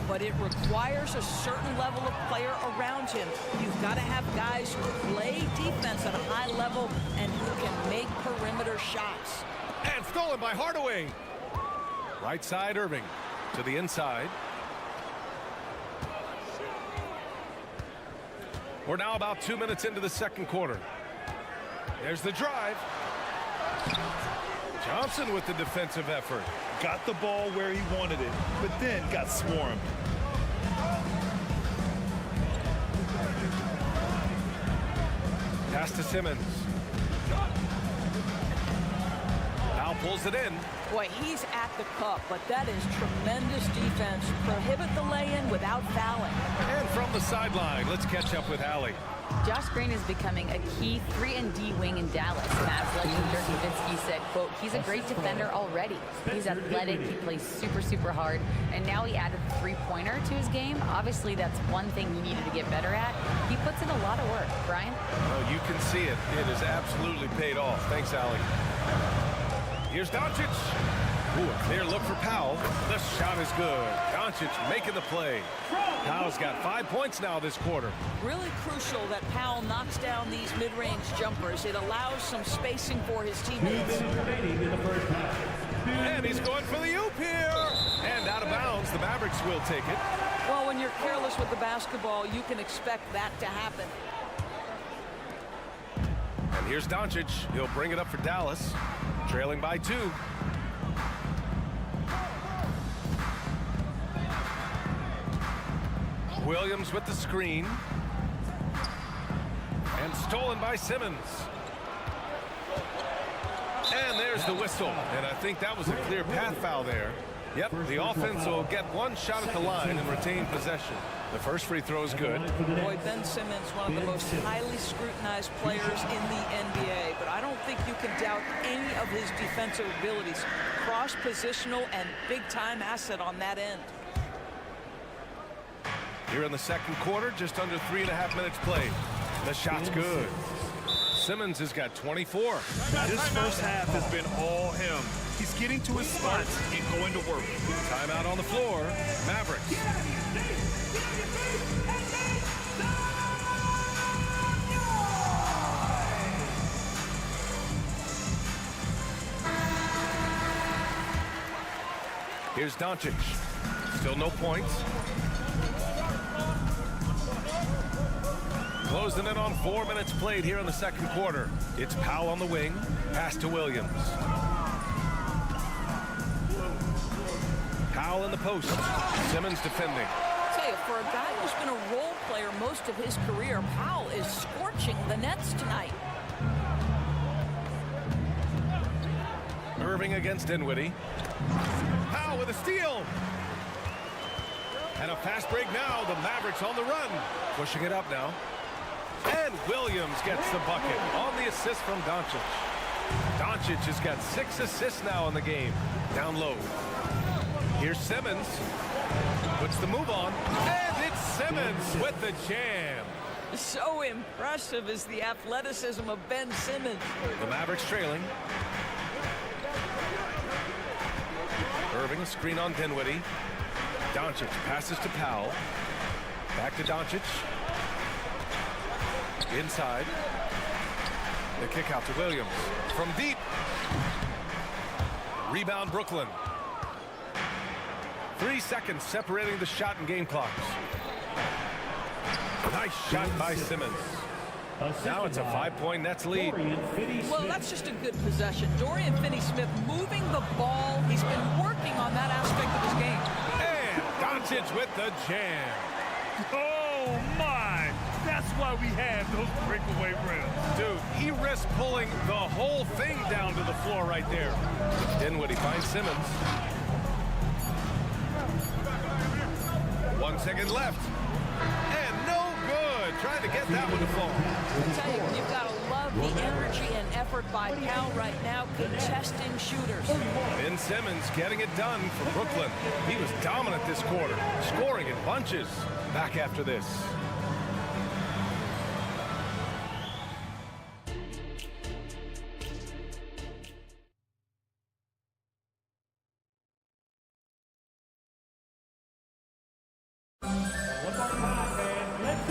But it requires a certain level of player around him. You've got to have guys who play defense at a high level and who can make perimeter shots. And stolen by Hardaway. Right side Irving to the inside. We're now about 2 minutes into the second quarter. There's the drive. Johnson with the defensive effort. Got the ball where he wanted it, but then got swarmed. Pass to Simmons. Now pulls it in. Boy, he's at the cup, but that is tremendous defense. Prohibit the lay-in without fouling. And from the sideline, let's catch up with Allie. Josh Green is becoming a key 3-and-D wing in Dallas. Mavs legend Dirk Nowitzki said, quote, he's a great defender already. He's athletic, he plays super, super hard, and now he added the three-pointer to his game. Obviously, that's one thing he needed to get better at. He puts in a lot of work. Brian? Oh, you can see it. It has absolutely paid off. Thanks, Allie. Here's Doncic. Ooh, a clear look for Powell. The shot is good. Doncic making the play. Powell's got 5 points now this quarter. Really crucial that Powell knocks down these mid-range jumpers. It allows some spacing for his teammates. And he's going for the oop here. And out of bounds, the Mavericks will take it. Well, when you're careless with the basketball, you can expect that to happen. And here's Doncic. He'll bring it up for Dallas, trailing by 2. Williams with the screen. And stolen by Simmons. And there's the whistle. And I think that was a clear path foul there. Yep, the offense will get one shot at the line and retain possession. The first free throw is good. Boy, Ben Simmons, one of the most highly scrutinized players in the NBA, but I don't think you can doubt any of his defensive abilities. Cross-positional and big-time asset on that end. Here in the second quarter, just under 3.5 minutes played. The shot's good. Simmons has got 24. This first half has been all him. He's getting to his spots and going to work. Timeout on the floor. Mavericks. Here's Doncic. Still no points. Closing in on 4 minutes played here in the second quarter. It's Powell on the wing. Pass to Williams. Powell in the post. Simmons defending. I'll tell you, for a guy who's been a role player most of his career, Powell is scorching the Nets tonight. Irving against Dinwiddie. Powell with a steal. And a fast break now. The Mavericks on the run. Pushing it up now. And Williams gets the bucket on the assist from Doncic. Doncic has got 6 assists now in the game. Down low. Here's Simmons. Puts the move on. And it's Simmons with the jam. So impressive is the athleticism of Ben Simmons. The Mavericks trailing. Irving, a screen on Dinwiddie. Doncic passes to Powell. Back to Doncic. Inside. The kick out to Williams. From deep. Rebound Brooklyn. 3 seconds separating the shot and game clocks. Nice shot by Simmons. Now it's a 5-point Nets lead. Well, that's just a good possession. Dorian Finney-Smith moving the ball. He's been working on that aspect of his game. And Doncic with the jam. Oh, my. That's why we have those breakaway rims. Dude, he risked pulling the whole thing down to the floor right there. Dinwiddie finds Simmons. 1 second left. And no good. Trying to get that one to fall. I'll tell you, you've got to love the energy and effort by Powell right now, contesting shooters. Ben Simmons getting it done for Brooklyn. He was dominant this quarter, scoring in bunches. Back after this.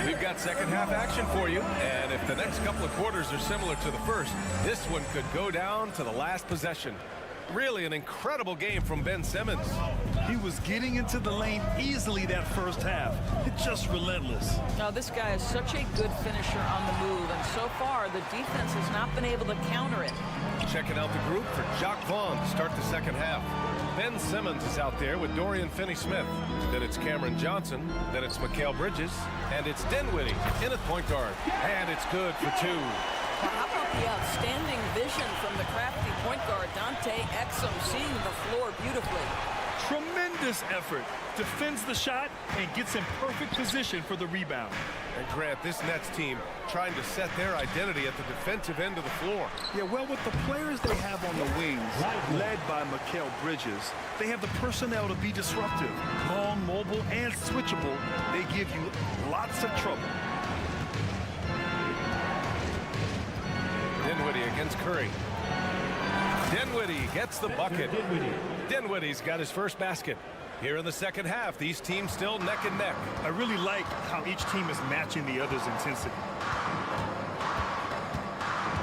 We've got second half action for you, and if the next couple of quarters are similar to the first, this one could go down to the last possession. Really an incredible game from Ben Simmons. He was getting into the lane easily that first half. It's just relentless. Now, this guy is such a good finisher on the move, and so far the defense has not been able to counter it. Checking out the group for Jacques Vaughn to start the second half. Ben Simmons is out there with Dorian Finney-Smith. Then it's Cameron Johnson. Then it's Mikal Bridges. And it's Dinwiddie in at point guard. And it's good for 2. Well, how about the outstanding vision from the crafty point guard, Dante Exum, seeing the floor beautifully. Tremendous effort. Defends the shot and gets in perfect position for the rebound. And Grant, this Nets team trying to set their identity at the defensive end of the floor. Yeah, well, with the players they have on the wings, led by Mikal Bridges, they have the personnel to be disruptive. Long, mobile, and switchable, they give you lots of trouble. Dinwiddie against Curry. Dinwiddie gets the bucket. Dinwiddie's got his first basket. Here in the second half, these teams still neck and neck. I really like how each team is matching the other's intensity.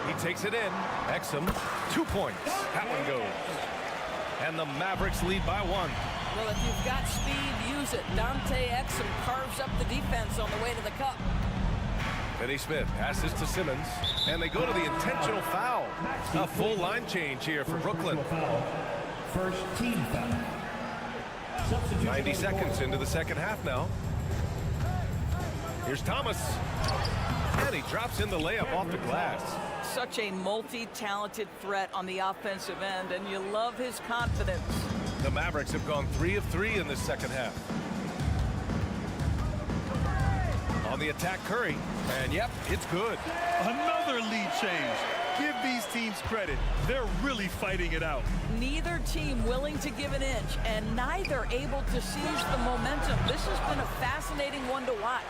He takes it in. Exum, 2 points. That one goes. And the Mavericks lead by 1. Well, if you've got speed, use it. Dante Exum carves up the defense on the way to the cup. Finney Smith passes to Simmons, and they go to the intentional foul. A full line change here for Brooklyn. First team foul. 90 seconds into the second half now. Here's Thomas. And he drops in the layup off the glass. Such a multi-talented threat on the offensive end, and you love his confidence. The Mavericks have gone 3 of 3 in this second half. On the attack, Curry. And yep, it's good. Another lead change. Give these teams credit. They're really fighting it out. Neither team willing to give an inch, and neither able to seize the momentum. This has been a fascinating one to watch.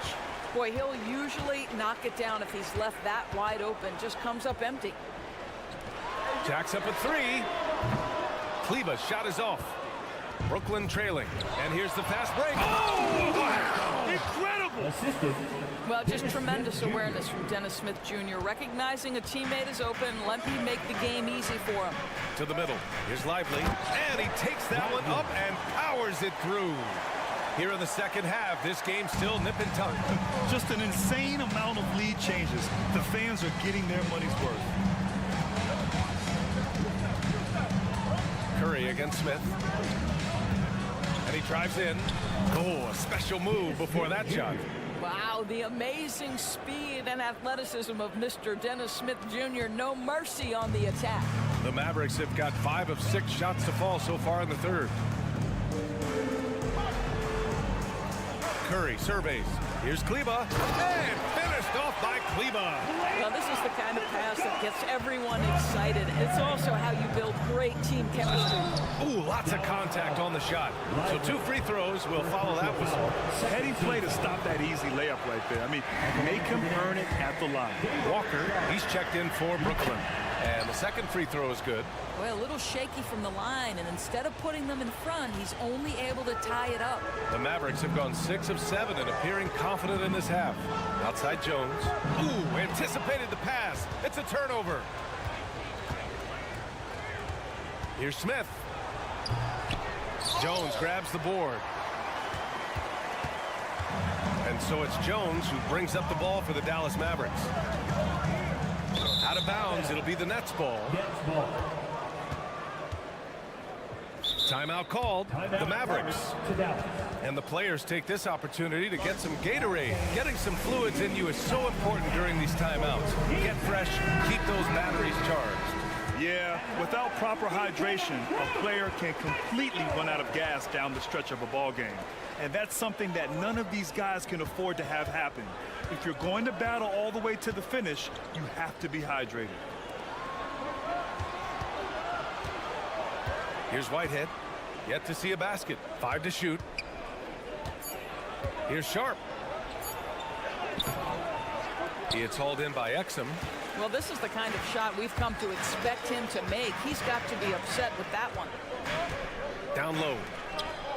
Boy, he'll usually knock it down if he's left that wide open. Just comes up empty. Jacks up a 3. Kleba's shot is off. Brooklyn trailing. And here's the fast break. Oh! Incredible! Assisted. Well, just tremendous awareness from Dennis Smith Jr. Recognizing a teammate is open, let me make the game easy for him. To the middle. Here's Lively. And he takes that one up and powers it through. Here in the second half, this game's still nip and tuck. Just an insane amount of lead changes. The fans are getting their money's worth. Curry against Smith. And he drives in. Oh, a special move before that shot. Wow, the amazing speed and athleticism of Mr. Dennis Smith Jr. No mercy on the attack. The Mavericks have got 5 of 6 shots to fall so far in the third. Curry surveys. Here's Kleba. And finished off by Kleba. Well, this is the kind of pass that gets everyone excited. It's also how you build great team chemistry. Ooh, lots of contact on the shot. So 2 free throws will follow that whistle. Heading play to stop that easy layup right there. I mean, make him earn it at the line. Walker, he's checked in for Brooklyn. And the second free throw is good. Well, a little shaky from the line, and instead of putting them in front, he's only able to tie it up. The Mavericks have gone 6 of 7 and appearing confident in this half. Outside Jones. Ooh, anticipated the pass. It's a turnover. Here's Smith. Jones grabs the board. And so it's Jones who brings up the ball for the Dallas Mavericks. Out of bounds, it'll be the Nets ball. Timeout called, the Mavericks. And the players take this opportunity to get some Gatorade. Getting some fluids in you is so important during these timeouts. Get fresh, keep those batteries charged. Yeah, without proper hydration, a player can completely run out of gas down the stretch of a ball game. And that's something that none of these guys can afford to have happen. If you're going to battle all the way to the finish, you have to be hydrated. Here's Whitehead. Yet to see a basket. 5 to shoot. Here's Sharp. It's hauled in by Exum. Well, this is the kind of shot we've come to expect him to make. He's got to be upset with that one. Down low.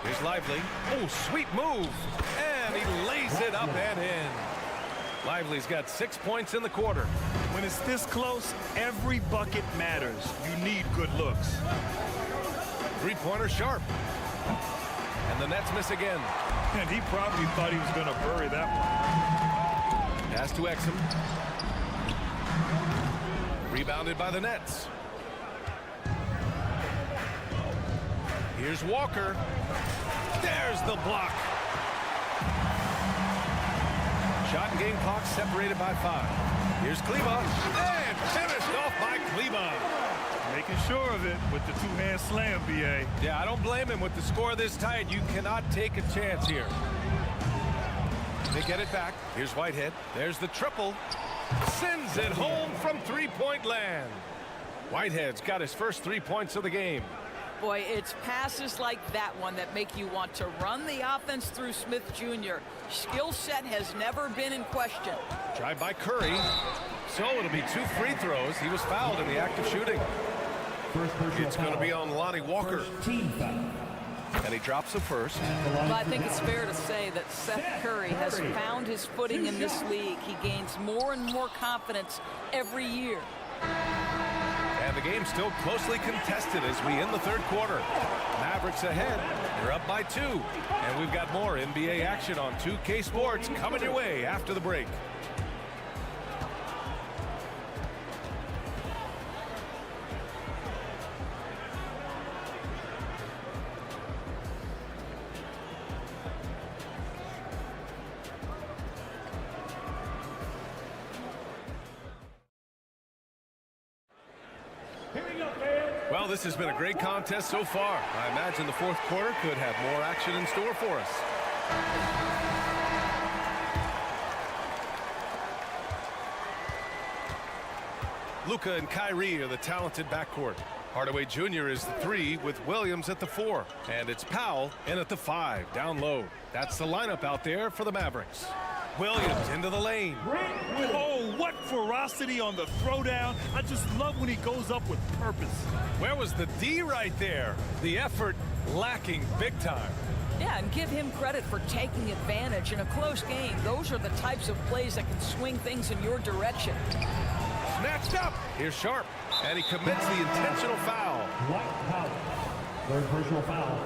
Here's Lively. Oh, sweet move. And he lays it up and in. Lively's got 6 points in the quarter. When it's this close, every bucket matters. You need good looks. Three-pointer Sharp. And the Nets miss again. And he probably thought he was going to bury that one. Pass to Exum. Rebounded by the Nets. Here's Walker. There's the block. Shot and game clock separated by 5. Here's Kleba. And finished off by Kleba. Making sure of it with the two-hand slam, B.A. Yeah, I don't blame him. With the score this tight, you cannot take a chance here. They get it back. Here's Whitehead. There's the triple. Sends it home from three-point land. Whitehead's got his first 3 points of the game. Boy, it's passes like that one that make you want to run the offense through Smith Jr. Skill set has never been in question. Drive by Curry. So it'll be 2 free throws. He was fouled in the act of shooting. It's going to be on Lonnie Walker. And he drops the first. Well, I think it's fair to say that Seth Curry has found his footing in this league. He gains more and more confidence every year. And the game's still closely contested as we end the third quarter. Mavericks ahead. They're up by 2. And we've got more NBA action on 2K Sports coming your way after the break. Well, this has been a great contest so far. I imagine the fourth quarter could have more action in store for us. Luka and Kyrie are the talented backcourt. Hardaway Jr. is the 3 with Williams at the 4. And it's Powell in at the 5, down low. That's the lineup out there for the Mavericks. Williams into the lane. Oh, what ferocity on the throwdown. I just love when he goes up with purpose. Where was the D right there? The effort lacking big time. Yeah, and give him credit for taking advantage in a close game. Those are the types of plays that can swing things in your direction. Snatched up. Here's Sharp, and he commits the intentional foul. White Powell. Third personal foul.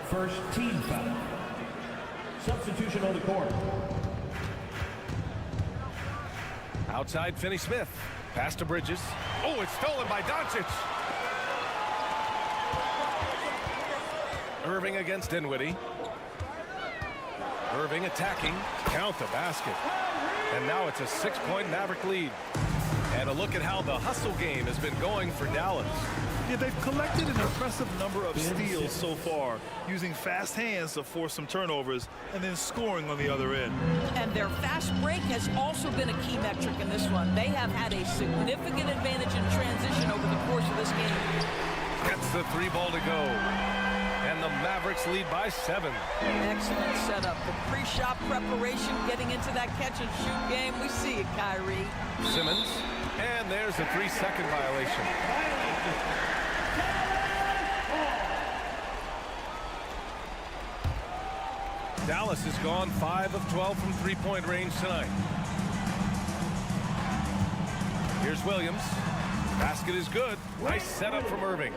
First team foul. Substitution on the court. Outside Finney-Smith. Pass to Bridges. Oh, it's stolen by Doncic. Irving against Dinwiddie. Irving attacking. Count the basket. And now it's a 6-point Maverick lead. And a look at how the hustle game has been going for Dallas. Yeah, they've collected an impressive number of steals so far, using fast hands to force some turnovers and then scoring on the other end. And their fast break has also been a key metric in this one. They have had a significant advantage in transition over the course of this game. Gets the 3 ball to go. And the Mavericks lead by 7. Excellent setup. The pre-shot preparation, getting into that catch-and-shoot game. We see it, Kyrie. Simmons. And there's a 3-second violation. Dallas has gone 5 of 12 from 3-point range tonight. Here's Williams. Basket is good. Nice setup from Irving.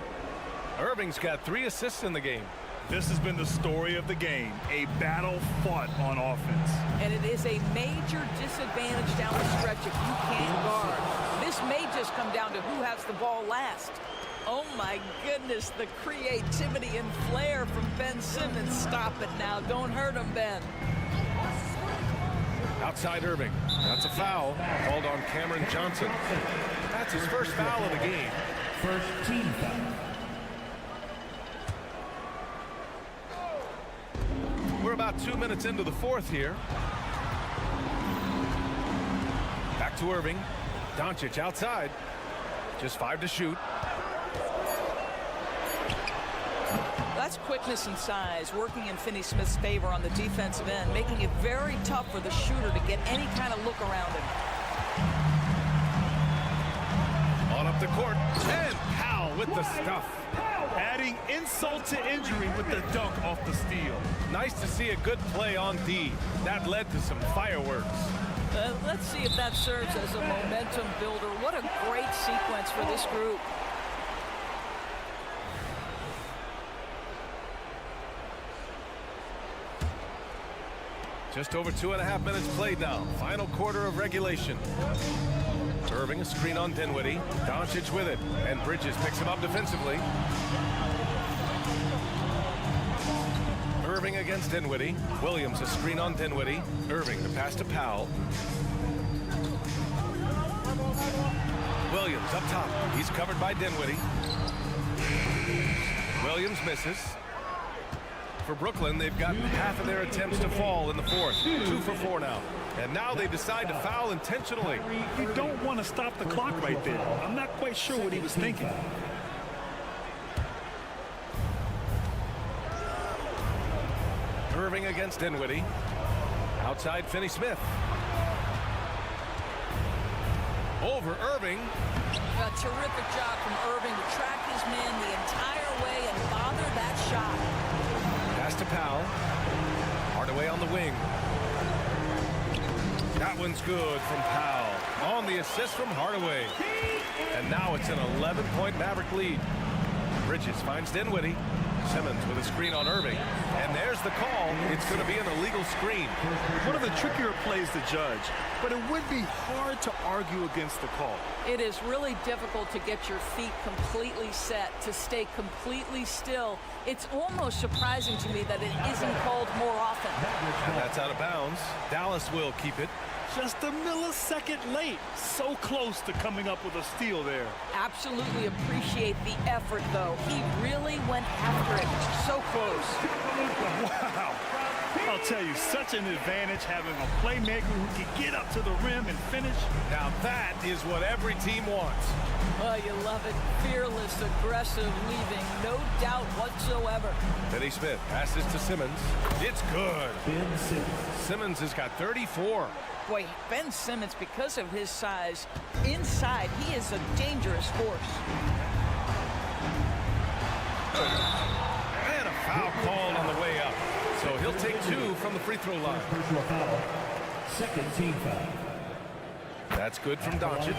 Irving's got 3 assists in the game. This has been the story of the game, a battle fought on offense. And it is a major disadvantage down the stretch if you can't guard. This may just come down to who has the ball last. Oh my goodness, the creativity and flair from Ben Simmons. Stop it now. Don't hurt him, Ben. Outside Irving. That's a foul called on Cameron Johnson. That's his first foul of the game. First team foul. We're about 2 minutes into the fourth here. Back to Irving. Doncic outside. Just 5 to shoot. That's quickness and size working in Finney-Smith's favor on the defensive end, making it very tough for the shooter to get any kind of look around him. On up the court. And Powell with the stuff. Adding insult to injury with the dunk off the steal. Nice to see a good play on D. That led to some fireworks. Let's see if that serves as a momentum builder. What a great sequence for this group. Just over 2.5 minutes played now. Final quarter of regulation. Irving, a screen on Dinwiddie. Doncic with it. And Bridges picks him up defensively. Irving against Dinwiddie. Williams, a screen on Dinwiddie. Irving, the pass to Powell. Williams Williams up top. He's covered by Dinwiddie. Williams misses. For Brooklyn, they've gotten half of their attempts to fall in the fourth. 2 for 4 now. And now they decide to foul intentionally. You don't want to stop the clock right there. I'm not quite sure what he was thinking. Irving against Dinwiddie. Outside Finney-Smith. Over Irving. A terrific job from Irving to track his man the entire way and bother that shot. Pass to Powell. Hardaway on the wing. That one's good from Powell. On the assist from Hardaway. And now it's an 11-point Maverick lead. Bridges finds Dinwiddie. Simmons with a screen on Irving. And there's the call. It's going to be an illegal screen. One of the trickier plays to judge, but it would be hard to argue against the call. It is really difficult to get your feet completely set, to stay completely still. It's almost surprising to me that it isn't called more often. And that's out of bounds. Dallas will keep it. Just a millisecond late. So close to coming up with a steal there. Absolutely appreciate the effort, though. He really went after it. So close. Wow. I'll tell you, such an advantage having a playmaker who can get up to the rim and finish. Now that is what every team wants. Oh, you love it. Fearless, aggressive, leaving. No doubt whatsoever. Finney-Smith passes to Simmons. It's good. Ben Simmons. Simmons has got 34. Boy, Ben Simmons, because of his size, inside, he is a dangerous force. And a foul called on the way up. So he'll take 2 from the free throw line. Personal foul. Second team foul. That's good from Doncic.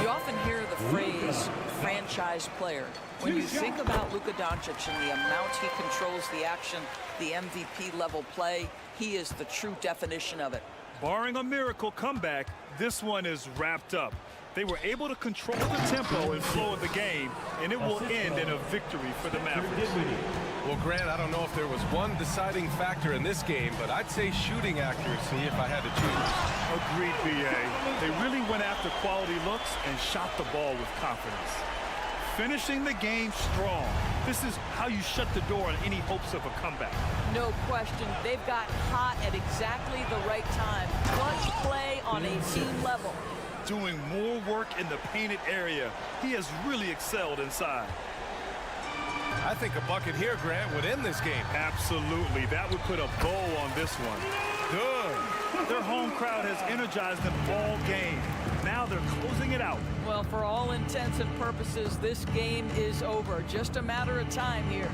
You often hear the phrase franchise player. When you think about Luka Doncic and the amount he controls the action, the MVP level play, he is the true definition of it. Barring a miracle comeback, this one is wrapped up. They were able to control the tempo and flow of the game, and it will end in a victory for the Mavericks. Well, Grant, I don't know if there was one deciding factor in this game, but I'd say shooting accuracy if I had to choose. Agreed, B.A. They really went after quality looks and shot the ball with confidence. Finishing the game strong. This is how you shut the door on any hopes of a comeback. No question. They've got hot at exactly the right time. Clutch play on a team level. Doing more work in the painted area. He has really excelled inside. I think a bucket here, Grant, would end this game. Absolutely. That would put a bow on this one. Good. Their home crowd has energized them all game. Now they're closing it out. Well, for all intents and purposes, this game is over. Just a matter of time here.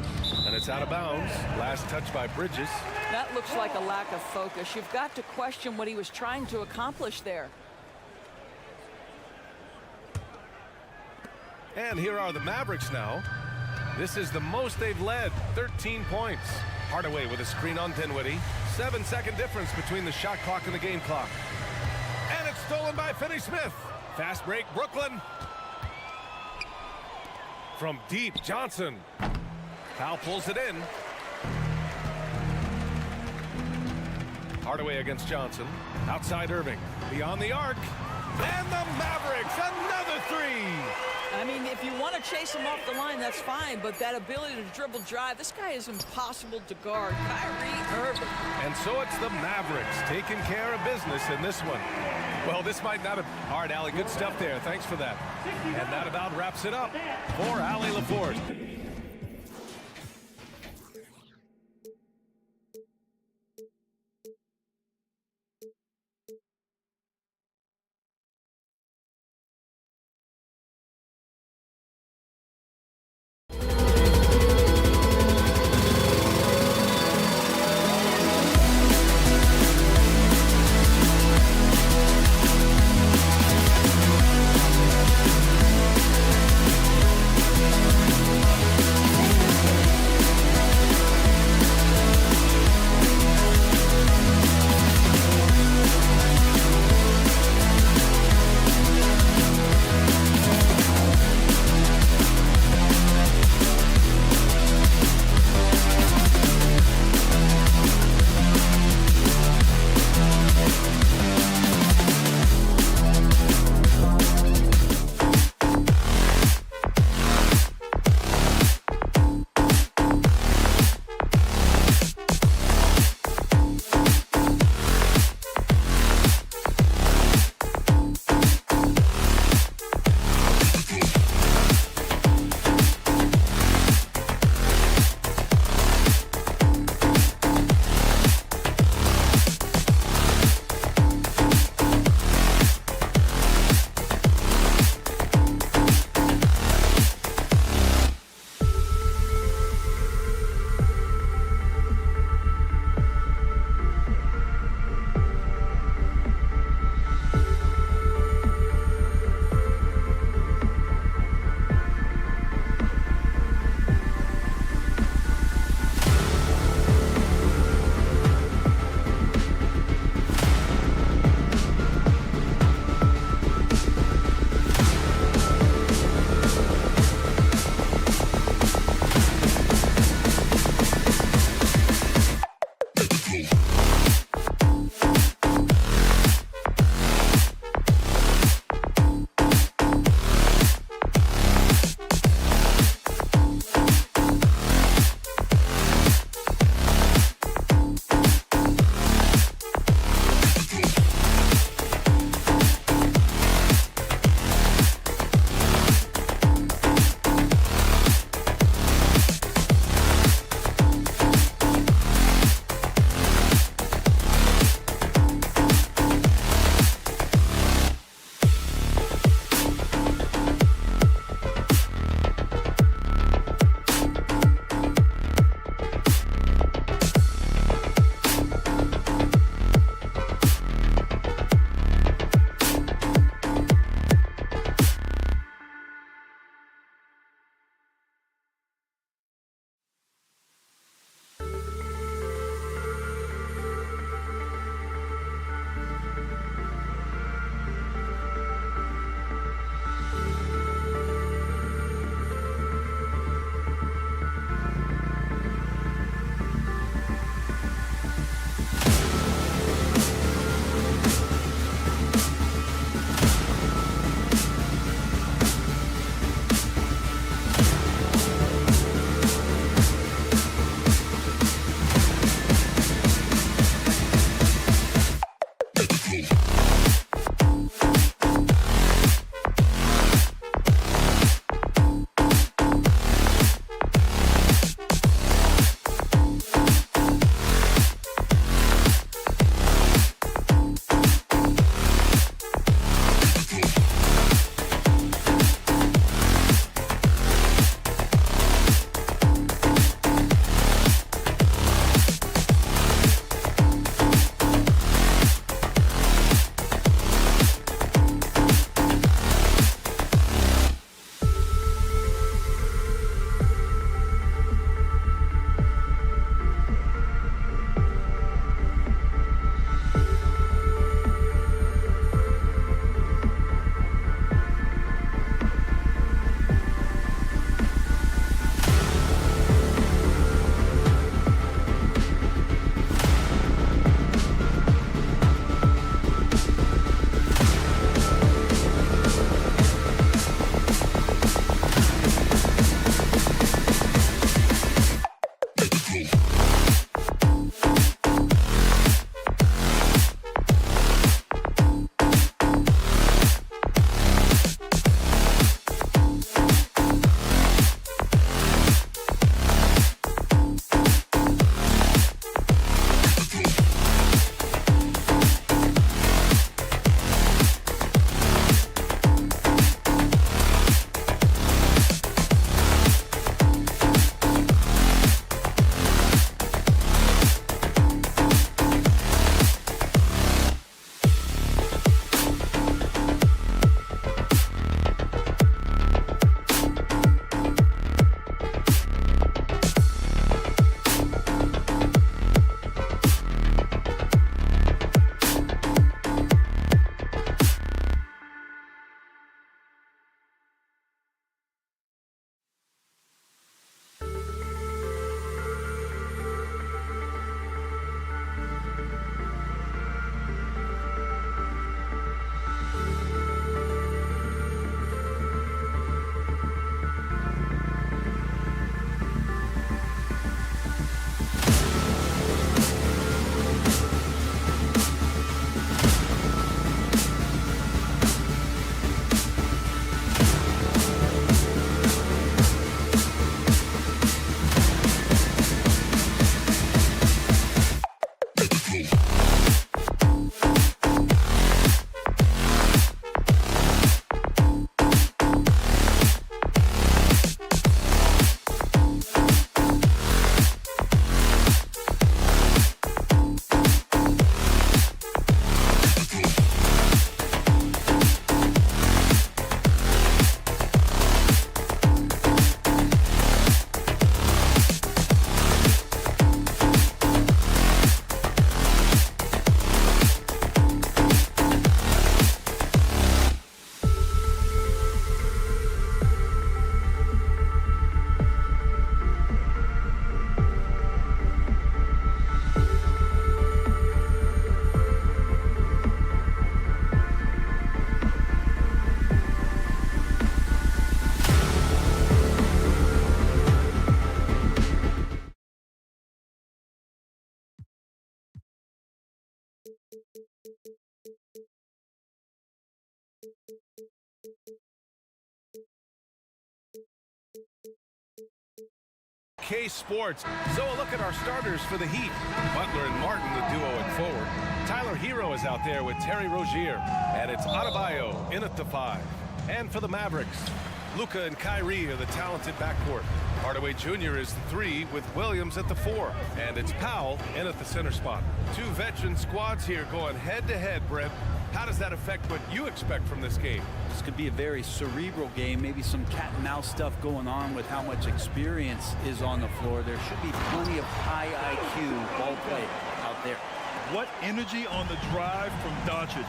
And it's out of bounds. Last touch by Bridges. That looks like a lack of focus. You've got to question what he was trying to accomplish there. And here are the Mavericks now. This is the most they've led, 13 points. Hardaway with a screen on Dinwiddie. 7-second difference between the shot clock and the game clock. And it's stolen by Finney-Smith. Fast break, Brooklyn. From deep, Johnson. Powell pulls it in. Hardaway against Johnson. Outside Irving. Beyond the arc. And the Mavericks, another 3. I mean, if you want to chase him off the line, that's fine, but that ability to dribble drive, this guy is impossible to guard. Kyrie Irving. And so it's the Mavericks taking care of business in this one. Well, this might not have... All right, Allie, good stuff there. Thanks for that. And that about wraps it up for Allie LaForce. K Sports. So a look at our starters for the Heat. Butler and Martin, the duo at forward. Tyler Hero is out there with Terry Rozier. And it's Adebayo in at the 5. And for the Mavericks, Luka and Kyrie are the talented backcourt. Hardaway Jr. is the 3 with Williams at the 4. And it's Powell in at the center spot. Two veteran squads here going head-to-head, Brent. How does that affect what you expect from this game? This could be a very cerebral game, maybe some cat and mouse stuff going on with how much experience is on the floor. There should be plenty of high IQ ball play out there. What energy on the drive from Doncic.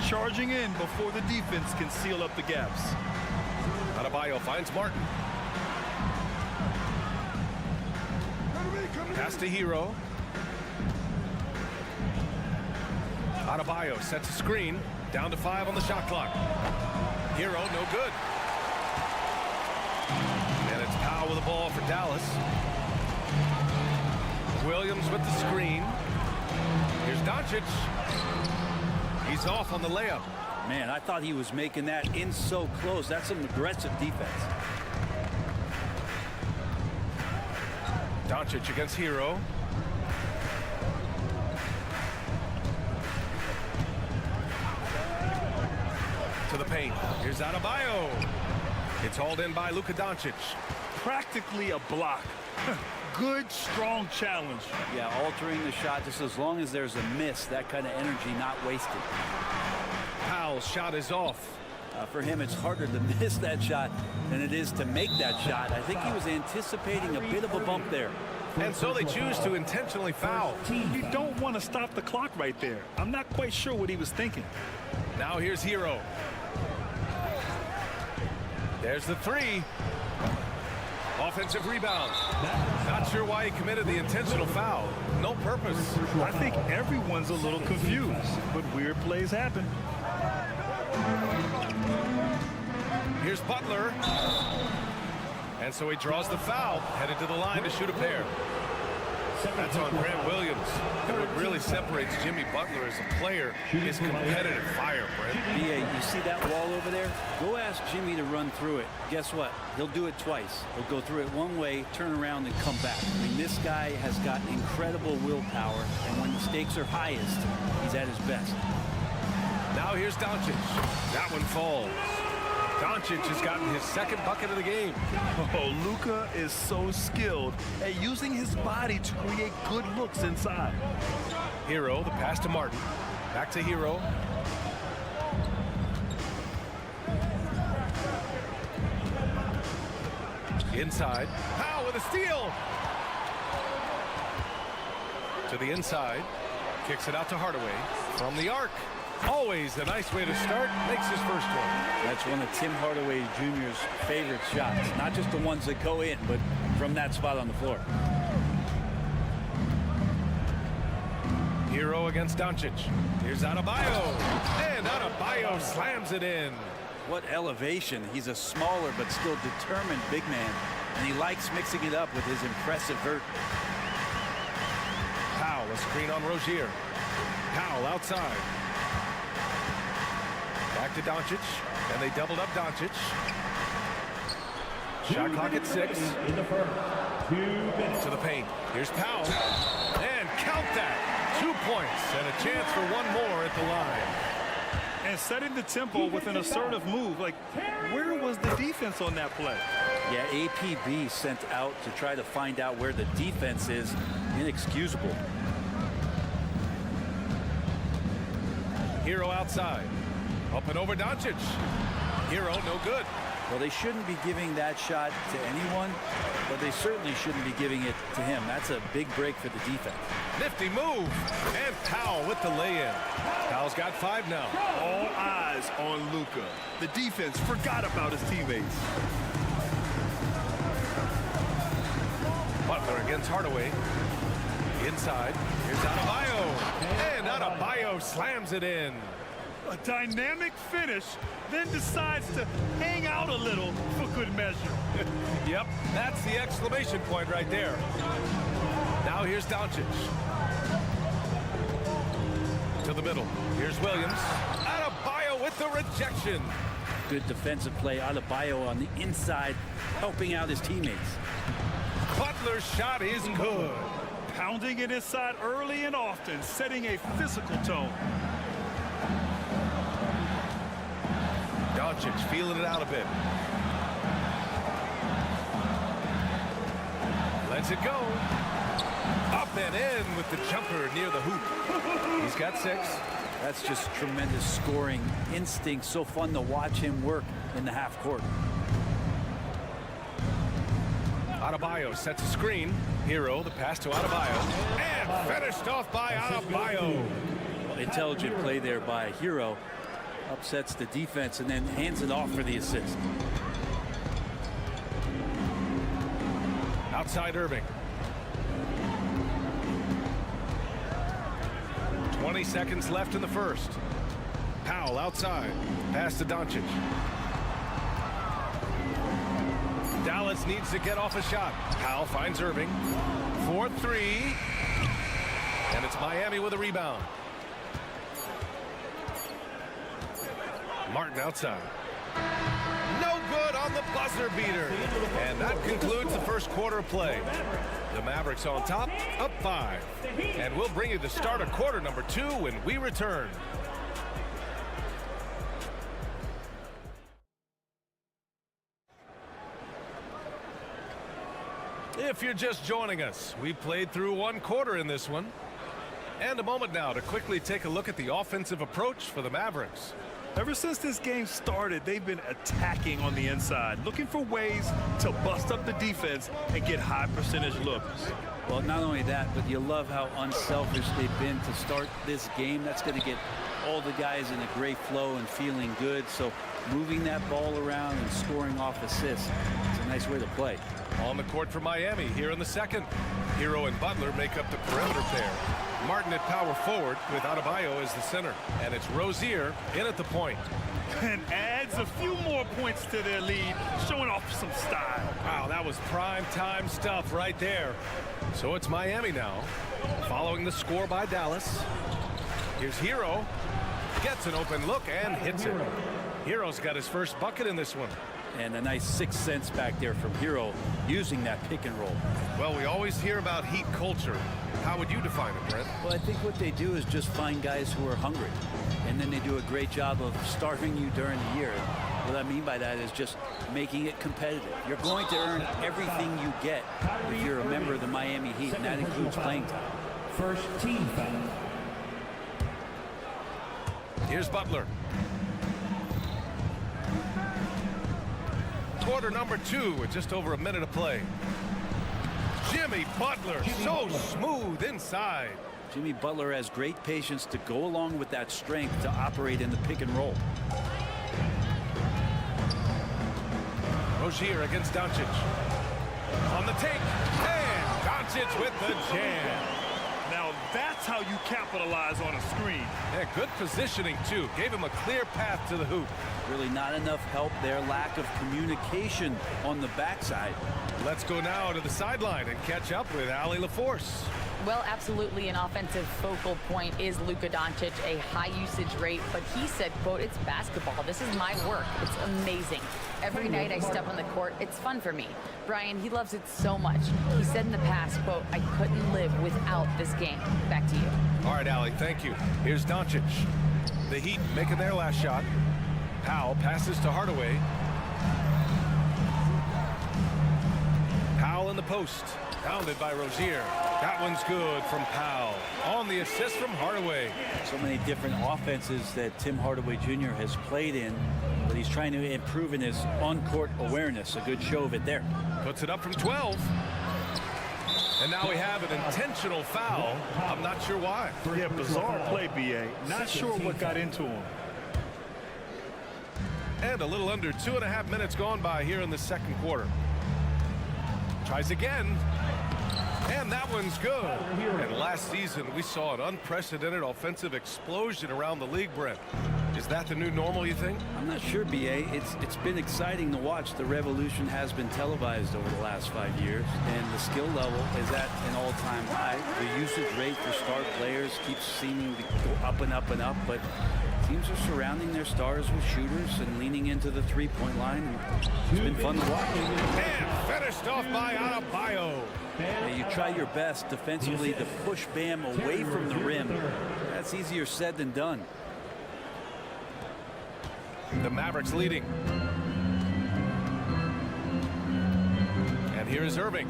Charging in before the defense can seal up the gaps. Adebayo finds Martin. Pass to Hero. Adebayo sets a screen. Down to 5 on the shot clock. Hero, no good. And it's Powell with the ball for Dallas. Williams with the screen. Here's Doncic. He's off on the layup. Man, I thought he was making that in so close. That's some aggressive defense. Doncic against Hero. To the paint. Here's Adebayo. It's hauled in by Luka Doncic. Practically a block. Good, strong challenge. Yeah, altering the shot just as long as there's a miss. That kind of energy not wasted. Powell's shot is off. For him, it's harder to miss that shot than it is to make that shot. I think he was anticipating a bit of a bump there. And so they choose to intentionally foul. You don't want to stop the clock right there. I'm not quite sure what he was thinking. Now here's Hero. There's the 3. Offensive rebound. Not sure why he committed the intentional foul. No purpose. I think everyone's a little confused, but weird plays happen. Here's Butler. And so he draws the foul, headed to the line to shoot a pair. That's on Grant Williams. And what really separates Jimmy Butler as a player is competitive fire, Brent. B.A., you see that wall over there? Go ask Jimmy to run through it. Guess what? He'll do it twice. He'll go through it one way, turn around, and come back. I mean, this guy has got incredible willpower, and when the stakes are highest, he's at his best. Now here's Doncic. That one falls. Doncic has gotten his second bucket of the game. Oh, Luka is so skilled at using his body to create good looks inside. Hero, the pass to Martin. Back to Hero. Inside. Powell with a steal. To the inside. Kicks it out to Hardaway. From the arc. Always a nice way to start. Makes his first one. That's one of Tim Hardaway Jr.'s favorite shots. Not just the ones that go in, but from that spot on the floor. Hero against Doncic. Here's Adebayo. And Adebayo slams it in. What elevation. He's a smaller but still determined big man. And he likes mixing it up with his impressive vert. Powell, a screen on Rozier. Powell outside. Back to Doncic, and they doubled up Doncic. Shot clock at 6. To the paint. Here's Powell. And count that. 2 points and a chance for one more at the line. And setting the tempo with an assertive move. Like, where was the defense on that play? Yeah, APB sent out to try to find out where the defense is. Inexcusable. Hero outside. Up and over Doncic. Hero, no good. Well, they shouldn't be giving that shot to anyone, but they certainly shouldn't be giving it to him. That's a big break for the defense. Nifty move. And Powell with the lay-in. Powell's got 5 now. All eyes on Luka. The defense forgot about his teammates. Butler against Hardaway. Inside. Here's Adebayo. And Adebayo slams it in. A dynamic finish, then decides to hang out a little for good measure. Yep, that's the exclamation point right there. Now here's Doncic. To the the middle. Here's Williams. Adebayo with the rejection. Good defensive play. Adebayo on the inside, helping out his teammates. Butler's shot is good. Pounding it inside early and often, setting a physical tone. Doncic feeling it out a bit. Lets it go. Up and in with the jumper near the hoop. He's got 6. That's just tremendous scoring instinct. So fun to watch him work in the half court. Adebayo sets a screen. Hero, the pass to Adebayo. And finished off by Adebayo. Intelligent play there by Hero. Upsets the defense and then hands it off for the assist. Outside Irving. 20 seconds left in the first. Powell outside. Pass to Doncic. Dallas needs to get off a shot. Powell finds Irving. 4-3. And it's Miami with a rebound. Martin outside. No good on the buzzer beater. And that concludes the first quarter of play. The Mavericks on top, up 5. And we'll bring you the start of quarter number 2 when we return. If you're just joining us, we played through 1 quarter in this one. And a moment now to quickly take a look at the offensive approach for the Mavericks. Ever since this game started, they've been attacking on the inside, looking for ways to bust up the defense and get high percentage looks. Well, not only that, but you love how unselfish they've been to start this game. That's going to get all the guys in a great flow and feeling good. So moving that ball around and scoring off assists, it's a nice way to play. On the court for Miami here in the second. Hero and Butler make up the perimeter pair. Martin at power forward with Adebayo as the center. And it's Rozier in at the point. And adds a few more points to their lead, showing off some style. Wow, that was prime time stuff right there. So it's Miami now, following the score by Dallas. Here's Hero. Gets an open look and hits it. Hero's got his first bucket in this one. And a nice 6 cents back there from Hero using that pick and roll. Well, we always hear about Heat culture. How would you define it, Brent? Well, I think what they do is just find guys who are hungry. And then they do a great job of starving you during the year. What I mean by that is just making it competitive. You're going to earn everything you get if you're a member of the Miami Heat, and that includes playing time. First team foul. Here's Butler. Quarter number 2 with just over a minute of play. Jimmy Butler, so smooth inside. Jimmy Butler has great patience to go along with that strength to operate in the pick and roll. Rozier against Doncic. On the take, and Doncic with the jam. Now that's how you capitalize on a screen. Yeah, good positioning too. Gave him a clear path to the hoop. Really not enough help there. Lack of communication on the backside. Let's go now to the sideline and catch up with Allie LaForce. Well, absolutely an offensive focal point is Luka Doncic, a high usage rate, but he said, quote, it's basketball. This is my work. It's amazing. Every night I step on the court, it's fun for me. Brian, he loves it so much. He said in the past, quote, I couldn't live without this game. Back to you. All right, Allie, thank you. Here's Doncic. The Heat making their last shot. Powell passes to Hardaway. Powell in the post. Pounded by Rozier. That one's good from Powell. On the assist from Hardaway. So many different offenses that Tim Hardaway Jr. has played in, but he's trying to improve in his on-court awareness. A good show of it there. Puts it up from 12. And now we have an intentional foul. I'm not sure why. Yeah, bizarre play, B.A. Not sure what got into him. And a little under 2.5 minutes gone by here in the second quarter. Tries again. And that one's good. And last season, we saw an unprecedented offensive explosion around the league, Brent. Is that the new normal, you think? I'm not sure, B.A. It's been exciting to watch. The revolution has been televised over the last 5 years, and the skill level is at an all-time high. The usage rate for star players keeps seeming to go up and up and up, but teams are surrounding their stars with shooters and leaning into the three-point line. It's been fun to watch. And finished off by Adebayo. Yeah, you try your best defensively to push Bam away from the rim. That's easier said than done. The Mavericks leading. And here is Irving.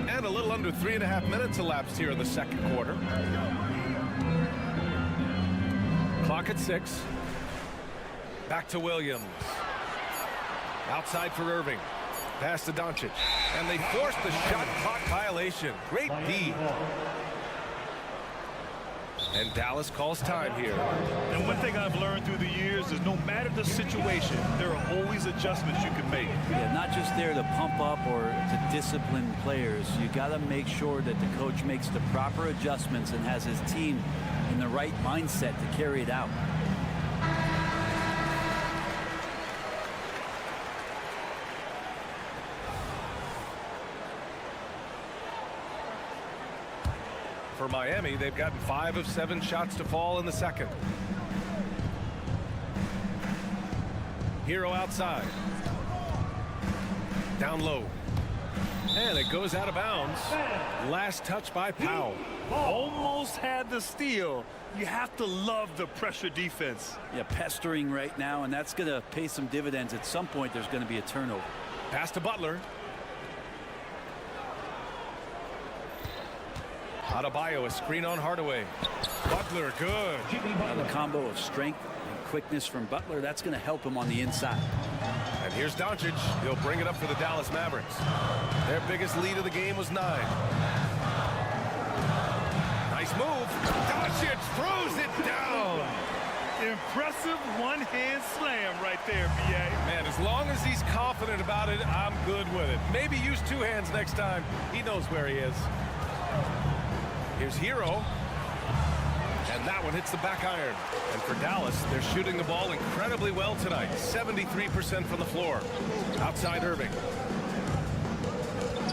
And a little under 3.5 minutes elapsed here in the second quarter. Clock at 6. Back to Williams. Outside for Irving. Pass to Doncic. And they forced the shot clock violation. Great D. And Dallas calls time here. And one thing I've learned through the years is no matter the situation, there are always adjustments you can make. Yeah, not just there to pump up or to discipline players. You got to make sure that the coach makes the proper adjustments and has his team in the right mindset to carry it out. For Miami, they've gotten 5 of 7 shots to fall in the second. Hero outside. Down low. And it goes out of bounds. Last touch by Powell. Almost had the steal. You have to love the pressure defense. Yeah, pestering right now, and that's going to pay some dividends. At some point, there's going to be a turnover. Pass to Butler. Adebayo, a screen on Hardaway. Butler, good. Now the combo of strength and quickness from Butler, that's going to help him on the inside. And here's Doncic. He'll bring it up for the Dallas Mavericks. Their biggest lead of the game was 9. Nice move. Doncic throws it down. Impressive one-hand slam right there, B.A. Man, as long as he's confident about it, I'm good with it. Maybe use 2 hands next time. He knows where he is. Here's Hero. And that one hits the back iron. And for Dallas, they're shooting the ball incredibly well tonight. 73% from the floor. Outside Irving.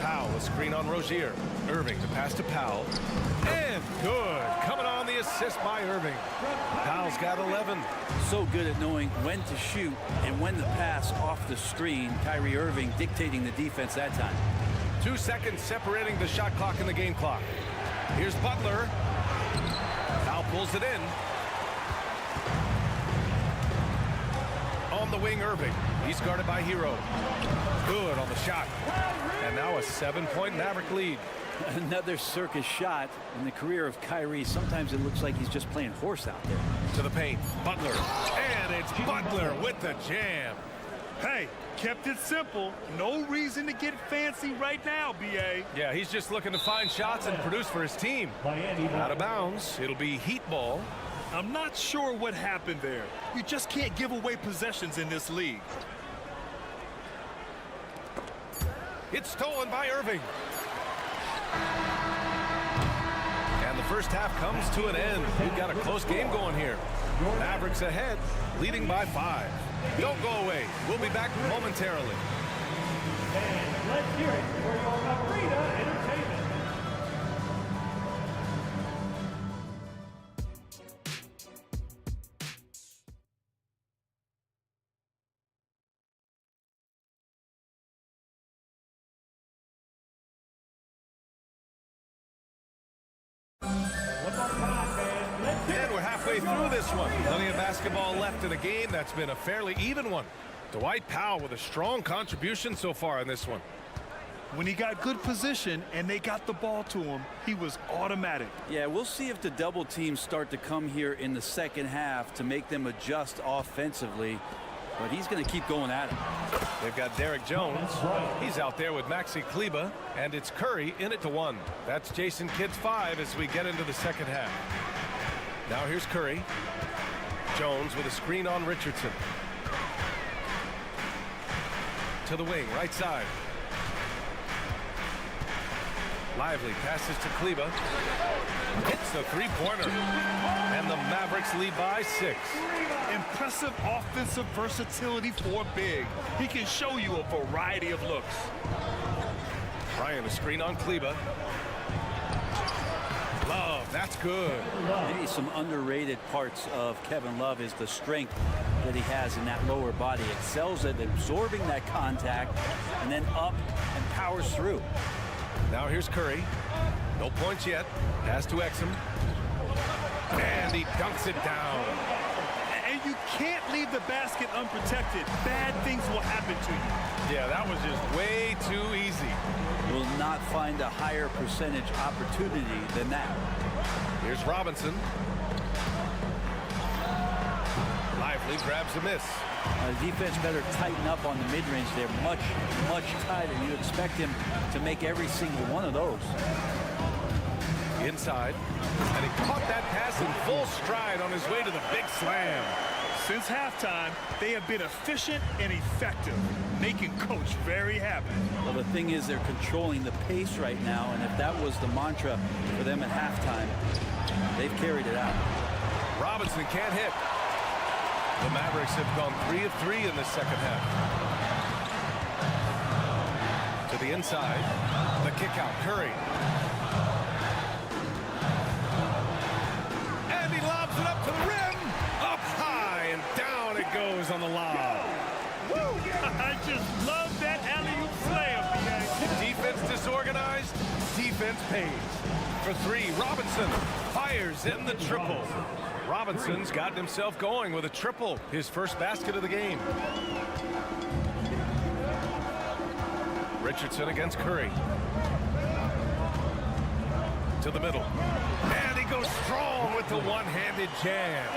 Powell, a screen on Rozier. Irving, the pass to Powell. And good. Coming on the assist by Irving. Powell's got 11. So good at knowing when to shoot and when to pass off the screen. Kyrie Irving dictating the defense that time. 2 seconds separating the shot clock and the game clock. Here's Butler. Powell pulls it in. On the wing, Irving. He's guarded by Hero. Good on the shot. And now a 7-point Maverick lead. Another circus shot in the career of Kyrie. Sometimes it looks like he's just playing horse out there. To the paint. Butler. And it's Butler with the jam. Hey, kept it simple. No reason to get fancy right now, B.A. Yeah, he's just looking to find shots and produce for his team. Out of bounds. It'll be Heat ball. I'm not sure what happened there. You just can't give away possessions in this league. It's stolen by Irving. And the first half comes to an end. We've got a close game going here. Mavericks ahead, leading by 5. Don't go away. We'll be back momentarily. And let's hear it for your Arena Entertainment. And we're halfway through this one. Plenty of basketball left in the game. That's been a fairly even one. Dwight Powell with a strong contribution so far in this one. When he got good position and they got the ball to him, he was automatic. Yeah, we'll see if the double teams start to come here in the second half to make them adjust offensively. But he's going to keep going at it. They've got Derek Jones. He's out there with Maxi Kleba. And it's Curry in it to 1. That's Jason Kidd's 5 as we get into the second half. Now here's Curry. Jones with a screen on Richardson. to the wing, right side. Lively passes to Kleba. Hits the three-pointer. And the Mavericks lead by 6. Impressive offensive versatility for Big. He can show you a variety of looks. Bryant, a screen on Kleba. Love, that's good. Maybe some underrated parts of Kevin Love is the strength that he has in that lower body. Excels at absorbing that contact and then up and powers through. Now here's Curry. No points yet. Pass to Exum. And he dunks it down. And you can't leave the basket unprotected. Bad things will happen to you. Yeah, that was just way too easy. Will not find a higher percentage opportunity than that. Here's Robinson. Lively grabs a miss. Defense better tighten up on the mid-range. They're much, much tighter. You expect him to make every single one of those. Inside. And he caught that pass in full stride on his way to the big slam. Since halftime, they have been efficient and effective, making Coach very happy. Well, the thing is, they're controlling the pace right now, and if that was the mantra for them at halftime, they've carried it out. Robinson can't hit. The Mavericks have gone 3 of 3 in the second half. To the inside. The kick out. Curry. And he lobs it up to the rim. Up high and down it goes on the lob. Woo! I just love that alley-oop slam, B.I.G. Defense disorganized. Defense pays. For 3, Robinson fires in the triple. Robinson's gotten himself going with a triple, his first basket of the game. Richardson against Curry. To the middle. And he goes strong with the one-handed jam.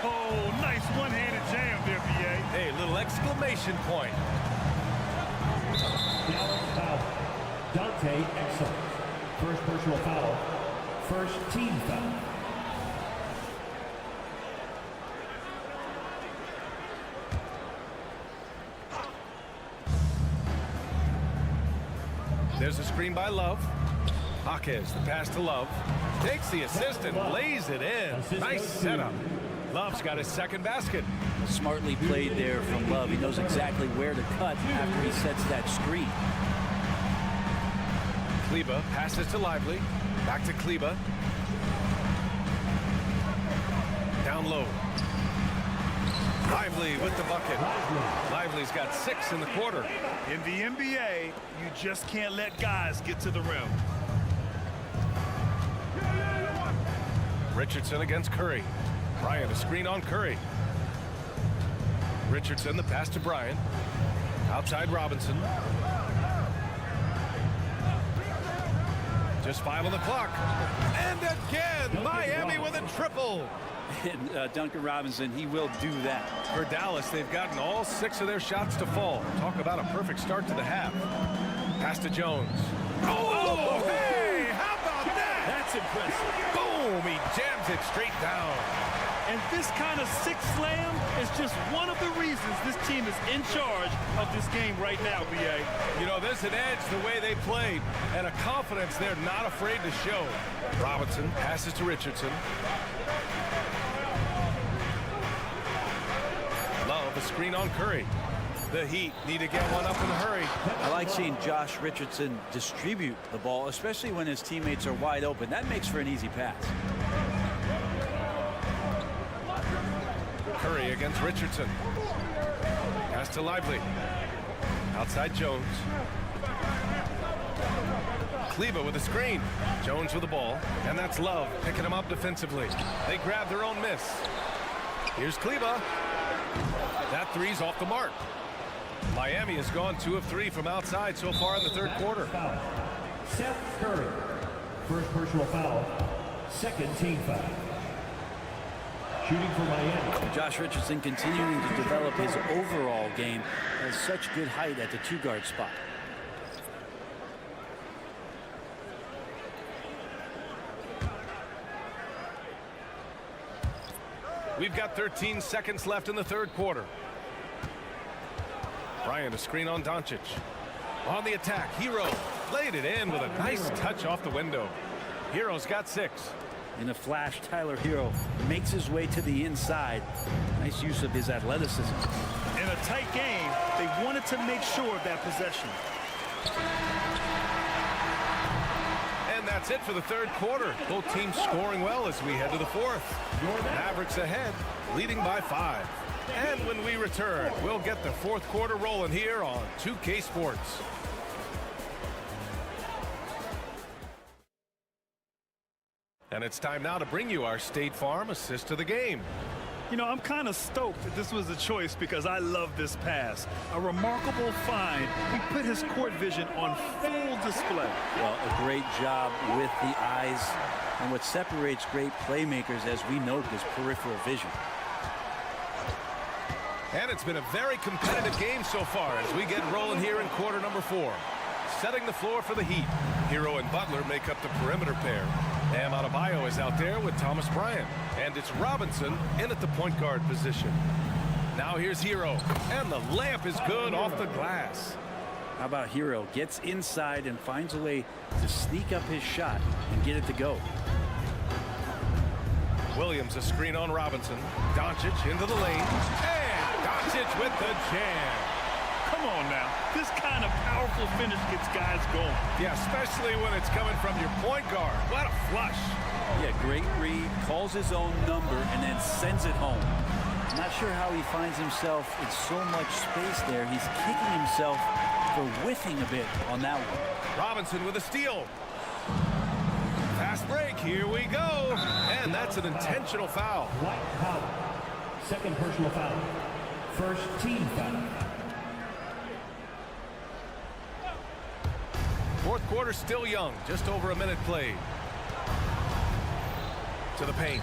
Oh, nice one-handed jam there, B.A. Hey, little exclamation point. Foul. Dante Exum. First personal foul. First team foul. There's a screen by Love. Jaquez, the pass to Love. Takes the assist and lays it in. Nice setup. Love's got his second basket. Smartly played there from Love. He knows exactly where to cut after he sets that screen. Kleba passes to Lively. Back to Kleba. Down low. Lively with the bucket. Lively's got 6 in the quarter. In the NBA, you just can't let guys get to the rim. Richardson against Curry. Bryant, a screen on Curry. Richardson, the pass to Bryant. Outside Robinson. Just 5 on the clock. And again, Miami with a triple. And Duncan Robinson, he will do that. For Dallas, they've gotten all 6 of their shots to fall. Talk about a perfect start to the half. Pass to Jones. Oh, hey, how about that? That's impressive. Boom, he jams it straight down. And this kind of six slam is just one of the reasons this team is in charge of this game right now, B.A. You know, there's an edge the way they played and a confidence they're not afraid to show. Robinson passes to Richardson. Love, a screen on Curry. The Heat need to get one up in a hurry. I like seeing Josh Richardson distribute the ball, especially when his teammates are wide open. That makes for an easy pass. Curry against Richardson. Pass to Lively. Outside Jones. Kleba with a screen. Jones with the ball. And that's Love picking him up defensively. They grab their own miss. Here's Kleba. That three's off the mark. Miami has gone 2 of 3 from outside so far in the third quarter. Seth Curry. First personal foul. Second team foul. Shooting for Miami. Josh Richardson continuing to develop his overall game. Has such good height at the 2-guard spot. We've got 13 seconds left in the third quarter. Bryant a screen on Doncic. On the attack, Hero laid it in with a nice touch off the window. Hero's got 6. In a flash, Tyler Hero makes his way to the inside. Nice use of his athleticism. In a tight game, they wanted to make sure of that possession. And that's it for the third quarter. Both teams scoring well as we head to the fourth. Mavericks ahead, leading by 5. And when we return, we'll get the fourth quarter rolling here on 2K Sports. And it's time now to bring you our State Farm assist to the game. You know, I'm kind of stoked that this was a choice because I love this pass. A remarkable find. He put his court vision on full display. Well, a great job with the eyes. And what separates great playmakers, as we note, is peripheral vision. And it's been a very competitive game so far as we get rolling here in quarter number 4. Setting the floor for the Heat. Hero and Butler make up the perimeter pair. Bam Adebayo is out there with Thomas Bryant. And it's Robinson in at the point guard position. Now here's Hero. And the layup is good off the glass. How about Hero? Gets inside and finds a way to sneak up his shot and get it to go. Williams a screen on Robinson. Doncic into the lane. And Doncic with the jam. Come on now. This kind of powerful finish gets guys going. Yeah, especially when it's coming from your point guard. What a flush. Yeah, great read. Calls his own number and then sends it home. I'm not sure how he finds himself in so much space there. He's kicking himself for whiffing a bit on that one. Robinson with a steal. Fast break. Here we go. And that's an intentional foul. Second personal foul. First team foul. Fourth quarter still young. Just over a minute played. To the paint.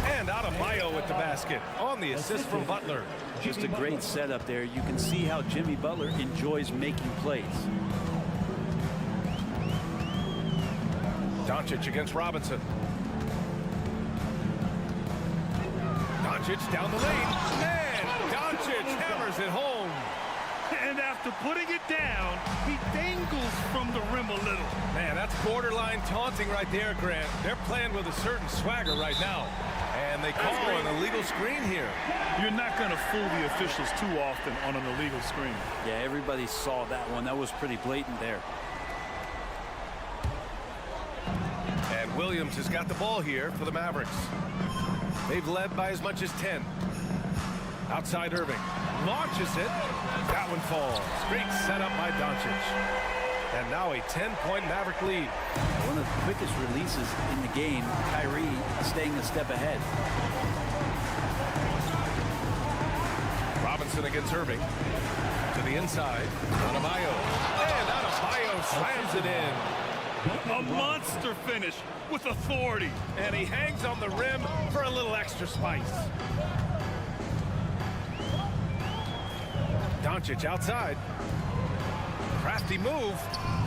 And Adebayo with the basket on the assist from Butler. Just a great setup there. You can see how Jimmy Butler enjoys making plays. Doncic against Robinson. Doncic down the lane. And Doncic hammers it home. And after putting it down, he dangles from the rim a little. Man, that's borderline taunting right there, Grant. They're playing with a certain swagger right now. And they call an illegal screen here. You're not going to fool the officials too often on an illegal screen. Yeah, everybody saw that one. That was pretty blatant there. And Williams has got the ball here for the Mavericks. They've led by as much as 10. Outside Irving. Launches it. That one falls. Great setup by Doncic. And now a 10-point Maverick lead. One of the quickest releases in the game. Kyrie staying a step ahead. Robinson against Irving. To the inside. Adebayo. And Adebayo slams it in. A monster finish with authority. And he hangs on the rim for a little extra spice. Doncic outside. Crafty move.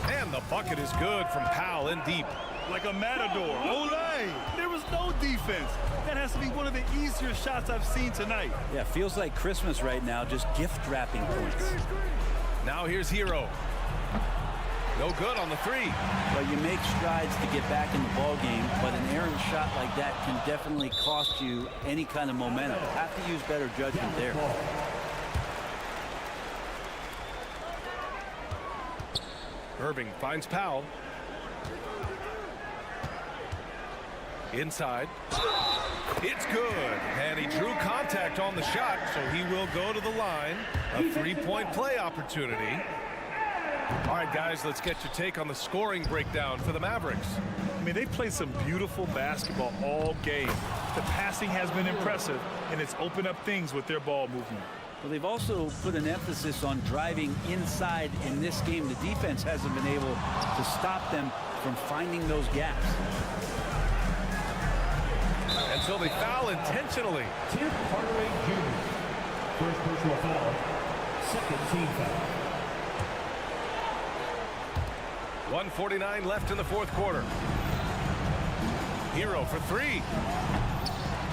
And the bucket is good from Powell in deep. Like a matador. Olay! There was no defense. That has to be one of the easier shots I've seen tonight. Yeah, feels like Christmas right now, just gift wrapping points. Now here's Hero. No good on the 3. Well, you make strides to get back in the ball game, but an errant shot like that can definitely cost you any kind of momentum. Have to use better judgment there. Irving finds Powell. Inside. It's good. And he drew contact on the shot, so he will go to the line. A 3-point play opportunity. All right, guys, let's get your take on the scoring breakdown for the Mavericks. I mean, they played some beautiful basketball all game. The passing has been impressive, and it's opened up things with their ball movement. Well, they've also put an emphasis on driving inside in this game. The defense hasn't been able to stop them from finding those gaps. And so they foul intentionally. Tim Hardaway Jr. First personal foul. Second team foul. 1:49 left in the fourth quarter. Hero for 3.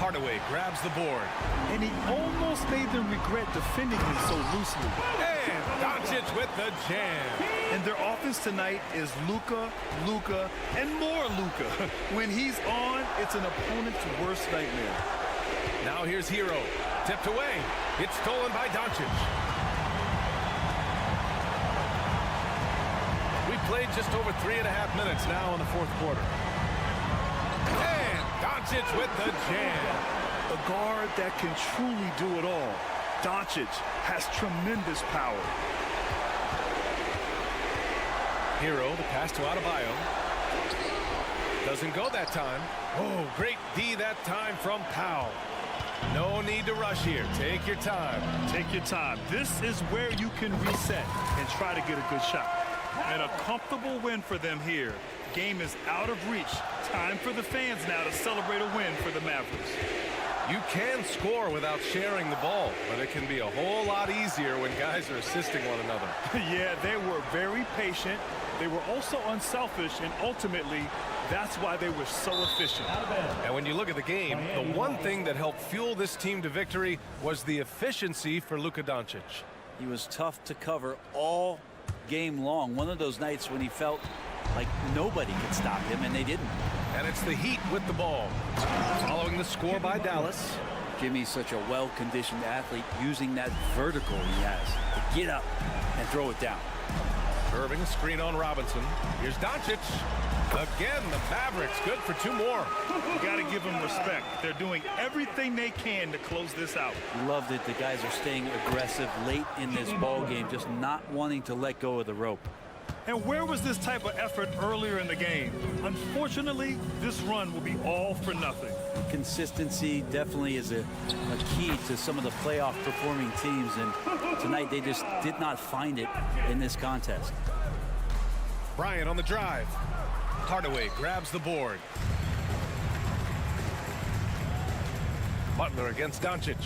Hardaway grabs the board. And he almost made them regret defending him so loosely. And Doncic with the jam. And their offense tonight is Luka, Luka, and more Luka. When he's on, it's an opponent's worst nightmare. Now here's Hero. Tipped away. It's stolen by Doncic. We played just over 3.5 minutes now in the fourth quarter. And Doncic with the jam. A guard that can truly do it all. Doncic has tremendous power. Hero, the pass to Adebayo. Doesn't go that time. Oh, great D that time from Powell. No need to rush here. Take your time. Take your time. This is where you can reset and try to get a good shot. And a comfortable win for them here. Game is out of reach. Time for the fans now to celebrate a win for the Mavericks. You can score without sharing the ball, but it can be a whole lot easier when guys are assisting one another. Yeah, they were very patient. They were also unselfish, and ultimately, that's why they were so efficient. And when you look at the game, the one thing that helped fuel this team to victory was the efficiency for Luka Doncic. He was tough to cover all game long. One of those nights when he felt like nobody could stop him, and they didn't. And it's the Heat with the ball. Following the score by Dallas. Jimmy's such a well-conditioned athlete, using that vertical he has to get up and throw it down. Irving, a screen on Robinson. Here's Doncic. Again, the Mavericks good for 2 more. You got to give them respect. They're doing everything they can to close this out. Loved it. The guys are staying aggressive late in this ball game, just not wanting to let go of the rope. And where was this type of effort earlier in the game? Unfortunately, this run will be all for nothing. Consistency definitely is a key to some of the playoff performing teams, and tonight they just did not find it in this contest. Bryant on the drive. Hardaway grabs the board. Butler against Doncic.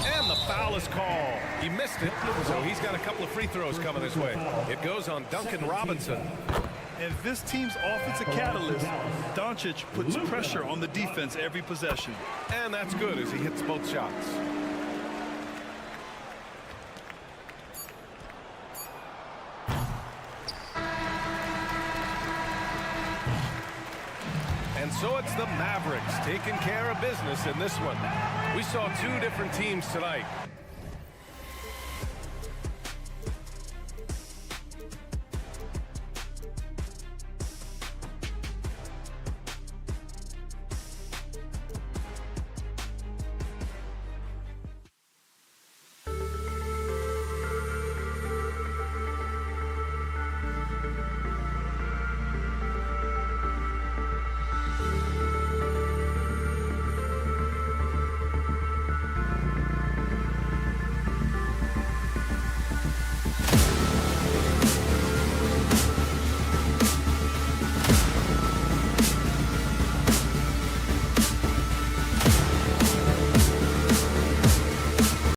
And the foul is called. He missed it, so he's got a couple of free throws coming his way. It goes on Duncan Robinson. And this team's offensive catalyst, Doncic puts pressure on the defense every possession. And that's good as he hits both shots. And so it's the Mavericks taking care of business in this one. We saw 2 different teams tonight.